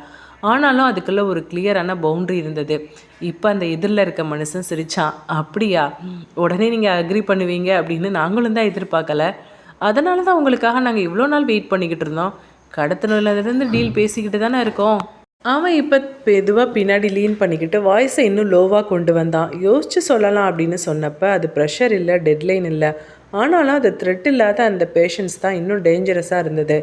ஆனாலும் அதுக்குள்ளே ஒரு கிளியரான பவுண்ட்ரி இருந்தது. இப்போ அந்த எதிரில் இருக்க மனுஷன் சிரித்தான். அப்படியா, உடனே நீங்கள் அக்ரி பண்ணுவீங்க அப்படின்னு நாங்களும் தான் எதிர்பார்க்கல. அதனால தான் உங்களுக்காக நாங்கள் இவ்வளோ நாள் வெயிட் பண்ணிக்கிட்டு இருந்தோம். கடத்தணுலேருந்து டீல் பேசிக்கிட்டு தானே இருக்கோம். அவன் இப்போ மெதுவாக பின்னாடி லீன் பண்ணிக்கிட்டு வாய்ஸை இன்னும் லோவாக கொண்டு வந்தான். யோசித்து சொல்லலாம் அப்படின்னு சொன்னப்போ அது ப்ரெஷர் இல்லை, டெட்லைன் இல்லை. ஆனாலும் அது த்ரெட் இல்லாத அந்த பேஷன்ஸ் தான் இன்னும் டேஞ்சரஸாக இருந்தது.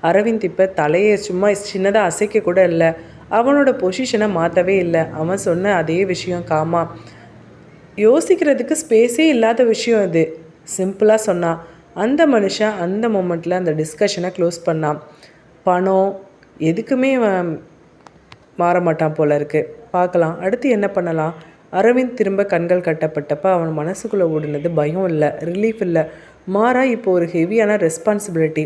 அரவிந்த் இப்போ தலையை சும்மா சின்னதாக அசைக்க கூட இல்லை. அவனோட பொசிஷனை மாற்றவே இல்லை. அவன் சொன்ன அதே விஷயம் காமா. யோசிக்கிறதுக்கு ஸ்பேஸே இல்லாத விஷயம் இது, சிம்பிளாக சொன்னான். அந்த மனுஷன் அந்த மொமெண்ட்டில் அந்த டிஸ்கஷனை க்ளோஸ் பண்ணான். பணம் எதுக்குமே மாற மாட்டான் போல இருக்கு. பார்க்கலாம் அடுத்து என்ன பண்ணலாம். அரவிந்த் திரும்ப கண்கள் கட்டப்பட்டப்ப அவன் மனசுக்குள்ளே ஓடுனது பயம் இல்லை, ரிலீஃப் இல்லை, மாறா இப்போ ஒரு ஹெவியான ரெஸ்பான்சிபிலிட்டி.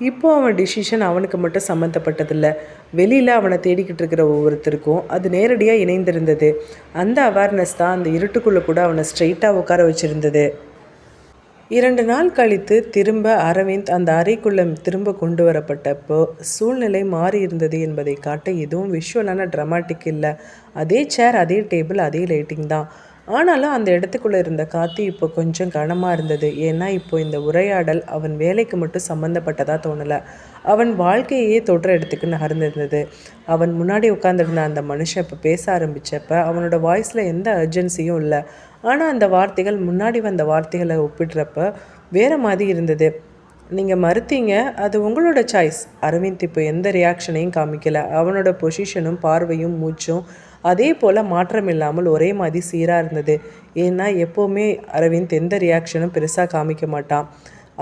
இப்போது அவன் டிசிஷன் அவனுக்கு மட்டும் சம்மந்தப்பட்டதில்லை, வெளியில் அவனை தேடிக்கிட்டு இருக்கிற ஒவ்வொருத்தருக்கும் அது நேரடியாக இணைந்திருந்தது. அந்த அவேர்னஸ் தான் அந்த இருட்டுக்குள்ளே கூட அவனை ஸ்ட்ரெயிட்டாக உட்கார வச்சுருந்தது. 2 நாள் கழித்து திரும்ப அரவிந்த் அந்த அறைக்குள்ளே திரும்ப கொண்டு வரப்பட்டப்போ சூழ்நிலை மாறி இருந்தது என்பதை காட்ட எதுவும் விஷுவலான ட்ராமாட்டிக் இல்லை. அதே சேர், அதே டேபிள், அதே லைட்டிங் தான். ஆனாலும் அந்த இடத்துக்குள்ளே இருந்த காற்று இப்போ கொஞ்சம் கனமாக இருந்தது. ஏன்னா இப்போ இந்த உரையாடல் அவன் வேலைக்கு மட்டும் சம்மந்தப்பட்டதாக தோணலை, அவன் வாழ்க்கையே தொடுற இடத்துக்கு நகர்ந்திருந்தது. அவன் முன்னாடி உட்காந்துருந்த அந்த மனுஷன் இப்போ பேச ஆரம்பித்தப்ப அவனோட வாய்ஸில் எந்த அர்ஜென்சியும் இல்லை. ஆனால் அந்த வார்த்தைகள் முன்னாடி வந்த வார்த்தைகளை ஒப்பிடுறப்ப வேறு மாதிரி இருந்தது. நீங்கள் மறுத்தீங்க, அது உங்களோட சாய்ஸ். அரவிந்த் இப்போ எந்த ரியாக்ஷனையும் காமிக்கலை. அவனோட பொசிஷனும் பார்வையும் மூச்சும் அதே போல் மாற்றம் இல்லாமல் ஒரே மாதிரி சீராக இருந்தது. ஏன்னா எப்போவுமே அரவிந்த் எந்த ரியாக்ஷனும் பெருசாக காமிக்க மாட்டான்.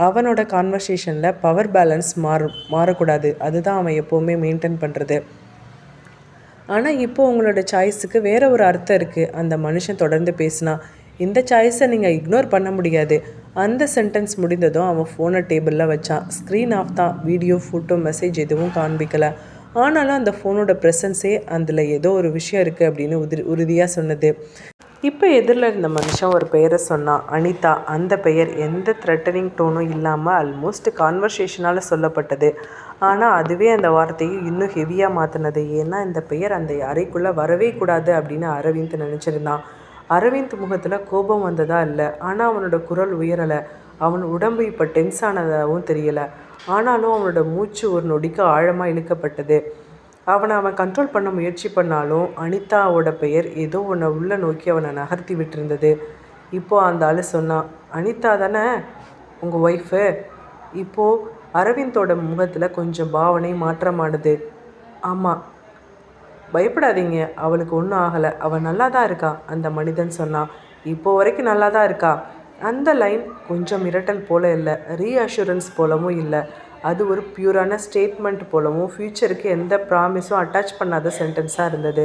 அவனோட கான்வர்சேஷனில் பவர் பேலன்ஸ் மாறக்கூடாது, அதுதான் அவன் எப்போவுமே மெயின்டைன் பண்ணுறது. ஆனால் இப்போது உங்களோட சாய்ஸுக்கு வேறு ஒரு அர்த்தம் இருக்குது, அந்த மனுஷன் தொடர்ந்து பேசினா. இந்த சாய்ஸை நீங்கள் இக்னோர் பண்ண முடியாது. அந்த சென்டென்ஸ் முடிந்ததும் அவன் ஃபோனை டேபிளில் வச்சான். ஸ்க்ரீன் ஆஃப் தான், வீடியோ, ஃபோட்டோ, மெசேஜ் எதுவும் காண்பிக்கலை. ஆனாலும் அந்த ஃபோனோட ப்ரெசன்ஸே அதில் ஏதோ ஒரு விஷயம் இருக்குது அப்படின்னு உறுதியாக சொன்னது. இப்போ எதிரில் இருந்த மனுஷன் ஒரு பெயரை சொன்னான், அனிதா. அந்த பெயர் எந்த த்ரெட்டனிங் டோனும் இல்லாமல் ஆல்மோஸ்ட் கான்வர்சேஷனால் சொல்லப்பட்டது. ஆனால் அதுவே அந்த வார்த்தையை இன்னும் ஹெவியாக மாற்றினது. ஏன்னா இந்த பெயர் அந்த அறைக்குள்ளே வரவே கூடாது அப்படின்னு அரவிந்த் நினச்சிருந்தான். அரவிந்த் முகத்தில் கோபம் வந்ததா இல்லை, ஆனால் அவனோட குரல் உயரலை. அவன் உடம்பு இப்போ டென்ஸ் ஆனதாகவும் தெரியலை. ஆனாலும் அவனோட மூச்சு ஒரு நொடிக்கு ஆழமாக இழுக்கப்பட்டது. அவன் கண்ட்ரோல் பண்ண முயற்சி பண்ணாலும் அனிதாவோட பெயர் ஏதோ ஒன்றை உள்ள நோக்கி அவனை நகர்த்தி விட்டுருந்தது. இப்போது அந்த ஆள் சொன்னான், அனிதா தானே உங்கள் ஒய்ஃபு? இப்போது அரவிந்தோட முகத்தில் கொஞ்சம் பாவனை மாற்றமானது. ஆமாம், பயப்படாதீங்க, அவளுக்கு ஒன்றும் ஆகலை, அவள் நல்லா தான் இருக்கா, அந்த மனிதன் சொன்னான். இப்போ வரைக்கும் நல்லா தான் இருக்கா. அந்த லைன் கொஞ்சம் மிரட்டல் போல இல்லை, ரீஅஷூரன்ஸ் போலவும் இல்லை. அது ஒரு பியூரான ஸ்டேட்மெண்ட் போலவும் ஃப்யூச்சருக்கு எந்த ப்ராமிஸும் அட்டாச் பண்ணாத சென்டென்ஸாக இருந்தது.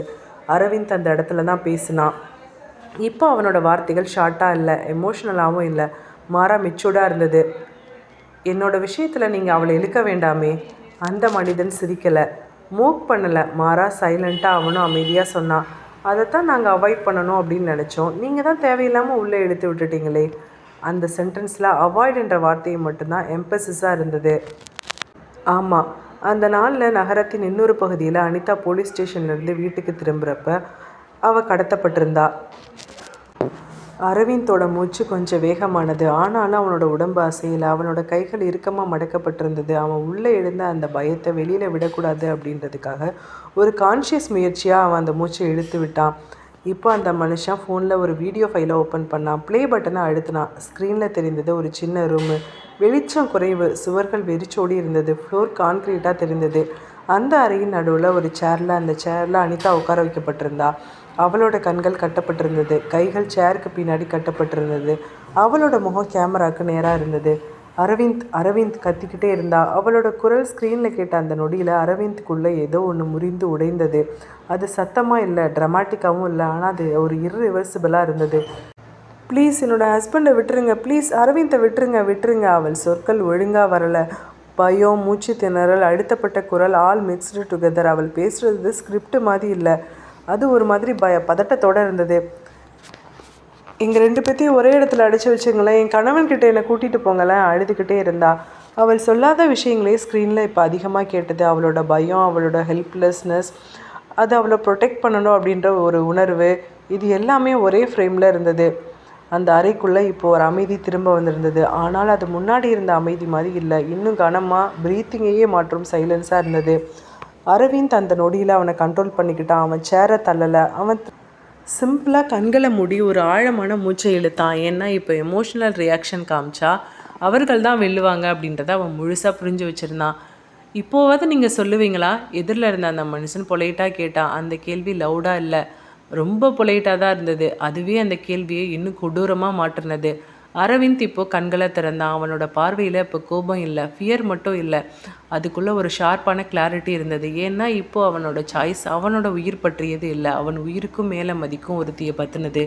அரவிந்த் அந்த இடத்துல தான் பேசினான். இப்போ அவனோட வார்த்தைகள் ஷார்ட்டாக இல்லை, எமோஷ்னலாகவும் இல்லை, மாறா மெச்சூர்டாக இருந்தது. என்னோட விஷயத்தில் நீங்கள் அவளை இழுக்க வேண்டாமே. அந்த மனிதன் சிரிக்கலை, மூவ் பண்ணலை, மாறா சைலண்ட்டாக அவனும் அமைதியாக சொன்னான். அதைத்தான் நாங்கள் அவாய்ட் பண்ணணும் அப்படின்னு நினச்சோம், நீங்கள் தான் தேவையில்லாமல் உள்ளே எடுத்து விட்டுட்டீங்களே. அந்த சென்டென்ஸில் அவாய்ட் என்ற வார்த்தையை மட்டும்தான் எம்பசிஸாக இருந்தது. ஆமாம், அந்த நாளில் நகரத்தின் இன்னொரு பகுதியில் அனிதா போலீஸ் ஸ்டேஷன்லேருந்து வீட்டுக்கு திரும்புகிறப்ப அவள் கடத்தப்பட்டிருந்தா. அரவிந்தோட மூச்சு கொஞ்சம் வேகமானது, ஆனாலும் அவனோட உடம்பு அசையலை. அவனோட கைகள் இறுக்கமாக மடக்கப்பட்டிருந்தது. அவன் உள்ளே எழுந்த அந்த பயத்தை வெளியில் விடக்கூடாது அப்படின்றதுக்காக ஒரு கான்ஷியஸ் முயற்சியாக அவன் அந்த மூச்சை இழுத்து விட்டான். இப்போ அந்த மனுஷன் ஃபோனில் ஒரு வீடியோ ஃபைலை ஓப்பன் பண்ணான். ப்ளே பட்டனை அழுத்தினான். ஸ்க்ரீனில் தெரிந்தது ஒரு சின்ன ரூமு. வெளிச்சம் குறைவு, சுவர்கள் வெறிச்சோடி இருந்தது, ஃப்ளோர் கான்க்ரீட்டாக தெரிந்தது. அந்த அறையின் நடுவில் ஒரு அந்த சேரில் அனிதா உட்கார வைக்கப்பட்டிருந்தா. அவளோட கண்கள் கட்டப்பட்டிருந்தது, கைகள் சேருக்கு பின்னாடி கட்டப்பட்டிருந்தது. அவளோட முகம் கேமராவுக்கு நேராக இருந்தது. அரவிந்த் அரவிந்த் கத்திக்கிட்டே இருந்தா. அவளோட குரல் ஸ்க்ரீனில் கேட்ட அந்த நொடியில் அரவிந்த்குள்ளே ஏதோ ஒன்று முறிந்து உடைந்தது. அது சத்தமாக இல்லை, ட்ரமாட்டிக்காகவும் இல்லை, ஆனால் அது ஒரு இர்ரிவர்சிபிளாக இருந்தது. ப்ளீஸ் என்னோடய ஹஸ்பண்டை விட்டுருங்க, ப்ளீஸ் அரவிந்தை விட்டுருங்க விட்டுருங்க. அவள் சொற்கள் ஒழுங்காக வரலை. பயம், மூச்சு திணறல், அழுத்தப்பட்ட குரல், ஆல் மிக்ஸ்டு டுகெதர். அவள் பேசுகிறது ஸ்கிரிப்ட் மாதிரி இல்லை, அது ஒரு மாதிரி பதட்டத்தோடு இருந்தது. எங்கள் 2 பேர்த்தையும் ஒரே இடத்துல அடைச்சி வச்சுங்களேன், என் கணவன்கிட்ட என்னை கூட்டிகிட்டு போங்களேன், அழுதுகிட்டே இருந்தா. அவள் சொல்லாத விஷயங்களே ஸ்க்ரீனில் இப்போ அதிகமாக கேட்டது. அவளோட பயம், அவளோட ஹெல்ப்லெஸ்னஸ், அது அவளை ப்ரொடெக்ட் பண்ணணும் அப்படின்ற ஒரு உணர்வு, இது எல்லாமே ஒரே ஃப்ரேமில் இருந்தது. அந்த அறைக்குள்ளே இப்போ ஒரு அமைதி திரும்ப வந்திருந்தது. ஆனால் அது முன்னாடி இருந்த அமைதி மாதிரி இல்லை, இன்னும் கனமாக ப்ரீத்திங்கையே மாற்றும் சைலன்ஸாக இருந்தது. அரவிந்த் அந்த நொடியில் அவனை கண்ட்ரோல் பண்ணிக்கிட்டான். அவன் சேரை தள்ளலை, அவன் சிம்பிளாக கண்களை மூடி ஒரு ஆழமான மூச்சை இழுத்தான். ஏன்னா இப்போ எமோஷ்னல் ரியாக்ஷன் காமிச்சா அவர்கள் தான் வெல்லுவாங்க அப்படின்றத அவன் முழுசாக புரிஞ்சு வச்சுருந்தான். இப்போவாவது நீங்கள் சொல்லுவீங்களா? எதிரில் இருந்த அந்த மனுஷன் பொலைட்டாக கேட்டான். அந்த கேள்வி லவுடாக இல்லை, ரொம்ப பொலைட்டாக தான் இருந்தது. அதுவே அந்த கேள்வியை இன்னும் கொடூரமாக மாற்றினது. அரவிந்த் இப்போது கண்களை திறந்தான். அவனோட பார்வையில் இப்போ கோபம் இல்லை, ஃபியர் மட்டும் இல்லை, அதுக்குள்ளே ஒரு ஷார்ப்பான கிளாரிட்டி இருந்தது. ஏன்னா இப்போது அவனோட சாய்ஸ் அவனோட உயிர் பற்றியது இல்லை, அவன் உயிருக்கும் மேலே மதிக்கும் ஒருத்தியை பற்றினது.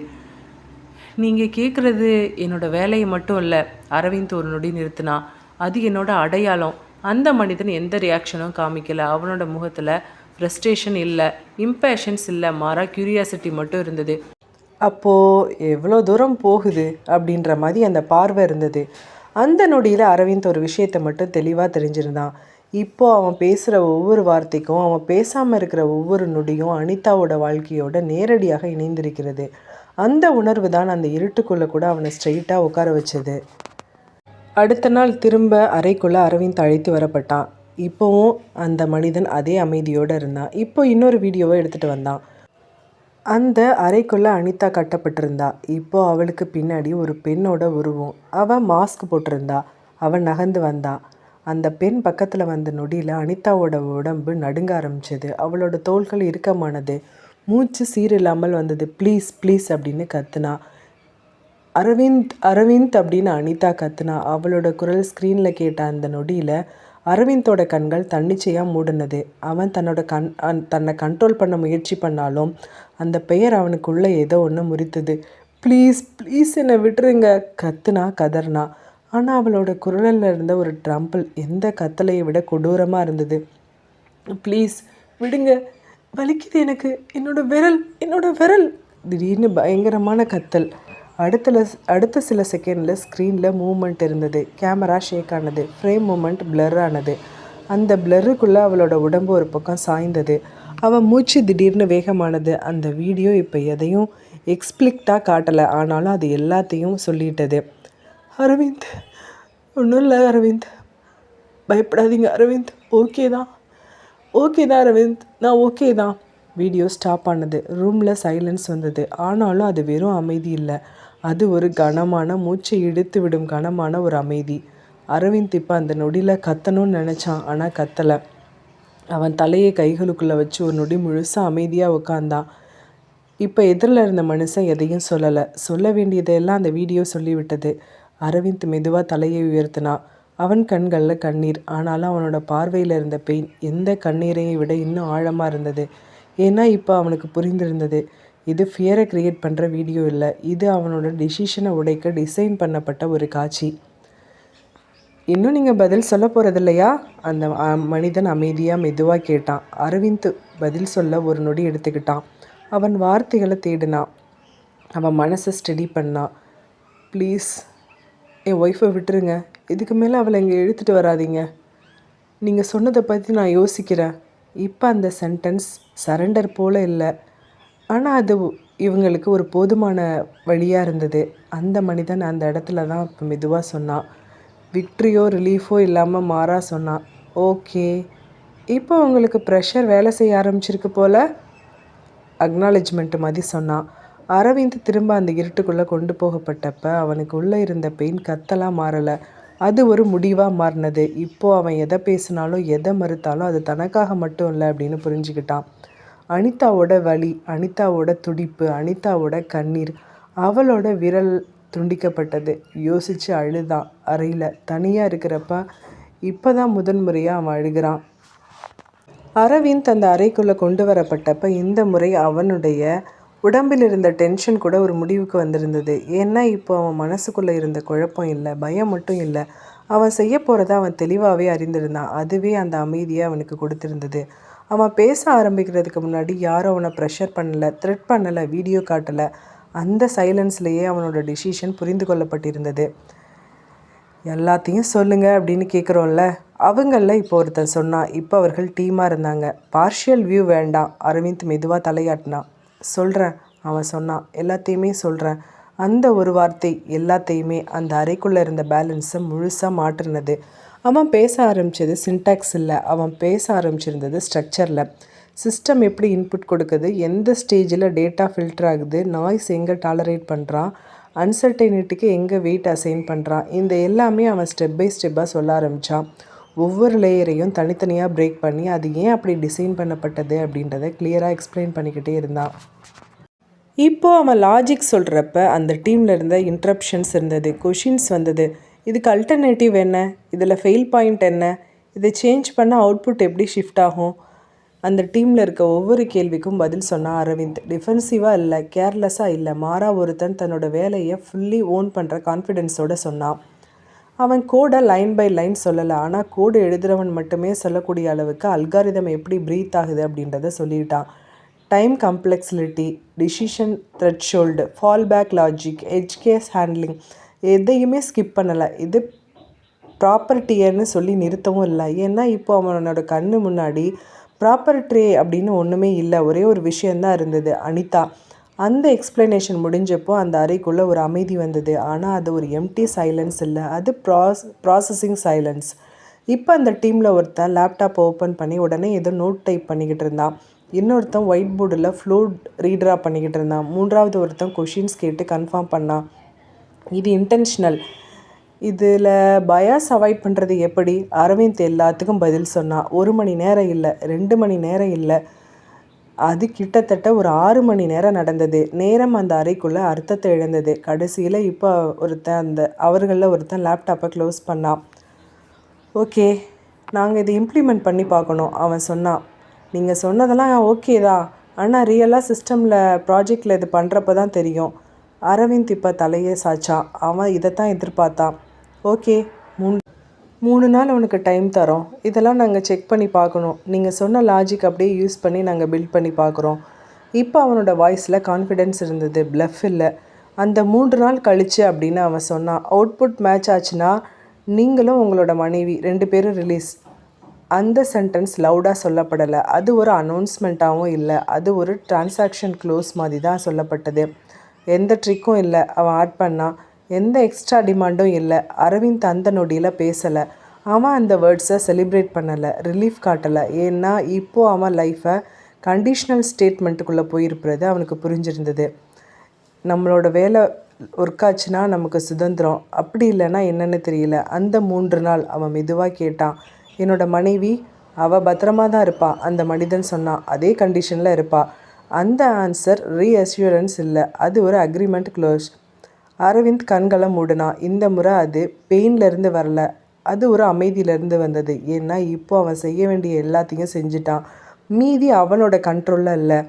நீங்கள் கேட்குறது என்னோடய வேலையை மட்டும் இல்லை. அரவிந்த் ஒரு நொடி நிறுத்தினான். அது என்னோட அடையாளம். அந்த மனிதன் எந்த ரியாக்ஷனும் காமிக்கலை. அவனோட முகத்தில் ஃப்ரஸ்ட்ரேஷன் இல்லை, இம்பேஷன்ஸ் இல்லை, மாறா க்யூரியாசிட்டி மட்டும் இருந்தது. அப்போது எவ்வளோ தூரம் போகுது அப்படின்ற மாதிரி அந்த பார்வை இருந்தது. அந்த நொடியில் அரவிந்த் ஒரு விஷயத்தை மட்டும் தெளிவாக தெரிஞ்சிருந்தான். இப்போது அவன் பேசுகிற ஒவ்வொரு வார்த்தைக்கும், அவன் பேசாமல் இருக்கிற ஒவ்வொரு நொடியும் அனிதாவோட வாழ்க்கையோட நேரடியாக இணைந்திருக்கிறது. அந்த உணர்வு தான் அந்த இருட்டுக்குள்ளே கூட அவனை ஸ்ட்ரெயிட்டாக உட்கார வச்சது. அடுத்த நாள் திரும்ப அறைக்குள்ளே அரவிந்த் அழைத்து வரப்பட்டான். இப்போவும் அந்த மனிதன் அதே அமைதியோடு இருந்தான். இப்போ இன்னொரு வீடியோவை எடுத்துகிட்டு வந்தான். அந்த அறைக்குள்ளே அனிதா கட்டப்பட்டிருந்தா. இப்போது அவளுக்கு பின்னாடி ஒரு பெண்ணோட உருவம். அவள் மாஸ்க் போட்டிருந்தா. அவள் நகர்ந்து வந்தா. அந்த பெண் பக்கத்தில் வந்த நொடியில் அனிதாவோட உடம்பு நடுங்க ஆரம்பிச்சது. அவளோட தோள்கள் இறுக்கமானது. மூச்சு சீரில்லாமல் வந்தது. ப்ளீஸ் ப்ளீஸ் அப்படின்னு கத்துனா. அரவிந்த் அரவிந்த் அப்படின்னு அனிதா கத்துனா. அவளோட குரல் ஸ்க்ரீனில் கேட்ட அந்த நொடியில் அரவிந்தோட கண்கள் தன்னிச்சையாக மூடினது. அவன் தன்னை கண்ட்ரோல் பண்ண முயற்சி பண்ணாலும் அந்த பெயர் அவனுக்குள்ளே ஏதோ ஒன்று முறித்தது. ப்ளீஸ் ப்ளீஸ் என்னை விட்டுருங்க கத்துனா, கதர்னா. ஆனால் அவளோட குரலில் இருந்த ஒரு ட்ரம்பிள் எந்த கத்தலையை விட கொடூரமாக இருந்தது. ப்ளீஸ் விடுங்க, வலிக்குது எனக்கு, என்னோட விரல். திடீர்னு பயங்கரமான கத்தல். அடுத்த சில செகண்டில் ஸ்க்ரீனில் மூமெண்ட் இருந்தது. கேமரா ஷேக் ஆனது. ஃப்ரேம் மூமெண்ட் பிளர் ஆனது. அந்த பிளருக்குள்ளே அவளோட உடம்பு ஒரு பக்கம் சாய்ந்தது. அவன் மூச்சு திடீர்னு வேகமானது. அந்த வீடியோ இப்போ எதையும் எக்ஸ்பிளிக்டாக காட்டலை, ஆனாலும் அது எல்லாத்தையும் சொல்லிட்டது. அரவிந்த், ஒன்றும் இல்லை அரவிந்த், பயப்படாதீங்க அரவிந்த், ஓகே தான் அரவிந்த், நான் ஓகே தான். வீடியோ ஸ்டாப் ஆனது. ரூமில் சைலன்ஸ் வந்தது. ஆனாலும் அது வெறும் அமைதி இல்லை, அது ஒரு கனமான, மூச்சை இழுத்து விடும் கனமான ஒரு அமைதி. அரவிந்த் இப்போ அந்த நொடியில் கத்தணும்னு நினச்சான், ஆனால் கத்தலை. அவன் தலையை கைகளுக்குள்ளே வச்சு ஒரு நொடி முழுசாக அமைதியாக உட்காந்தான். இப்போ எதிரில் இருந்த மனுஷன் எதையும் சொல்லலை. சொல்ல வேண்டியதையெல்லாம் அந்த வீடியோ சொல்லிவிட்டது. அரவிந்த் மெதுவாக தலையை உயர்த்தினான். அவன் கண்களில் கண்ணீர், ஆனாலும் அவனோட பார்வையில் இருந்த பெயின் எந்த கண்ணீரையும் விட இன்னும் ஆழமாக இருந்தது. ஏன்னா இப்போ அவனுக்கு புரிந்திருந்தது, இது ஃபியரை க்ரியேட் பண்ணுற வீடியோ இல்லை, இது அவனோட டிசிஷனை உடைக்க டிசைன் பண்ணப்பட்ட ஒரு காட்சி. இன்னும் நீங்கள் பதில் சொல்ல போகிறதில்லையா? அந்த மனிதன் அமைதியாக மெதுவாக கேட்டான். அரவிந்த் பதில் சொல்ல ஒரு நொடி எடுத்துக்கிட்டான். அவன் வார்த்தைகளை தேடினான். அவன் மனசை ஸ்டடி பண்ணான். ப்ளீஸ் என் ஒய்ஃபை விட்டுருங்க, இதுக்கு மேலே அவளை இங்கே இழுத்துட்டு வராதிங்க. நீங்கள் சொன்னதை பற்றி நான் யோசிக்கிறேன். இப்போ அந்த சென்டென்ஸ் சரண்டர் போல் இல்லை, ஆனால் அது இவங்களுக்கு ஒரு போதுமான வழியாக இருந்தது. அந்த மனிதன் அந்த இடத்துல தான் இப்போ மெதுவாக சொன்னான். விக்ட்ரியோ ரிலீஃபோ இல்லாமல் மாறாக சொன்னான். ஓகே, இப்போ உங்களுக்கு ப்ரெஷர் வேலை செய்ய ஆரம்பிச்சிருக்கு போல். அக்னாலஜ்மெண்ட் மாதிரி சொன்னான். அரவிந்த் திரும்ப அந்த இருட்டுக்குள்ளே கொண்டு போகப்பட்டப்ப அவனுக்கு உள்ளே இருந்த பெயின் கத்தலாம் மாறலை, அது ஒரு முடிவாக மாறினது. இப்போது அவன் எதை பேசினாலும் எதை மறுத்தாலும் அது தனக்காக மட்டும் இல்லை அப்படின்னு புரிஞ்சுக்கிட்டான். அனிதாவோட வலி, அனிதாவோட துடிப்பு, அனிதாவோட கண்ணீர், அவளோட விரல் துண்டிக்கப்பட்டது. யோசித்து அழுதான். அறையில் தனியாக இருக்கிறப்ப இப்போ தான் முதன்முறையாக அவன் அழுகிறான். அரவிந்த் அந்த அறைக்குள்ளே கொண்டு வரப்பட்டப்ப இந்த முறை அவனுடைய உடம்பில் இருந்த டென்ஷன் கூட ஒரு முடிவுக்கு வந்திருந்தது. ஏன்னா இப்போ அவன் மனசுக்குள்ளே இருந்த குழப்பம் இல்லை, பயம் மட்டும் இல்லை, அவன் செய்ய போகிறத அவன் தெளிவாகவே அறிந்திருந்தான். அதுவே அந்த அமைதியை அவனுக்கு கொடுத்திருந்தது. அவன் பேச ஆரம்பிக்கிறதுக்கு முன்னாடி யாரும் அவனை ப்ரெஷர் பண்ணலை, த்ரெட் பண்ணலை, வீடியோ காட்டலை. அந்த சைலன்ஸ்லேயே அவனோட டிசிஷன் புரிந்து கொள்ளப்பட்டிருந்தது. எல்லாத்தையும் சொல்லுங்க அப்படின்னு கேட்குறோம்ல, அவங்களில் இப்போ ஒருத்தன் சொன்னான். இப்போ அவர்கள் டீமாக இருந்தாங்க. பார்ஷியல் வியூ வேண்டாம். அரவிந்த் மெதுவாக தலையாட்டினான். சொல்கிறேன், அவன் சொன்னான். எல்லாத்தையுமே சொல்கிறேன். அந்த ஒரு வார்த்தை எல்லாத்தையுமே, அந்த அறைக்குள்ளே இருந்த பேலன்ஸை முழுசாக மாற்றினது. அவன் பேச ஆரம்பித்தது சின்டாக்ஸ் இல்லை, அவன் பேச ஆரம்பிச்சிருந்தது ஸ்ட்ரக்சரில். சிஸ்டம் எப்படி இன்புட் கொடுக்குது, எந்த ஸ்டேஜில் டேட்டா ஃபில்டர் ஆகுது, நாய்ஸ் எங்கே டாலரேட் பண்ணுறான், அன்சர்டைனிட்டிக்கு எங்கே வெயிட் அசைன் பண்ணுறான், இந்த எல்லாமே அவன் ஸ்டெப் பை ஸ்டெப்பாக சொல்ல ஆரம்பித்தான். ஒவ்வொரு லேயரையும் தனித்தனியாக பிரேக் பண்ணி அது ஏன் அப்படி டிசைன் பண்ணப்பட்டது அப்படின்றத கிளியராக எக்ஸ்பிளைன் பண்ணிக்கிட்டே இருந்தான். இப்போது அவன் லாஜிக் சொல்கிறப்ப அந்த டீமில் இருந்த இன்ட்ரப்ஷன்ஸ் இருந்தது, கொஷின்ஸ் வந்தது. இதுக்கு அல்டர்னேட்டிவ் என்ன, இதில் ஃபெயில் பாயிண்ட் என்ன, இதை சேஞ்ச் பண்ண அவுட்புட் எப்படி ஷிஃப்ட் ஆகும். அந்த டீமில் இருக்க ஒவ்வொரு கேள்விக்கும் பதில் சொன்னான் அரவிந்த். டிஃபென்சிவாக இல்லை, கேர்லெஸ்ஸாக இல்லை, மாறாக ஒருத்தன் தன்னோட வேலையை ஃபுல்லி ஓன் பண்ணுற கான்ஃபிடென்ஸோடு சொன்னான். அவன் கோடை லைன் பை லைன் சொல்லலை, ஆனால் கோடு எழுதுகிறவன் மட்டுமே சொல்லக்கூடிய அளவுக்கு அல்காரிதம் எப்படி ப்ரீத் ஆகுது அப்படின்றத சொல்லிட்டான். Time complexity, decision threshold, fall back logic, edge case handling, எதையுமே ஸ்கிப் பண்ணலை. இது ப்ராப்பர்ட்டியர்னு சொல்லி நிறுத்தவும் இல்லை. ஏன்னா இப்போ அவனோட கண்ணு முன்னாடி ப்ராப்பர்ட்டி அப்படின்னு ஒன்றுமே இல்லை, ஒரே ஒரு விஷயந்தான் இருந்தது, அனிதா. அந்த எக்ஸ்ப்ளனேஷன் முடிஞ்சப்போ அந்த அறைக்குள்ளே ஒரு அமைதி வந்தது. ஆனால் அது ஒரு எம்டி சைலன்ஸ் இல்லை, அது ப்ராசஸிங் சைலன்ஸ். இப்போ அந்த டீமில் ஒருத்தன் லேப்டாப் ஓப்பன் பண்ணி உடனே ஏதோ நோட் டைப் பண்ணிக்கிட்டு இருந்தான். இன்னொருத்தன் ஒயிட் போர்டில் ஃப்ளோ ரீட்ரா பண்ணிக்கிட்டு இருந்தான். மூன்றாவது ஒருத்தன் கொஷின்ஸ் கேட்டு கன்ஃபார்ம் பண்ணான். இது இன்டென்ஷனல். இதில் பயாஸ் அவாய்ட் பண்ணுறது எப்படி? அரவிந்த் எல்லாத்துக்கும் பதில் சொன்னான். 1 மணி நேரம் இல்லை, 2 மணி நேரம் இல்லை, அது கிட்டத்தட்ட ஒரு 6 மணி நேரம் நடந்தது. நேரம் அந்த அறைக்குள்ளே அர்த்தத்தை இழந்தது. கடைசியில் இப்போ அவர்களில் ஒருத்தன் லேப்டாப்பை க்ளோஸ் பண்ணான். ஓகே, நாங்கள் இதை இம்ப்ளிமெண்ட் பண்ணி பார்க்கணும், அவன் சொன்னான். நீங்கள் சொன்னதெல்லாம் ஓகே தான், ஆனால் ரியலாக சிஸ்டமில் ப்ராஜெக்டில் இது பண்ணுறப்ப தான் தெரியும். அரவிந்த் இப்போ தலையே சாய்ச்சான். அவன் இதைத்தான் எதிர்பார்த்தான். ஓகே, 3 நாள் அவனுக்கு டைம் தரோம். இதெல்லாம் நாங்கள் செக் பண்ணி பார்க்கணும். நீங்கள் சொன்ன லாஜிக் அப்படியே யூஸ் பண்ணி நாங்கள் பில்ட் பண்ணி பார்க்குறோம். இப்போ அவனோட வாய்ஸில் கான்ஃபிடென்ஸ் இருந்தது, ப்ளஃப் இல்லை. அந்த 3 நாள் கழிச்சு அப்படின்னு அவன் சொன்னான். அவுட்புட் மேட்ச் ஆச்சுன்னா நீங்களும் உங்களோட மனைவி 2 பேரும் ரிலீஸ். அந்த சென்டென்ஸ் லவுடாக சொல்லப்படலை, அது ஒரு அனௌன்ஸ்மெண்ட்டாகவும் இல்லை, அது ஒரு டிரான்சாக்ஷன் க்ளோஸ் மாதிரி தான் சொல்லப்பட்டது. எந்த ட்ரிக்கும் இல்லை, அவன் ஆட் பண்ணான். எந்த எக்ஸ்ட்ரா டிமாண்டும் இல்லை. அரவிந்த் அந்த நொடியில் பேசலை. அவன் அந்த வேர்ட்ஸை செலிப்ரேட் பண்ணலை, ரிலீஃப் காட்டலை. ஏன்னா இப்போது அவன் லைஃப்பை கண்டிஷ்னல் ஸ்டேட்மெண்ட்டுக்குள்ளே போயிருப்பது அவனுக்கு புரிஞ்சிருந்தது. நம்மளோட வேலை ஒர்க் ஆச்சுன்னா நமக்கு சுதந்திரம், அப்படி இல்லைன்னா என்னென்னு தெரியல. அந்த 3 நாள் அவன் மெதுவாக கேட்டான், என்னோட மனைவி அவள் பத்திரமா தான் இருப்பா, அந்த மனிதன் சொன்னான், அதே கண்டிஷனில் இருப்பா. அந்த ஆன்சர் ரீஅஷ்யூரன்ஸ் இல்லை, அது ஒரு அக்ரிமெண்ட் க்ளோஸ். அரவிந்த் கண்களை மூடினான். இந்த முறை அது பெயின்லேருந்து வரல, அது ஒரு அமைதியிலேருந்து வந்தது. ஏன்னா இப்போ அவன் செய்ய வேண்டிய எல்லாத்தையும் செஞ்சிட்டான், மீதி அவனோட கண்ட்ரோலில் இல்லை.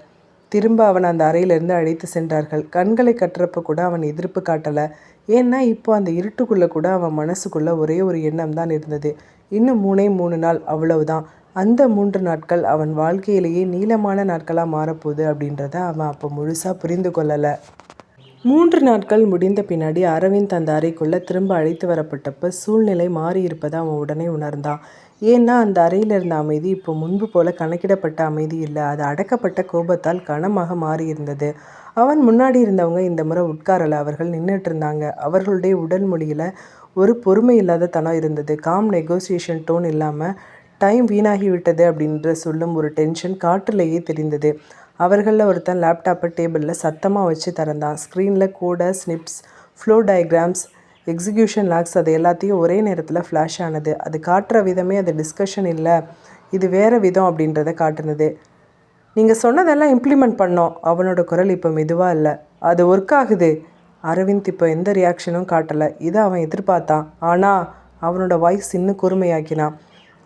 திரும்ப அவன் அந்த அறையிலிருந்து அழைத்து சென்றார்கள். கண்களை கட்டுறப்ப கூட அவன் எதிர்ப்பு காட்டலை. ஏன்னா இப்போ அந்த இருட்டுக்குள்ளே கூட அவன் மனசுக்குள்ளே ஒரே ஒரு எண்ணம் தான் இருந்தது, இன்னும் 3 நாள், அவ்வளவுதான். அந்த 3 நாட்கள் அவன் வாழ்க்கையிலேயே நீளமான நாட்களாக மாறப்போகுது அப்படின்றத அவன் அப்போ முழுசாக புரிந்து கொள்ளலை. 3 நாட்கள் முடிந்த பின்னாடி அரவிந்த் அந்த அறைக்குள்ளே திரும்ப அழைத்து வரப்பட்டப்ப சூழ்நிலை மாறி இருப்பதை அவன் உடனே உணர்ந்தான். ஏன்னா அந்த அறையில் இருந்த அமைதி இப்போ முன்பு போல கணக்கிடப்பட்ட அமைதி இல்லை, அது அடக்கப்பட்ட கோபத்தால் கனமாக மாறியிருந்தது. அவன் முன்னாடி இருந்தவங்க இந்த முறை உட்காரலை, அவர்கள் நின்றுட்டு இருந்தாங்க. அவர்களுடைய உடல் மொழியில் ஒரு பொறுமை இல்லாத தனம் இருந்தது. காம் நெகோசியேஷன் டோன் இல்லாமல் டைம் வீணாகி விட்டது அப்படின்ற சொல்லும் ஒரு டென்ஷன் காற்றிலேயே தெரிந்தது. அவர்களில் ஒருத்தன் லேப்டாப்பை டேபிளில் சத்தமாக வச்சு திறந்தான். ஸ்க்ரீனில் கோட, ஸ்னிப்ஸ், ஃப்ளோ டயக்ராம்ஸ், எக்ஸிக்யூஷன் லாக்ஸ், அது எல்லாத்தையும் ஒரே நேரத்தில் ஃப்ளாஷ் ஆனது. அது காட்டுற விதமே அது டிஸ்கஷன் இல்லை, இது வேறு விதம் அப்படின்றத காட்டுனது. நீங்கள் சொன்னதெல்லாம் இம்ப்ளிமெண்ட் பண்ணோம். அவனோட குரல் இப்போ மெதுவாக இல்லை, அது ஒர்க் ஆகுது. அரவிந்த் இப்போ எந்த ரியாக்ஷனும் காட்டலை. இதை அவன் எதிர்பார்த்தான். ஆனால் அவனோட வாய்ஸ் இன்னும் கூர்மையாக்கினான்.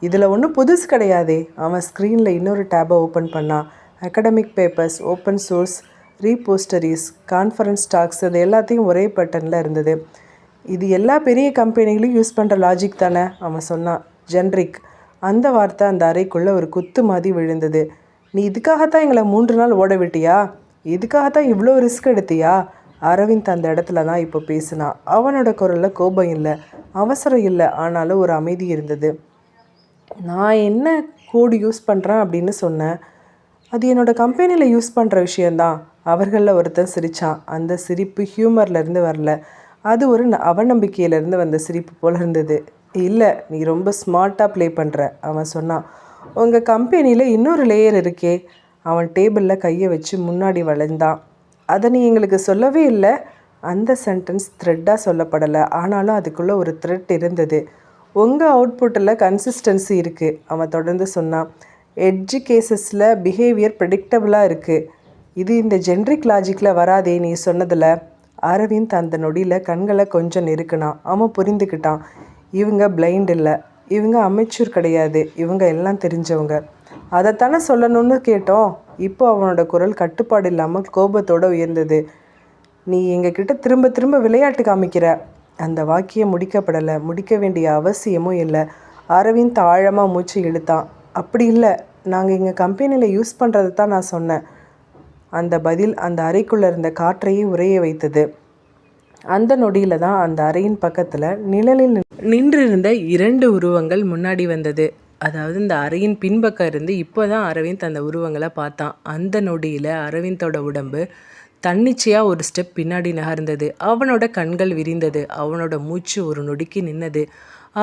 இதில் ஒன்றும் புதுசு கிடையாதே. அவன் ஸ்க்ரீனில் இன்னொரு டேபை ஓப்பன் பண்ணான். Academic papers, open source, repositories, conference talks, அது எல்லாத்தையும் ஒரே பட்டனில் இருந்தது. இது எல்லா பெரிய கம்பெனிகளையும் யூஸ் பண்ணுற லாஜிக் தானே, அவன் சொன்னான். ஜென்ரிக். அந்த வார்த்தை அந்த அறைக்குள்ளே ஒரு குத்து மாதிரி விழுந்தது. நீ இதுக்காகத்தான் எங்களை 3 நாள் ஓட விட்டியா? இதுக்காகத்தான் இவ்வளோ ரிஸ்க் எடுத்தியா? அரவிந்த் அந்த இடத்துல தான் இப்போ பேசினான். அவனோட குரலில் கோபம் இல்லை, அவசரம் இல்லை, ஆனாலும் ஒரு அமைதி இருந்தது. நான் என்ன கோடு யூஸ் பண்ணுறேன் அப்படின்னு சொன்னேன், அது என்னோடய கம்பெனியில் யூஸ் பண்ணுற விஷயந்தான். அவர்களில் ஒருத்தன் சிரித்தான். அந்த சிரிப்பு ஹியூமர்லேருந்து வரல, அது ஒரு அவநம்பிக்கையிலேருந்து வந்த சிரிப்பு போல் இருந்தது. இல்லை, நீ ரொம்ப ஸ்மார்ட்டாக ப்ளே பண்ணுற, அவன் சொன்னான். உங்கள் கம்பெனியில் இன்னொரு லேயர் இருக்கே. அவன் டேபிளில் கையை வச்சு முன்னாடி வளைந்தான். அதை நீ எங்களுக்கு சொல்லவே இல்லை. அந்த சென்டென்ஸ் த்ரெட்டாக சொல்லப்படலை, ஆனாலும் அதுக்குள்ளே ஒரு த்ரெட் இருந்தது. உங்கள் அவுட்புட்டில் கன்சிஸ்டன்சி இருக்குது, அவன் தொடர்ந்து சொன்னான். எட்ஜ் கேசஸில் பிஹேவியர் ப்ரெடிக்டபுளாக இருக்குது. இது இந்த ஜென்ரிக் லாஜிக்கில் வராதே நீ சொன்னதில். அரவிந்த் அந்த நொடியில் கண்களை கொஞ்சம் நெருக்கினான். அவன் புரிந்துக்கிட்டான். இவங்க பிளைண்ட் இல்லை, இவங்க அமைச்சூர் கிடையாது, இவங்க எல்லாம் தெரிஞ்சவங்க. அதைத்தானே சொல்லணும்னு கேட்டோம். இப்போ அவனோட குரல் கட்டுப்பாடு இல்லாமல் கோபத்தோடு உயர்ந்தது. நீ எங்ககிட்ட திரும்ப திரும்ப விளையாட்டு காமிக்கிற. அந்த வாக்கியம் முடிக்கப்படலை, முடிக்க வேண்டிய அவசியமும் இல்லை. அரவிந்த் ஆழமாக மூச்சு இழுத்தான். அப்படி இல்லை, நாங்கள் எங்கள் கம்பெனியில் யூஸ் பண்ணுறதை தான் நான் சொன்னேன். அந்த பதில் அந்த அறைக்குள்ளே இருந்த காற்றையே உறைய வைத்தது. அந்த நொடியில் தான் அந்த அறையின் பக்கத்தில் நிழலில் நின்றிருந்த 2 உருவங்கள் முன்னாடி வந்தது. அதாவது இந்த அறையின் பின்பக்கம் இருந்து இப்போ தான் அரவிந்த் அந்த உருவங்களை பார்த்தான். அந்த நொடியில் அரவிந்தோட உடம்பு தன்னிச்சையாக ஒரு ஸ்டெப் பின்னாடி நகர்ந்தது. அவனோட கண்கள் விரிந்தது. அவனோட மூச்சு ஒரு நொடிக்கு நின்னது.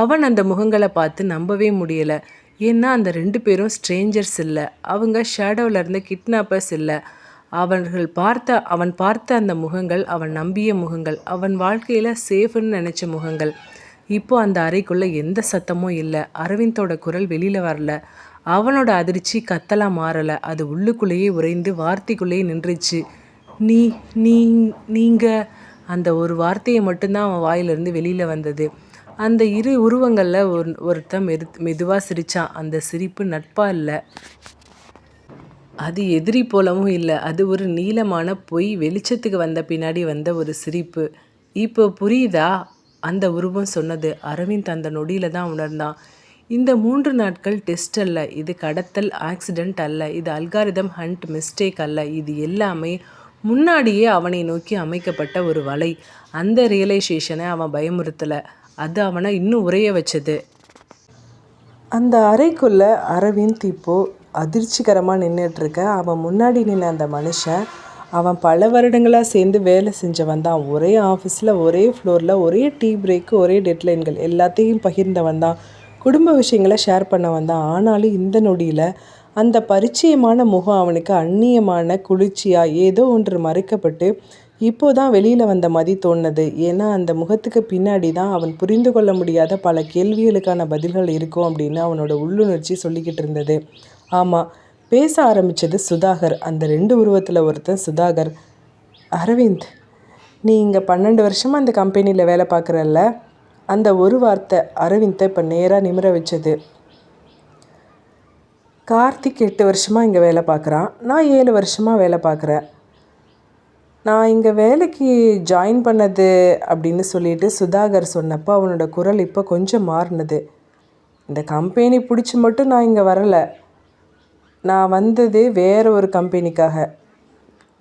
அவன் அந்த முகங்களை பார்த்து நம்பவே முடியலை. ஏன்னா அந்த 2 பேரும் ஸ்ட்ரேஞ்சர்ஸ் இல்லை, அவங்க ஷேடோவில் இருந்த கிட்னாப்பர்ஸ் இல்லை. அவன் பார்த்த அந்த முகங்கள் அவன் நம்பிய முகங்கள், அவன் வாழ்க்கையில் சேஃப்னு நினச்ச முகங்கள். இப்போ அந்த அறைக்குள்ளே எந்த சத்தமும் இல்லை. அரவிந்தோட குரல் வெளியில் வரல. அவனோட அதிர்ச்சி கத்தலாக மாறலை, அது உள்ளுக்குள்ளேயே உறைந்து வார்த்தைக்குள்ளேயே நின்றுச்சு. நீங்கள் அந்த ஒரு வார்த்தையை மட்டும்தான் அவன் வாயிலிருந்து வெளியில் வந்தது. அந்த 2 உருவங்களில் ஒருத்தன் மெதுவாக சிரித்தான். அந்த சிரிப்பு நட்பாக இல்லை, அது எதிரி போலவும் இல்லை. அது ஒரு நீளமான பொய் வெளிச்சத்துக்கு வந்த பின்னாடி வந்த ஒரு சிரிப்பு. இப்போ புரியுதா அந்த உருவம் சொன்னது? அரவிந்த் அந்த நொடியில் தான் உணர்ந்தான். இந்த 3 நாட்கள் டெஸ்ட் அல்ல, இது கடத்தல் ஆக்சிடெண்ட் அல்ல, இது அல்காரிதம் ஹண்ட் மிஸ்டேக் அல்ல, இது எல்லாமே முன்னாடியே அவனை நோக்கி அமைக்கப்பட்ட ஒரு வலை. அந்த ரியலைசேஷனை அவன் பயமுறுத்தலை, அது அவனை இன்னும் உறைய வச்சது. அந்த அறைக்குள்ளே அரவிந்த் இப்போது அதிர்ச்சிகரமாக நின்றுட்டுருக்க. அவன் முன்னாடி நின்ன அந்த மனுஷன், அவன் பல வருடங்களாக சேர்ந்து வேலை செஞ்சவன் தான். ஒரே ஆஃபீஸில், ஒரே ஃப்ளோரில், ஒரே டீ பிரேக்கு, ஒரே டெட்லைன்கள் எல்லாத்தையும் பகிர்ந்தவன் தான். குடும்ப விஷயங்களை ஷேர் பண்ணவன் தான். ஆனாலும் இந்த நொடியில் அந்த பரிச்சயமான முகம் அவனுக்கு அந்நியமான குளிர்ச்சியாக ஏதோ ஒன்று மறைக்கப்பட்டு இப்போதான் வெளியில் வந்த மாதிரி தோணுது. ஏன்னா அந்த முகத்துக்கு பின்னாடி தான் அவன் புரிந்து கொள்ள முடியாத பல கேள்விகளுக்கான பதில்கள் இருக்கும் அப்படின்னு அவனோட உள்ளுணர்ச்சி சொல்லிக்கிட்டு இருந்தது. ஆமாம், பேச ஆரம்பித்தது சுதாகர். அந்த 2 உருவத்தில் ஒருத்தன் சுதாகர். அரவிந்த், நீ இங்கே 12 வருஷமாக அந்த கம்பெனியில் வேலை பார்க்குறல்ல? அந்த ஒரு வார்த்தை அரவிந்தை இப்போ நேராக நிமிர வச்சது. கார்த்திக் 8 வருஷமாக இங்கே வேலை பார்க்குறான். நான் 7 வருஷமாக வேலை பார்க்குறேன். நான் இங்கே வேலைக்கு ஜாயின் பண்ணது அப்படின்னு சொல்லிட்டு சுதாகர் சொன்னப்போ அவனோட குரல் இப்போ கொஞ்சம் மாறினது. இந்த கம்பெனி பிடிச்சி மட்டும் நான் இங்கே வரலை. நான் வந்தது வேறு ஒரு கம்பெனிக்காக.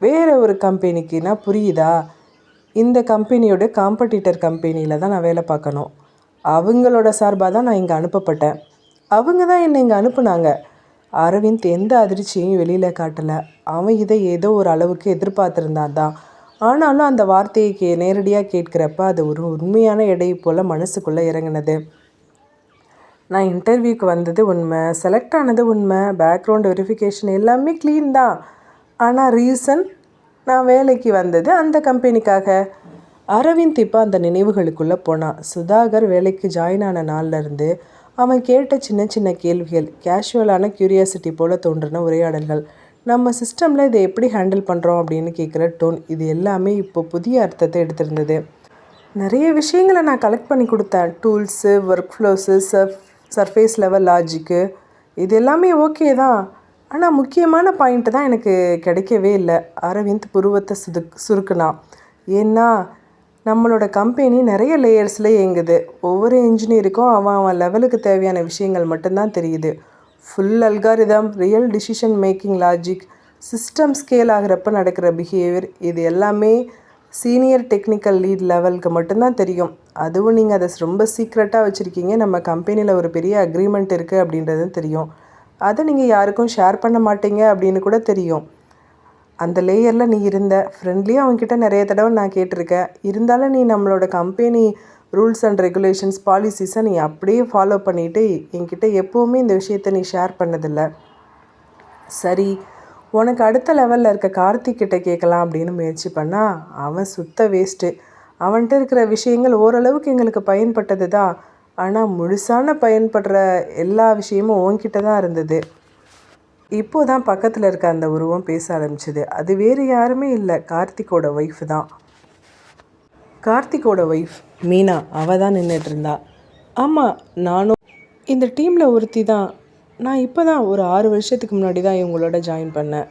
வேறு ஒரு கம்பெனிக்குன்னா புரியுதா? இந்த கம்பெனியோட காம்படிட்டர் கம்பெனியில் தான் நான் வேலை பார்க்கணும். அவங்களோட சார்பாக தான் நான் இங்கே அனுப்பப்பட்டேன். அவங்க தான் என்னை இங்கே அனுப்புனாங்க. அரவிந்த் எந்த அதிர்ச்சியையும் வெளியில் காட்டலை. அவன் இதை ஏதோ ஒரு அளவுக்கு எதிர்பார்த்துருந்தான் தான். ஆனாலும் அந்த வார்த்தையை நேரடியாக கேட்குறப்ப அது ஒரு உண்மையான எடை போல் மனசுக்குள்ளே இறங்கினது. நான் இன்டர்வியூக்கு வந்தது உண்மை, செலக்ட் ஆனது உண்மை, பேக்ரவுண்ட் வெரிஃபிகேஷன் எல்லாமே க்ளீன் தான். ஆனால் ரீசன், நான் வேலைக்கு வந்தது அந்த கம்பெனிக்காக. அரவிந்த் இப்போ அந்த நினைவுகளுக்குள்ளே போனான். சுதாகர் வேலைக்கு ஜாயின் ஆன நாள்லேருந்து அவன் கேட்ட சின்ன சின்ன கேள்விகள், கேஷுவலான க்யூரியாசிட்டி போல் தோன்றின உரையாடல்கள், நம்ம சிஸ்டமில் இதை எப்படி ஹேண்டில் பண்ணுறோம் அப்படின்னு கேட்குற டோன், இது எல்லாமே இப்போ புதிய அர்த்தத்தை எடுத்திருந்தது. நிறைய விஷயங்களை நான் கலெக்ட் பண்ணி கொடுத்தேன். Tools, work flows, surface level logic, இது எல்லாமே ஓகே தான். ஆனால் முக்கியமான பாயிண்ட்டு தான் எனக்கு கிடைக்கவே இல்லை. அரவிந்த் புருவத்தை சுருக்குனான். ஏன்னா நம்மளோட கம்பெனி நிறைய லேயர்ஸில் இயங்குது. ஒவ்வொரு இன்ஜினியருக்கும் அவன் லெவலுக்கு தேவையான விஷயங்கள் மட்டும்தான் தெரியுது. Full algorithm, real decision making logic, system scale ஆகிறப்ப நடக்கிற பிஹேவியர், இது எல்லாமே சீனியர் டெக்னிக்கல் லீட் லெவலுக்கு மட்டும்தான் தெரியும். அதுவும் நீங்கள் அதை ரொம்ப சீக்ரெட்டாக வச்சுருக்கீங்க. நம்ம கம்பெனியில் ஒரு பெரிய அக்ரிமெண்ட் இருக்குது அப்படின்றதும் தெரியும். அதை நீங்கள் யாருக்கும் ஷேர் பண்ண மாட்டீங்க அப்படின்னு கூட தெரியும். அந்த லேயரில் நீ இருந்த ஃப்ரெண்ட்லியாக அவங்ககிட்ட நிறைய தடவை நான் கேட்டிருக்கேன். இருந்தாலும் நீ நம்மளோட கம்பெனி ரூல்ஸ் அண்ட் ரெகுலேஷன்ஸ், பாலிசிஸை நீ அப்படியே ஃபாலோ பண்ணிவிட்டு என்கிட்ட எப்போவுமே இந்த விஷயத்தை நீ ஷேர் பண்ணதில்லை. சரி, உனக்கு அடுத்த லெவலில் இருக்க கார்த்திக் கிட்ட கேட்கலாம் அப்படின்னு முயற்சி பண்ணால் அவன் சுத்த வேஸ்ட்டு. அவன்கிட்ட இருக்கிற விஷயங்கள் ஓரளவுக்கு எங்களுக்கு பயன்பட்டது தான். ஆனால் முழுசான பயன்படுற எல்லா விஷயமும் உன்கிட்ட தான் இருந்தது. இப்போது தான் பக்கத்தில் இருக்க அந்த உருவம் பேச ஆரம்பிச்சிது. அது வேறு யாருமே இல்லை, கார்த்திக்கோட ஒய்ஃப் தான். கார்த்திக்கோட ஒய்ஃப் மீனா, அவள் தான் நின்றுட்டு இருந்தா. ஆமாம், நானும் இந்த டீமில் ஒருத்தி தான். நான் இப்போ தான் ஒரு 6 வருஷத்துக்கு முன்னாடி தான் இவங்களோட ஜாயின் பண்ணேன்.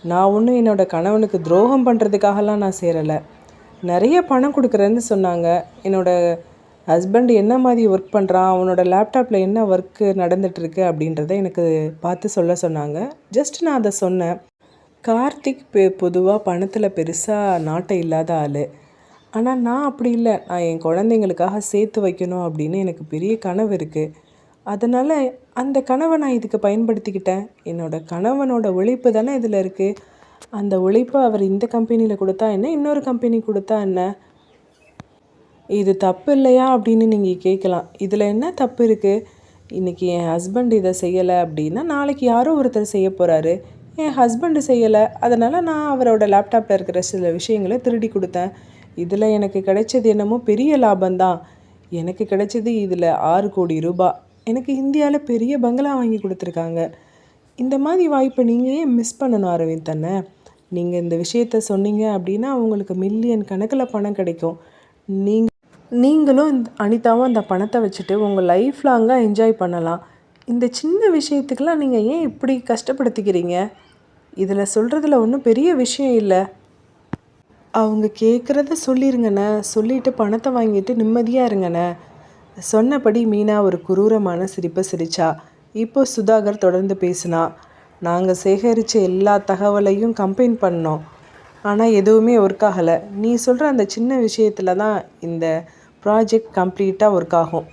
நான் ஒன்றும் என்னோடய கணவனுக்கு துரோகம் பண்ணுறதுக்காகலாம் நான் சேரலை. நிறைய பணம் கொடுக்குறேன்னு சொன்னாங்க. என்னோடய ஹஸ்பண்ட் என்ன மாதிரி ஒர்க் பண்ணுறான், அவனோட லேப்டாப்பில் என்ன ஒர்க்கு நடந்துகிட்ருக்கு அப்படின்றத எனக்கு பார்த்து சொல்ல சொன்னாங்க. ஜஸ்ட் நான் அதை சொன்னேன். கார்த்திக் பொதுவாக பணத்தில் பெருசாக நாட்டம் இல்லாத ஆள். ஆனால் நான் அப்படி இல்லை. நான் என் குழந்தைங்களுக்காக சேர்த்து வைக்கணும் அப்படின்னு எனக்கு பெரிய கனவு இருக்குது. அதனால் அந்த கனவை நான் இதுக்கு பயன்படுத்திக்கிட்டேன். என்னோடய கணவனோட உழைப்பு தானே இதில் இருக்குது. அந்த உழைப்பை அவர் இந்த கம்பெனியில் கொடுத்தா என்ன, இன்னொரு கம்பெனி கொடுத்தா என்ன, இது தப்பு இல்லையா அப்படின்னு நீங்கள் கேட்கலாம். இதில் என்ன தப்பு இருக்குது? இன்றைக்கி என் ஹஸ்பண்ட் இதை செய்யலை அப்படின்னா நாளைக்கு யாரோ ஒருத்தர் செய்ய போகிறாரு. என் ஹஸ்பண்டு செய்யலை, அதனால் நான் அவரோட லேப்டாப்பில் இருக்கிற சில விஷயங்களை திருடி கொடுத்தேன். இதில் எனக்கு கிடைச்சது என்னமோ பெரிய லாபம்தான். எனக்கு கிடைச்சது இதில் 6 கோடி ரூபாய். எனக்கு இந்தியாவில் பெரிய பங்களா வாங்கி கொடுத்துருக்காங்க. இந்த மாதிரி வாய்ப்பை நீங்கள் ஏன் மிஸ் பண்ணணும் அரவிந்த் தானே? நீங்கள் இந்த விஷயத்த சொன்னீங்க அப்படின்னா உங்களுக்கு மில்லியன் கணக்கில் பணம் கிடைக்கும். நீங்களும் அனிதாவும் அந்த பணத்தை வச்சுட்டு உங்கள் லைஃப் லாங்காக என்ஜாய் பண்ணலாம். இந்த சின்ன விஷயத்துக்கெலாம் நீங்கள் ஏன் இப்படி கஷ்டப்படுத்திக்கிறீங்க? இதில் சொல்கிறதுல ஒன்றும் பெரிய விஷயம் இல்லை. அவங்க கேட்குறத சொல்லிடுங்கண்ணே. சொல்லிவிட்டு பணத்தை வாங்கிட்டு நிம்மதியாக இருங்கண்ணே. சொன்னபடி மீனா ஒரு குரூரமான சிரிப்பை சிரிச்சா. இப்போ சுதாகர் தொடர்ந்து பேசினா. நாங்கள் சேகரித்த எல்லா தகவலையும் கம்பைன் பண்ணோம். ஆனால் எதுவுமே ஒர்க் ஆகலை. நீ சொல்கிற அந்த சின்ன விஷயத்தில் தான் இந்த ப்ராஜெக்ட் கம்ப்ளீட்டாக ஒர்க் ஆகும்.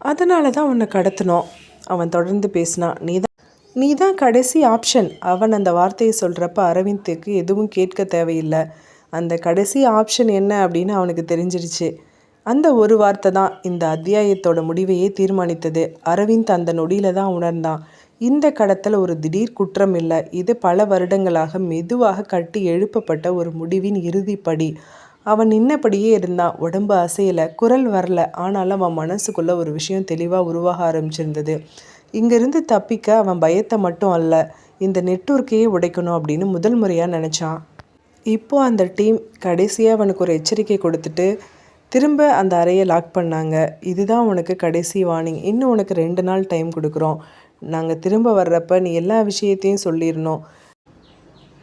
அதனால தான் உன்னை கடத்தினோம். அவன் தொடர்ந்து பேசினான். நீ தான் கடைசி ஆப்ஷன். அவன் அந்த வார்த்தையை சொல்கிறப்ப அரவிந்துக்கு எதுவும் கேட்க தேவையில்லை. அந்த கடைசி ஆப்ஷன் என்ன அப்படின்னு அவனுக்கு தெரிஞ்சிருச்சு. அந்த ஒரு வார்த்தை தான் இந்த அத்தியாயத்தோட முடிவையே தீர்மானித்தது. அரவிந்த் அந்த நொடியில் தான் உணர்ந்தான். இந்த கடத்தல் ஒரு திடீர் குற்றம் இல்லை, இது பல வருடங்களாக மெதுவாக கட்டி எழுப்பப்பட்ட ஒரு முடிவின் இறுதிப்படி. அவன் நின்னபடியே இருந்தான். உடம்பு அசையலை, குரல் வரல. ஆனாலும் அவன் மனசுக்குள்ள ஒரு விஷயம் தெளிவாக உருவாக ஆரம்பிச்சிருந்தது. இங்கிருந்து தப்பிக்க அவன் பயத்தை மட்டும் அல்ல, இந்த நெட்வொர்க்கையே உடைக்கணும் அப்படின்னு முதல் முறையாக நினச்சான். இப்போ அந்த டீம் கடைசியாக அவனுக்கு ஒரு எச்சரிக்கை கொடுத்துட்டு திரும்ப அந்த அறையை லாக் பண்ணாங்க. இதுதான் உனக்கு கடைசி வார்னிங். இன்னும் உனக்கு 2 நாள் டைம் கொடுக்குறோம். நாங்கள் திரும்ப வர்றப்ப நீ எல்லா விஷயத்தையும் சொல்லிடணும்.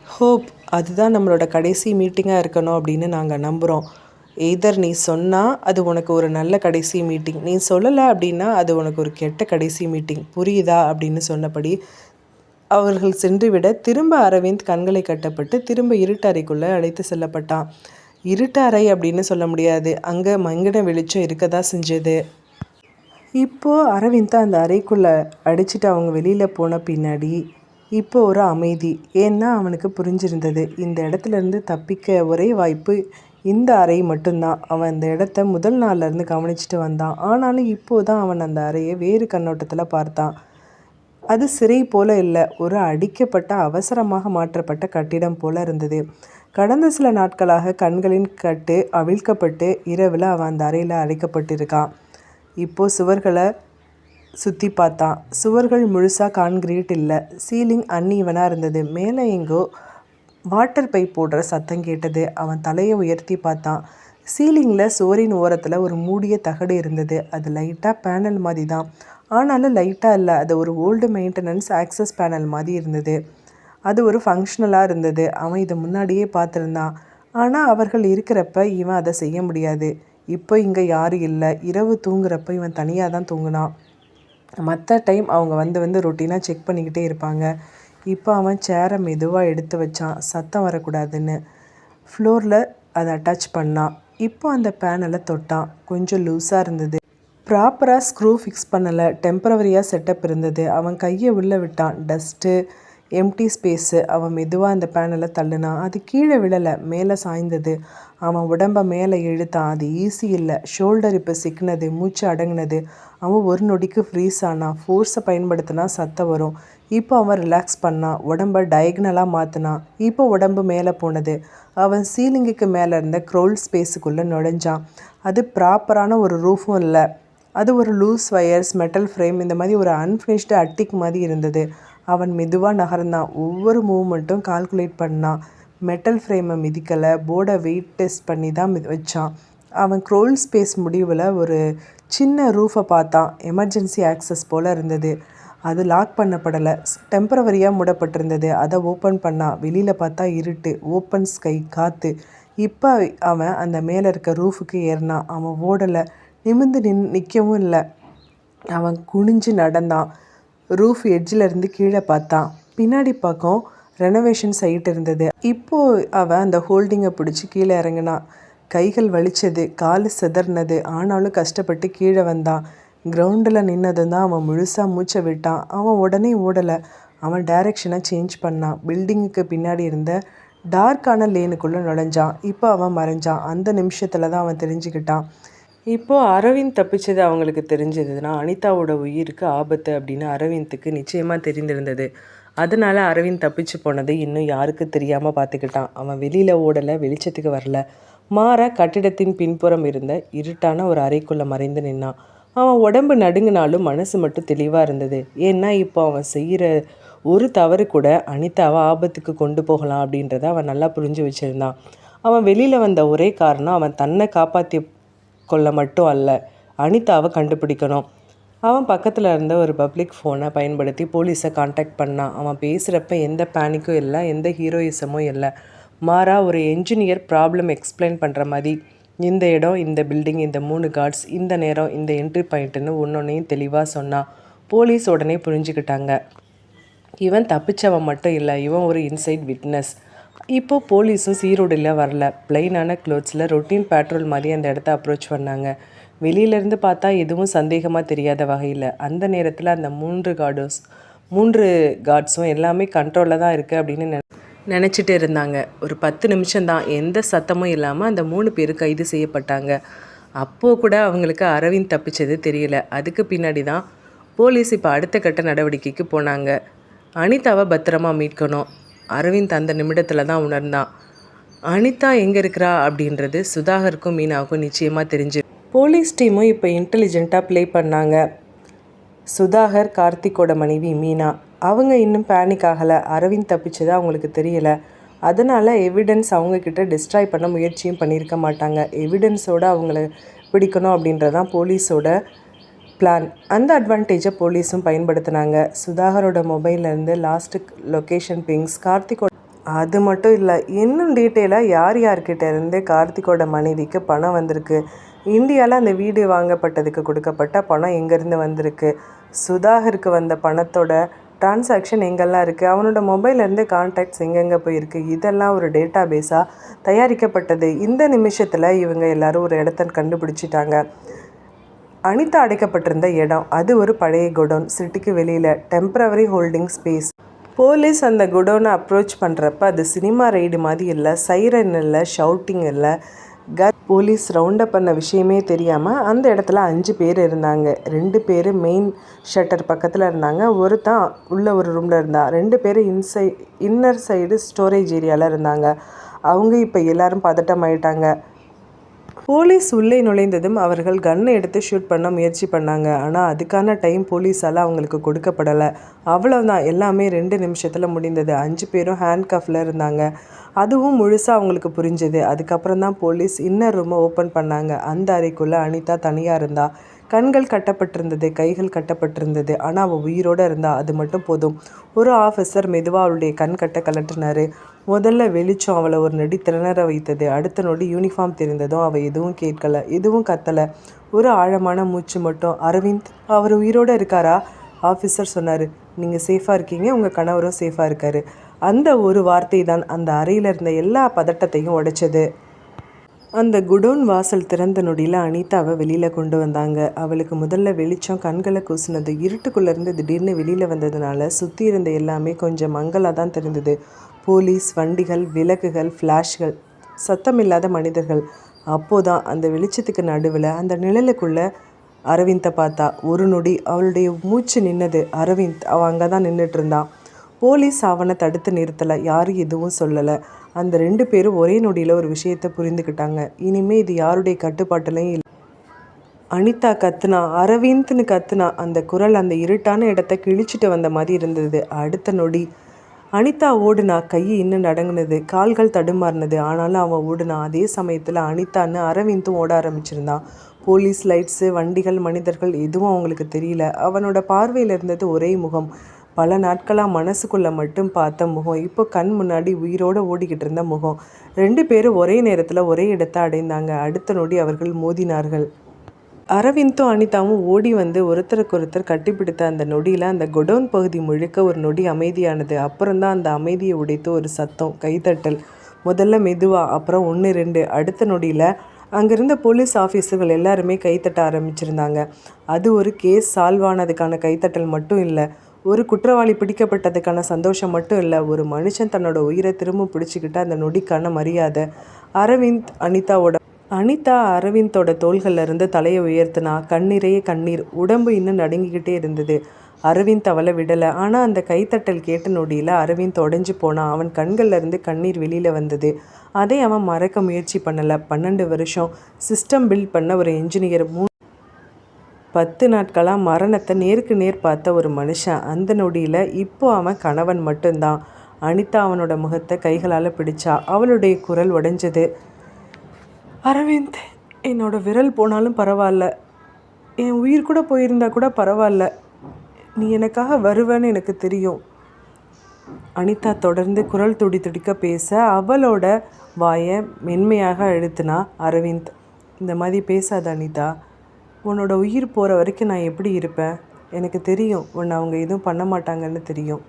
ஹோப் அதுதான் நம்மளோட கடைசி மீட்டிங்காக இருக்கணும் அப்படின்னு நாங்கள் நம்புகிறோம். எய்தர் நீ சொன்னால் அது உனக்கு ஒரு நல்ல கடைசி மீட்டிங், நீ சொல்லலை அப்படின்னா அது உனக்கு ஒரு கெட்ட கடைசி மீட்டிங், புரியுதா அப்படின்னு சொன்னபடி அவர்கள் சென்றுவிட திரும்ப அரவிந்த் கண்களை கட்டப்பட்டு திரும்ப இருட்டு அறைக்குள்ளே அழைத்து செல்லப்பட்டான். இருட்டு அறை அப்படின்னு சொல்ல முடியாது, அங்கே மங்கின வெளிச்சம் இருக்க தான் செஞ்சது. இப்போது அரவிந்த் அந்த அறைக்குள்ளே அடிச்சுட்டு அவங்க வெளியில் போன பின்னாடி இப்போ ஒரு அமைதி. ஏன்னா அவனுக்கு புரிஞ்சிருந்தது, இந்த இடத்துலேருந்து தப்பிக்க ஒரே வாய்ப்பு இந்த அறை மட்டும்தான். அவன் அந்த இடத்த முதல் நாள்லேருந்து கவனிச்சுட்டு வந்தான். ஆனாலும் இப்போதான் அவன் அந்த அறையை வேறு கண்ணோட்டத்தில் பார்த்தான். அது சிறை போல இல்லை, ஒரு அடிக்கப்பட்ட அவசரமாக மாற்றப்பட்ட கட்டிடம் போல இருந்தது. கடந்த சில நாட்களாக கண்களின் கட்டு அவிழ்க்கப்பட்டு இரவில் அவன் அந்த அறையில் அடைக்கப்பட்டிருக்கான். இப்போது சுவர்களை சுற்றி பார்த்தான். சுவர்கள் முழுசாக கான்கிரீட் இல்லை, சீலிங் அன்ஈவனாக இருந்தது. மேலே எங்கோ வாட்டர் பைப் போடுற சத்தம் கேட்டது. அவன் தலையை உயர்த்தி பார்த்தான். சீலிங்கில் சுவரின் ஓரத்தில் ஒரு மூடிய தகடு இருந்தது. அது லைட்டாக பேனல் மாதிரி தான், ஆனாலும் லைட்டாக இல்லை, அது ஒரு ஓல்டு மெயின்டெனன்ஸ் ஆக்சஸ் பேனல் மாதிரி இருந்தது. அது ஒரு ஃபங்க்ஷனலாக இருந்தது. அவன் இதை முன்னாடியே பார்த்துருந்தான். ஆனால் அவர்கள் இருக்கிறப்ப இவன் அதை செய்ய முடியாது. இப்போ இங்கே யாரும் இல்லை. இரவு தூங்குறப்ப இவன் தனியாக தான் தூங்கினான். மற்ற டைம் அவங்க வந்து ரொட்டீனாக செக் பண்ணிக்கிட்டே இருப்பாங்க. இப்போ அவன் சேரை மெதுவாக எடுத்து வச்சான், சத்தம் வரக்கூடாதுன்னு. ஃப்ளோரில் அதை அட்டாச் பண்ணான். இப்போ அந்த பேனலை தொட்டான். கொஞ்சம் லூஸாக இருந்தது, ப்ராப்பராக ஸ்க்ரூ ஃபிக்ஸ் பண்ணலை, டெம்பரவரியாக செட்டப் இருந்தது. அவன் கையை உள்ளே விட்டான். Dust, empty space. அவன் மெதுவாக அந்த பேனலை தள்ளுனான். அது கீழே விழலை, மேலே சாய்ந்தது. அவன் உடம்பை மேலே இழுத்தான். அது ஈஸி இல்லை. ஷோல்டர் இப்போ சிக்கினது, மூச்சு அடங்கினது. அவன் ஒரு நொடிக்கு ஃப்ரீஸ் ஆனான். ஃபோர்ஸை பயன்படுத்தினா சத்தம் வரும். இப்போ அவன் ரிலாக்ஸ் பண்ணான். உடம்பை டயக்னலாக மாற்றினான். இப்போ உடம்பு மேலே போனது. அவன் சீலிங்குக்கு மேலே இருந்த க்ரோல் ஸ்பேஸுக்குள்ளே நுழைஞ்சான். அது ப்ராப்பரான ஒரு ரூஃபும் இல்லை, அது ஒரு லூஸ் வயர்ஸ், மெட்டல் ஃப்ரேம், இந்த மாதிரி ஒரு அன்ஃபினிஷ்டு அட்டிக் மாதிரி இருந்தது. அவன் மெதுவாக நகர்ந்தான். ஒவ்வொரு மூவ்மெண்ட்டும் கால்குலேட் பண்ணான். மெட்டல் ஃப்ரேமை மிதிக்கலை, போர்டை வெயிட் டெஸ்ட் பண்ணி தான் வச்சான். அவன் க்ரோல் ஸ்பேஸ் முடிவில் ஒரு சின்ன ரூஃபை பார்த்தான். எமர்ஜென்சி ஆக்சஸ் போல் இருந்தது. அது லாக் பண்ணப்படலை, டெம்பரவரியாக மூடப்பட்டிருந்தது. அதை ஓப்பன் பண்ணான். வெளியில் பார்த்தா இருட்டு, ஓப்பன் ஸ்கை, காற்று. இப்போ அவன் அந்த மேலே இருக்க ரூஃபுக்கு ஏறினான். அவன் ஓடலை, நிமிர்ந்து நிற்கவும் இல்லை. அவன் குனிஞ்சு நடந்தான். ரூஃப் எட்ஜில் இருந்து கீழே பார்த்தான். பின்னாடி பக்கம் ரெனோவேஷன் சைட் இருந்தது. இப்போது அவன் அந்த ஹோல்டிங்கை பிடிச்சி கீழே இறங்கினான். கைகள் வலிச்சது, காலு சிதறினது. ஆனாலும் கஷ்டப்பட்டு கீழே வந்தான். கிரவுண்டில் நின்னதும் தான் அவன் முழுசாக மூச்சை விட்டான். அவன் உடனே ஓடலை, அவன் டைரெக்ஷனை சேஞ்ச் பண்ணான். பில்டிங்குக்கு பின்னாடி இருந்த டார்க்கான லேனுக்குள்ளே நுழைஞ்சான். இப்போ அவன் மறைஞ்சான். அந்த நிமிஷத்தில் தான் அவன் தெரிஞ்சுக்கிட்டான், இப்போது அரவிந்த் தப்பிச்சது அவங்களுக்கு தெரிஞ்சதுன்னா அனிதாவோட உயிருக்கு ஆபத்து அப்படின்னு அரவிந்துக்கு நிச்சயமாக தெரிந்திருந்தது. அதனால் அரவிந்த் தப்பிச்சு போனது இன்னும் யாருக்கு தெரியாமல் பார்த்துக்கிட்டான். அவன் வெளியில் ஓடலை, வெளிச்சத்துக்கு வரல. மாற கட்டிடத்தின் பின்புறம் இருந்த இருட்டான ஒரு அறைக்குள்ளே மறைந்து நின்னான். அவன் உடம்பு நடுங்கினாலும் மனசு மட்டும் தெளிவாக இருந்தது. ஏன்னா இப்போ அவன் செய்கிற ஒரு தவறு கூட அனிதாவை ஆபத்துக்கு கொண்டு போகலாம் அப்படின்றத அவன் நல்லா புரிஞ்சு வச்சுருந்தான். அவன் வெளியில் வந்த ஒரே காரணம் அவன் தன்னை காப்பாற்றி கொள்ள மட்டும் அல்ல, அனிதாவை கண்டுபிடிக்கணும். அவன் பக்கத்தில் இருந்த ஒரு பப்ளிக் ஃபோனை பயன்படுத்தி போலீஸை காண்டாக்ட் பண்ணான். அவன் பேசுகிறப்ப எந்த பேனிக்கும் இல்லை, எந்த ஹீரோயிசமும் இல்லை. மாறா ஒரு என்ஜினியர் ப்ராப்ளம் எக்ஸ்பிளைன் பண்ணுற மாதிரி இந்த இடம், இந்த பில்டிங், இந்த 3 கார்ட்ஸ், இந்த நேரம், இந்த என்ட்ரி பாயிண்ட்டுன்னு ஒன்றொன்னையும் தெளிவாக சொன்னான். போலீஸ் உடனே புரிஞ்சுக்கிட்டாங்க, இவன் தப்பிச்சவன் மட்டும் இல்லை, இவன் ஒரு இன்சைட் விட்னஸ். இப்போது போலீஸும் சீரோடில் வரல. பிளைனான க்ளோத்ஸில் ரொட்டீன் பேட்ரோல் மாதிரி அந்த இடத்த அப்ரோச் பண்ணாங்க. வெளியிலேருந்து பார்த்தா எதுவும் சந்தேகமாக தெரியாத வகையில். அந்த நேரத்தில் அந்த 3 கார்ட்ஸும் எல்லாமே கண்ட்ரோலில் தான் இருக்குது அப்படின்னு நினச்சிட்டு இருந்தாங்க. ஒரு 10 நிமிஷம்தான், எந்த சத்தமும் இல்லாமல் அந்த 3 பேர் கைது செய்யப்பட்டாங்க. அப்போது கூட அவங்களுக்கு அரவிந்த் தப்பிச்சது தெரியல. அதுக்கு பின்னாடி தான் போலீஸ் இப்போ அடுத்த கட்ட நடவடிக்கைக்கு போனாங்க. அனிதாவை பத்திரமா மீட்கணும். அரவிந்த் அந்த நிமிடத்தில் தான் உணர்ந்தான். அனிதா எங்கே இருக்கிறா அப்படின்றது சுதாகருக்கும் மீனாவுக்கும் நிச்சயமாக தெரிஞ்சு. போலீஸ் டீமும் இப்போ இன்டெலிஜென்ட்டாக ப்ளே பண்ணாங்க. சுதாகர் கார்த்திக்கோட மனைவி மீனா அவங்க இன்னும் பேனிக் ஆகலை. அரவிந்த் தப்பிச்சது அவங்களுக்கு தெரியலை. அதனால் எவிடன்ஸ் அவங்கக்கிட்ட டிஸ்ட்ராய் பண்ண முயற்சியும் பண்ணியிருக்க மாட்டாங்க. எவிடன்ஸோடு அவங்கள பிடிக்கணும் அப்படின்றதான் போலீஸோட பிளான். அந்த அட்வான்டேஜை போலீஸும் பயன்படுத்தினாங்க. சுதாகரோட மொபைல்லேருந்து லாஸ்ட்டு லொக்கேஷன் பிங்ஸ் கார்த்திகோட. அது மட்டும் இல்லை, இன்னும் டீட்டெயிலாக யார் யார்கிட்ட இருந்து கார்த்திகோட மனைவிக்கு பணம் வந்திருக்கு, இந்தியாவில் அந்த வீடு வாங்கப்பட்டதுக்கு கொடுக்கப்பட்ட பணம் எங்கேருந்து வந்திருக்கு, சுதாகருக்கு வந்த பணத்தோட டிரான்சாக்ஷன் எங்கெல்லாம் இருக்குது, அவனோட மொபைல்லேருந்து கான்டாக்ட்ஸ் எங்கெங்கே போயிருக்கு, இதெல்லாம் ஒரு டேட்டா பேஸாக தயாரிக்கப்பட்டது. இந்த நிமிஷத்தில் இவங்க எல்லோரும் ஒரு இடத்த கண்டுபிடிச்சிட்டாங்க. அனிதா அடைக்கப்பட்டிருந்த இடம் அது ஒரு பழைய குடோன், சிட்டிக்கு வெளியில் டெம்பரவரி ஹோல்டிங் ஸ்பேஸ். போலீஸ் அந்த குடோனை அப்ரோச் பண்ணுறப்ப அது சினிமா ரைடு மாதிரி இல்லை, சைரன் இல்லை, ஷவுட்டிங் இல்லை. போலீஸ் ரவுண்டப் பண்ண விஷயமே தெரியாமல் அந்த இடத்துல 5 பேர் இருந்தாங்க. 2 பேர் மெயின் ஷட்டர் பக்கத்தில் இருந்தாங்க, ஒருத்தன் உள்ள ஒரு ரூமில் இருந்தான், 2 பேர் இன்னர் சைடு ஸ்டோரேஜ் ஏரியாவில் இருந்தாங்க. அவங்க இப்போ எல்லாரும் பதட்டமாயிட்டாங்க. போலீஸ் உள்ளே நுழைந்ததும் அவர்கள் கன்னை எடுத்து ஷூட் பண்ண முயற்சி பண்ணாங்க. ஆனால் அதுக்கான டைம் போலீஸால் அவங்களுக்கு கொடுக்கப்படலை. அவ்வளோதான், எல்லாமே 2 நிமிஷத்தில் முடிந்தது. 5 பேரும் ஹேண்ட் கஃபில் இருந்தாங்க. அதுவும் முழுசாக அவங்களுக்கு புரிஞ்சுது. அதுக்கப்புறம் தான் போலீஸ் இன்னர் ரூமை ஓப்பன் பண்ணாங்க. அந்த அறைக்குள்ளே அனிதா தனியாக இருந்தா. கண்கள் கட்டப்பட்டிருந்தது, கைகள் கட்டப்பட்டிருந்தது. ஆனால் அவள் உயிரோடு இருந்தா, அது மட்டும் போதும். ஒரு ஆஃபீஸர் மெதுவாக அவளுடைய கண் கட்ட கலட்டினார். முதல்ல வெளிச்சம் அவளை ஒரு நொடி திணற வைத்தது. அடுத்த நொடி யூனிஃபார்ம் தெரிந்ததும் அவள் எதுவும் கேட்கலை, எதுவும் கத்தலை. ஒரு ஆழமான மூச்சு மட்டும். அரவிந்த், அவர் உயிரோடு இருக்காரா? ஆஃபீஸர் சொன்னார். நீங்கள் சேஃபாக இருக்கீங்க, உங்கள் கணவரும் சேஃபாக இருக்கார். அந்த ஒரு வார்த்தை தான் அந்த அறையில் இருந்த எல்லா பதட்டத்தையும் உடைச்சது. அந்த குடோன் வாசல் திறந்த நொடியில் அனிதாவை வெளியில் கொண்டு வந்தாங்க. அவளுக்கு முதல்ல வெளிச்சம் கண்களை கூசினது. இருட்டுக்குள்ளேருந்து திடீர்னு வெளியில் வந்ததுனால சுற்றி இருந்த எல்லாமே கொஞ்சம் மங்கலாக தான் தெரிந்தது. போலீஸ் வண்டிகள், விளக்குகள், ஃப்ளாஷ்கள், சத்தமில்லாத மனிதர்கள். அப்போதான் அந்த வெளிச்சத்துக்கு நடுவில் அந்த நிழலுக்குள்ளே அரவிந்தை பார்த்தா. ஒரு நொடி அவளுடைய மூச்சு நின்னது. அரவிந்த், அவன் அங்கே தான் நின்றுட்டு இருந்தான். போலீஸ் அவனை தடுத்து நிறுத்தலை, யாரும் எதுவும் சொல்லலை. அந்த 2 பேரும் ஒரே நொடியில் ஒரு விஷயத்தை புரிந்துக்கிட்டாங்க. இனிமேல் இது யாருடைய கட்டுப்பாட்டிலையும் இல்லை. அனிதா கத்துனா, அரவிந்த்னு கத்துனா. அந்த குரல் அந்த இருட்டான இடத்த கிழிச்சிட்டு வந்த மாதிரி இருந்தது. அடுத்த நொடி அனிதா ஓடுனா. கை இன்னும் நடங்குனது, கால்கள் தடுமாறினது. ஆனாலும் அவன் ஓடுனா. அதே சமயத்தில் அனிதான்னு அரவிந்தும் ஓட ஆரம்பிச்சிருந்தான். போலீஸ் லைட்ஸு, வண்டிகள், மனிதர்கள் எதுவும் அவங்களுக்கு தெரியல. அவனோட பார்வையில் இருந்தது ஒரே முகம். பல நாட்களாக மனசுக்குள்ளே மட்டும் பார்த்த முகம், இப்போ கண் முன்னாடி உயிரோடு ஓடிக்கிட்டு இருந்த முகம். 2 பேரும் ஒரே நேரத்தில் ஒரே இடத்தை அடைந்தாங்க. அடுத்த நொடி அவர்கள் மோதினார்கள். அரவிந்தும் அனிதாவும் ஓடி வந்து ஒருத்தருக்கொருத்தர் கட்டிப்பிடித்த அந்த நொடியில் அந்த குடோன் பகுதி முழுக்க ஒரு நொடி அமைதியானது. அப்புறம்தான் அந்த அமைதியை உடைத்து ஒரு சத்தம், கைத்தட்டல். முதல்ல மெதுவாக, அப்புறம் 1 2. அடுத்த நொடியில் அங்கிருந்த போலீஸ் ஆஃபீஸர்கள் எல்லாருமே கைத்தட்ட ஆரம்பிச்சிருந்தாங்க. அது ஒரு கேஸ் சால்வ் ஆனதுக்கான கைத்தட்டல் மட்டும் இல்லை, ஒரு குற்றவாளி பிடிக்கப்பட்டதுக்கான சந்தோஷம் மட்டும் இல்லை, ஒரு மனுஷன் தன்னோட உயிரை திரும்ப பிடிச்சிக்கிட்ட அந்த நொடிக்கான மரியாதை. அனிதா அரவிந்தோட தோள்களில் இருந்து தலையை உயர்த்தினா. கண்ணீரையே கண்ணீர், உடம்பு இன்னும் நடுங்கிக்கிட்டே இருந்தது. அரவிந்த் அவளை விடலை. ஆனால் அந்த கைத்தட்டல் கேட்ட நொடியில் அரவிந்த் உடஞ்சி போனான். அவன் கண்களில் இருந்து கண்ணீர் வெளியில் வந்தது. அதை அவன் மறக்க முயற்சி பண்ணலை. 12 வருஷம் சிஸ்டம் பில்ட் பண்ண ஒரு என்ஜினியர், 10 நாட்களாக மரணத்தை நேருக்கு நேர் பார்த்த ஒரு மனுஷன். அந்த நொடியில் இப்போ அவன் கணவன் மட்டும்தான். அனிதா அவனோட முகத்தை கைகளால் பிடிச்சா. அவளுடைய குரல் உடைஞ்சது. அரவிந்த், என்னோட விரல் போனாலும் பரவாயில்ல, என் உயிர் கூட போயிருந்தா கூட பரவாயில்ல, நீ எனக்காக வருவேன்னு எனக்கு தெரியும். அனிதா தொடர்ந்து குரல் துடி துடிக்க பேச அவளோட வாயை மென்மையாக அழுத்தினா. அரவிந்த், இந்த மாதிரி பேசாத அனிதா, உன்னோட உயிர் போகிற வரைக்கும் நான் எப்படி இருப்பேன்? எனக்கு தெரியும், உன்னை அவங்க எதுவும் பண்ண மாட்டாங்கன்னு தெரியும்.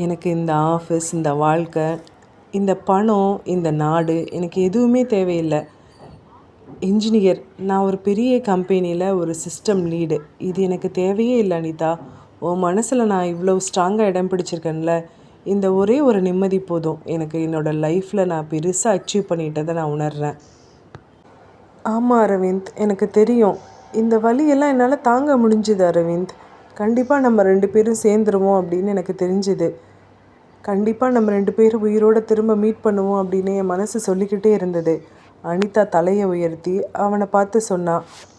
எனக்கு இந்த ஆஃபீஸ், இந்த வாழ்க்கை, இந்த பணம், இந்த நாடு எனக்கு எதுவுமே தேவையில்லை. இன்ஜினியர், நான் ஒரு பெரிய கம்பெனியில் ஒரு சிஸ்டம் லீடு, இது எனக்கு தேவையே இல்லை. அனிதா, உன் மனசில் நான் இவ்வளோ ஸ்ட்ராங்காக இடம் பிடிச்சிருக்கேன்ல, இந்த ஒரே ஒரு நிம்மதி போதும். எனக்கு என்னோடய லைஃப்பில் நான் பெருசாக அச்சீவ் பண்ணிட்டதை நான் உணர்கிறேன். ஆமாம் அரவிந்த், எனக்கு தெரியும். இந்த வலியெல்லாம் என்னால் தாங்க முடிஞ்சுது அரவிந்த். கண்டிப்பாக நம்ம 2 பேரும் சேர்ந்துருவோம் அப்படின்னு எனக்கு தெரிஞ்சுது. கண்டிப்பாக நம்ம 2 பேரும் உயிரோடு திரும்ப மீட் பண்ணுவோம் அப்படின்னு என் மனசு சொல்லிக்கிட்டே இருந்தது. அனிதா தலையை உயர்த்தி அவனை பார்த்து சொன்னா,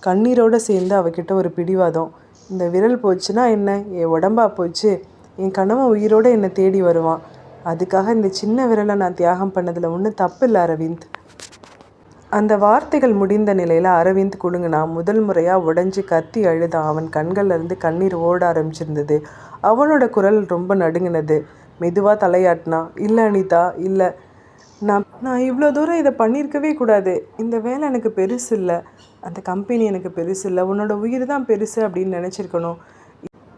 கண்ணீரோடு சேர்ந்து அவகிட்ட ஒரு பிடிவாதம். இந்த விரல் போச்சுன்னா என்ன, என் உடம்பா போச்சு, என் கணவன் உயிரோடு என்னை தேடி வருவான். அதுக்காக இந்த சின்ன விரலை நான் தியாகம் பண்ணதில் ஒன்றும் தப்பு இல்லை அரவிந்த். அந்த வார்த்தைகள் முடிந்த நிலையில் அரவிந்த் குலுங்கினா. முதல் முறையாக உடஞ்சி கத்தி அழுதான். அவன் கண்கள்லேருந்து கண்ணீர் ஓட ஆரம்பிச்சிருந்தது. அவனோட குரல் ரொம்ப நடுங்கினது. மெதுவாக தலையாட்டினா. இல்லை அனிதா, இல்லை, நான் இவ்வளோ தூரம் இதை பண்ணியிருக்கவே கூடாது. இந்த வேலை எனக்கு பெருசு இல்லை, அந்த கம்பெனி எனக்கு பெருசு இல்லை, உன்னோட உயிர் தான் பெருசு அப்படின்னு நினச்சிருக்கணும்.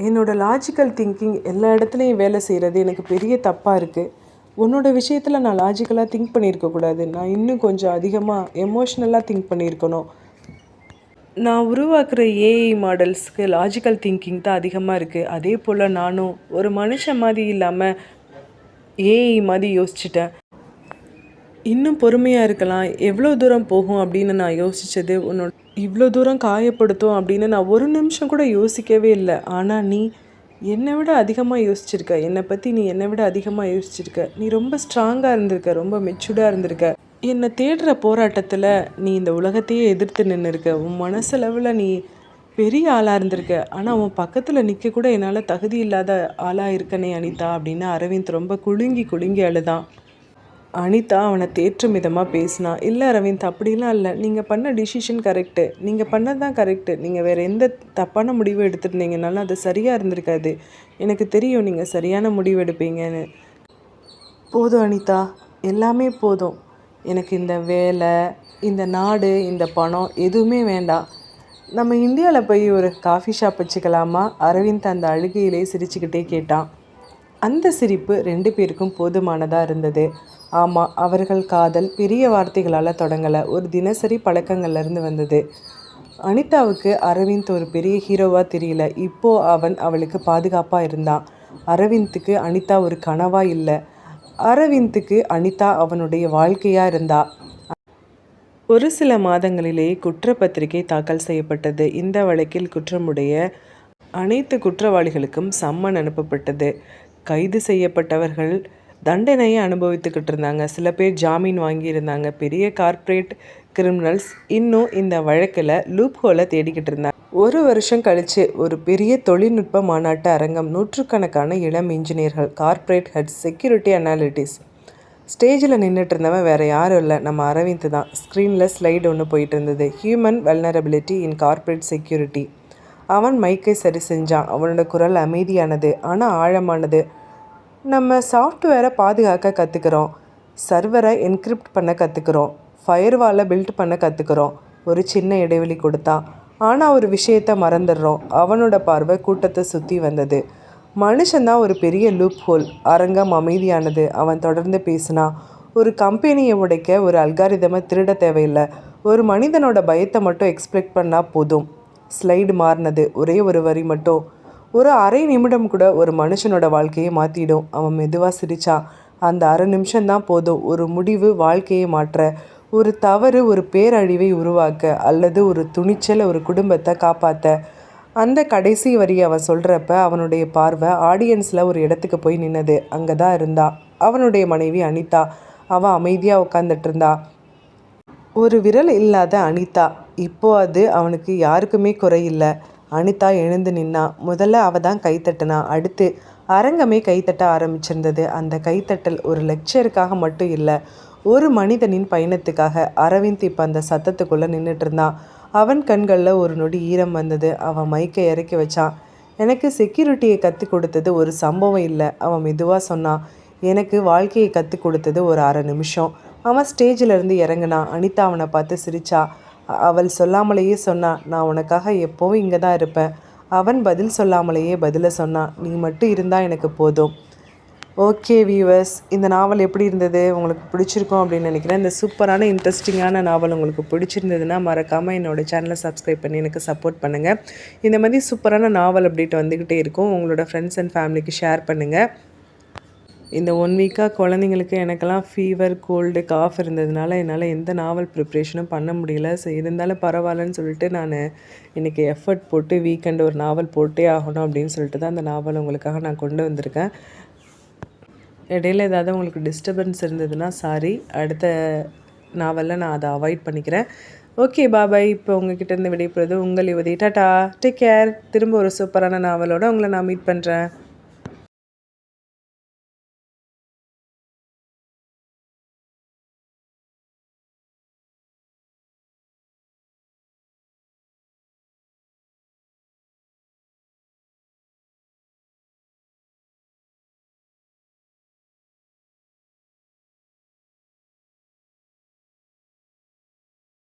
என்னோடய லாஜிக்கல் திங்கிங் எல்லா இடத்துலையும் வேலை செய்கிறது எனக்கு பெரிய தப்பாக இருக்குது. உன்னோட விஷயத்தில் நான் லாஜிக்கலாக திங்க் பண்ணியிருக்கக்கூடாது. நான் இன்னும் கொஞ்சம் அதிகமாக எமோஷ்னலாக திங்க் பண்ணியிருக்கணும். நான் உருவாக்குற ஏஐ மாடல்ஸ்க்கு லாஜிக்கல் திங்கிங் தான் அதிகமாக இருக்குது. அதே போல் நானும் ஒரு மனுஷன் மாதிரி இல்லாமல் ஏஐ மாதிரி யோசிச்சிட்டேன். இன்னும் பொறுமையாக இருக்கலாம், எவ்வளோ தூரம் போகும் அப்படின்னு நான் யோசித்தது உன்னோட இவ்வளோ தூரம் காயப்படுத்தும் அப்படின்னு நான் ஒரு நிமிஷம் கூட யோசிக்கவே இல்லை. ஆனால் நீ என்னை விட அதிகமாக யோசிச்சிருக்க. என்னை பற்றி நீ என்னை விட அதிகமாக யோசிச்சிருக்க. நீ ரொம்ப ஸ்ட்ராங்காக இருந்திருக்க, ரொம்ப மெச்சூர்டாக இருந்திருக்க. என்னை தேடுற போராட்டத்தில் நீ இந்த உலகத்தையே எதிர்த்து நின்று இருக்க. உன் மனசளவில் நீ பெரிய ஆளாக இருந்திருக்க. ஆனால் உன் பக்கத்தில் நிற்க கூட என்னால் தகுதி இல்லாத ஆளாக இருக்கனே அனிதா அப்படின்னு அரவிந்த் ரொம்ப குலுங்கி குலுங்கி அழுதான். அனிதா அவனை தேற்றும் விதமாக பேசினா. இல்லை அரவிந்த், அப்படிலாம் இல்லை, நீங்கள் பண்ண டிசிஷன் கரெக்டு, நீங்கள் பண்ணது தான் கரெக்டு. நீங்கள் வேறு எந்த தப்பான முடிவு எடுத்துருந்தீங்கனாலும் அது சரியாக இருந்திருக்காது. எனக்கு தெரியும் நீங்கள் சரியான முடிவு எடுப்பீங்கன்னு. போதும் அனிதா, எல்லாமே போதும். எனக்கு இந்த வேலை, இந்த நாடு, இந்த பணம் எதுவுமே வேண்டாம். நம்ம இந்தியாவில் போய் ஒரு காஃபி ஷாப் வச்சுக்கலாமா? அரவிந்த் அந்த அழுகையிலே சிரிச்சுக்கிட்டே கேட்டான். அந்த சிரிப்பு 2 பேருக்கும் போதுமானதாக இருந்தது. ஆமாம், அவர்கள் காதல் பெரிய வார்த்தைகளால் தொடங்கலை, ஒரு தினசரி பழக்கங்கள்லேருந்து வந்தது. அனிதாவுக்கு அரவிந்த் ஒரு பெரிய ஹீரோவாக தெரியல. இப்போது அவன் அவளுக்கு பாதுகாப்பாக இருந்தான். அரவிந்துக்கு அனிதா ஒரு கனவாக இல்லை, அரவிந்துக்கு அனிதா அவனுடைய வாழ்க்கையாக இருந்தா. ஒரு சில மாதங்களிலேயே குற்றப்பத்திரிகை தாக்கல் செய்யப்பட்டது. இந்த வழக்கில் குற்றமுடைய அனைத்து குற்றவாளிகளுக்கும் சம்மன் அனுப்பப்பட்டது. கைது செய்யப்பட்டவர்கள் தண்டனையை அனுபவித்துக்கிட்டு இருந்தாங்க. சில பேர் ஜாமீன் வாங்கியிருந்தாங்க. பெரிய கார்ப்பரேட் கிரிமினல்ஸ் இன்னும் இந்த வழக்கில் லூப் ஹோலை தேடிக்கிட்டு இருந்தாங்க. 1 வருஷம் கழித்து ஒரு பெரிய தொழில்நுட்ப மாநாட்டு அரங்கம், நூற்றுக்கணக்கான இளம் இன்ஜினியர்கள், கார்ப்பரேட் ஹெட்ஸ், செக்யூரிட்டி அனாலிட்டிஸ். ஸ்டேஜில் நின்றுட்டு இருந்தவன் வேறு யாரும் இல்லை, நம்ம அரவிந்த் தான். ஸ்க்ரீனில் ஸ்லைடு ஒன்று போயிட்டு இருந்தது. ஹியூமன் வெல்னரபிலிட்டி இன் கார்ப்பரேட் செக்யூரிட்டி. அவன் மைக்கை சரி செஞ்சான். அவனோட குரல் அமைதியானது ஆனால் ஆழமானது. நம்ம சாஃப்ட்வேரை பாதுகாக்க கற்றுக்கிறோம், சர்வரை என்கிரிப்ட் பண்ண கற்றுக்கிறோம், ஃபயர்வாலை பில்ட் பண்ண கற்றுக்கிறோம். ஒரு சின்ன இடைவெளி கொடுத்தான். ஆனால் ஒரு விஷயத்தை மறந்துடுறோம். அவனோட பார்வை கூட்டத்தை சுற்றி வந்தது. மனுஷன்தான் ஒரு பெரிய லூப் ஹோல். அரங்கம் அமைதியானது. அவன் தொடர்ந்து பேசினான். ஒரு கம்பெனியை உடைக்க ஒரு அல்காரிதமை திருட தேவையில்லை, ஒரு மனிதனோட பயத்தை மட்டும் எக்ஸ்பெக்ட் பண்ணால் போதும். ஸ்லைடு மாறினது. ஒரே ஒரு வரி மட்டும். ஒரு அரை நிமிடம் கூட ஒரு மனுஷனோட வாழ்க்கையை மாற்றிடும். அவன் மெதுவாக சிரித்தான். அந்த அரை நிமிஷம்தான் போதும், ஒரு முடிவு வாழ்க்கையை மாற்ற, ஒரு தவறு ஒரு பேரழிவை உருவாக்க, அல்லது ஒரு துணிச்சல் ஒரு குடும்பத்தை காப்பாற்ற. அந்த கடைசி வரி அவன் சொல்கிறப்ப அவனுடைய பார்வை ஆடியன்ஸில் ஒரு இடத்துக்கு போய் நின்னது. அங்கே தான் இருந்தா அவனுடைய மனைவி அனிதா. அவன் அமைதியாக உட்காந்துட்டு இருந்தா. ஒரு விரல் இல்லாத அனிதா. இப்போது அது அவனுக்கு யாருக்குமே குறையில்லை. அனிதா எழுந்து நின்னா. முதல்ல அவள் தான் கைத்தட்டினா. அடுத்து அரங்கமே கைத்தட்ட ஆரம்பிச்சிருந்தது. அந்த கைத்தட்டல் ஒரு லெக்சருக்காக மட்டும் இல்லை, ஒரு மனிதனின் பயணத்துக்காக. அரவிந்த் இப்போ அந்த சத்தத்துக்குள்ளே நின்றுட்டு இருந்தான். அவன் கண்களில் ஒரு நொடி ஈரம் வந்தது. அவன் மைக்கை இறக்கி வச்சான். எனக்கு செக்யூரிட்டியை கற்றுக் கொடுத்தது ஒரு சம்பவம் இல்லை, அவன் மெதுவாக சொன்னான். எனக்கு வாழ்க்கையை கற்றுக் கொடுத்தது ஒரு அரை நிமிஷம். அவன் ஸ்டேஜில் இருந்து இறங்கினான். அனிதா அவனை பார்த்து சிரிச்சா. அவள் சொல்லாமலேயே சொன்னான், நான் உனக்காக எப்போவும் இங்கே தான் இருப்பேன். அவன் பதில் சொல்லாமலேயே பதிலை சொன்னான், நீ மட்டும் இருந்தால் எனக்கு போதும். ஓகே வியூவர்ஸ், இந்த நாவல் எப்படி இருந்தது? உங்களுக்கு பிடிச்சிருக்கும் அப்படின்னு நினைக்கிறேன். இந்த சூப்பரான இன்ட்ரெஸ்டிங்கான நாவல் உங்களுக்கு பிடிச்சிருந்ததுன்னா மறக்காமல் என்னோடய சேனலை சப்ஸ்கிரைப் பண்ணி எனக்கு சப்போர்ட் பண்ணுங்கள். இந்த மாதிரி சூப்பரான நாவல் அப்டேட் வந்துக்கிட்டே இருக்கும். உங்களோட ஃப்ரெண்ட்ஸ் அண்ட் ஃபேமிலிக்கு ஷேர் பண்ணுங்கள். இந்த 1 வீக்காக குழந்தைங்களுக்கு எனக்கெல்லாம் ஃபீவர், கோல்டு, காஃப் இருந்ததுனால என்னால் எந்த நாவல் ப்ரிப்ரேஷனும் பண்ண முடியல. இருந்தாலும் பரவாயில்லன்னு சொல்லிட்டு நான் இன்றைக்கி எஃபர்ட் போட்டு வீக்கெண்ட் ஒரு நாவல் போட்டே ஆகணும் அப்படின்னு சொல்லிட்டு தான் அந்த நாவல் உங்களுக்காக நான் கொண்டு வந்திருக்கேன். இடையில ஏதாவது உங்களுக்கு டிஸ்டர்பன்ஸ் இருந்ததுன்னா சாரி. அடுத்த நாவலில் நான் அதை அவாய்ட் பண்ணிக்கிறேன். Okay bye bye. இப்போ உங்ககிட்ட இருந்து விடைபெறுவது உங்கள் யுவதி. Ta ta, take care. திரும்ப ஒரு சூப்பரான நாவலோடு உங்களை நான் மீட் பண்ணுறேன்.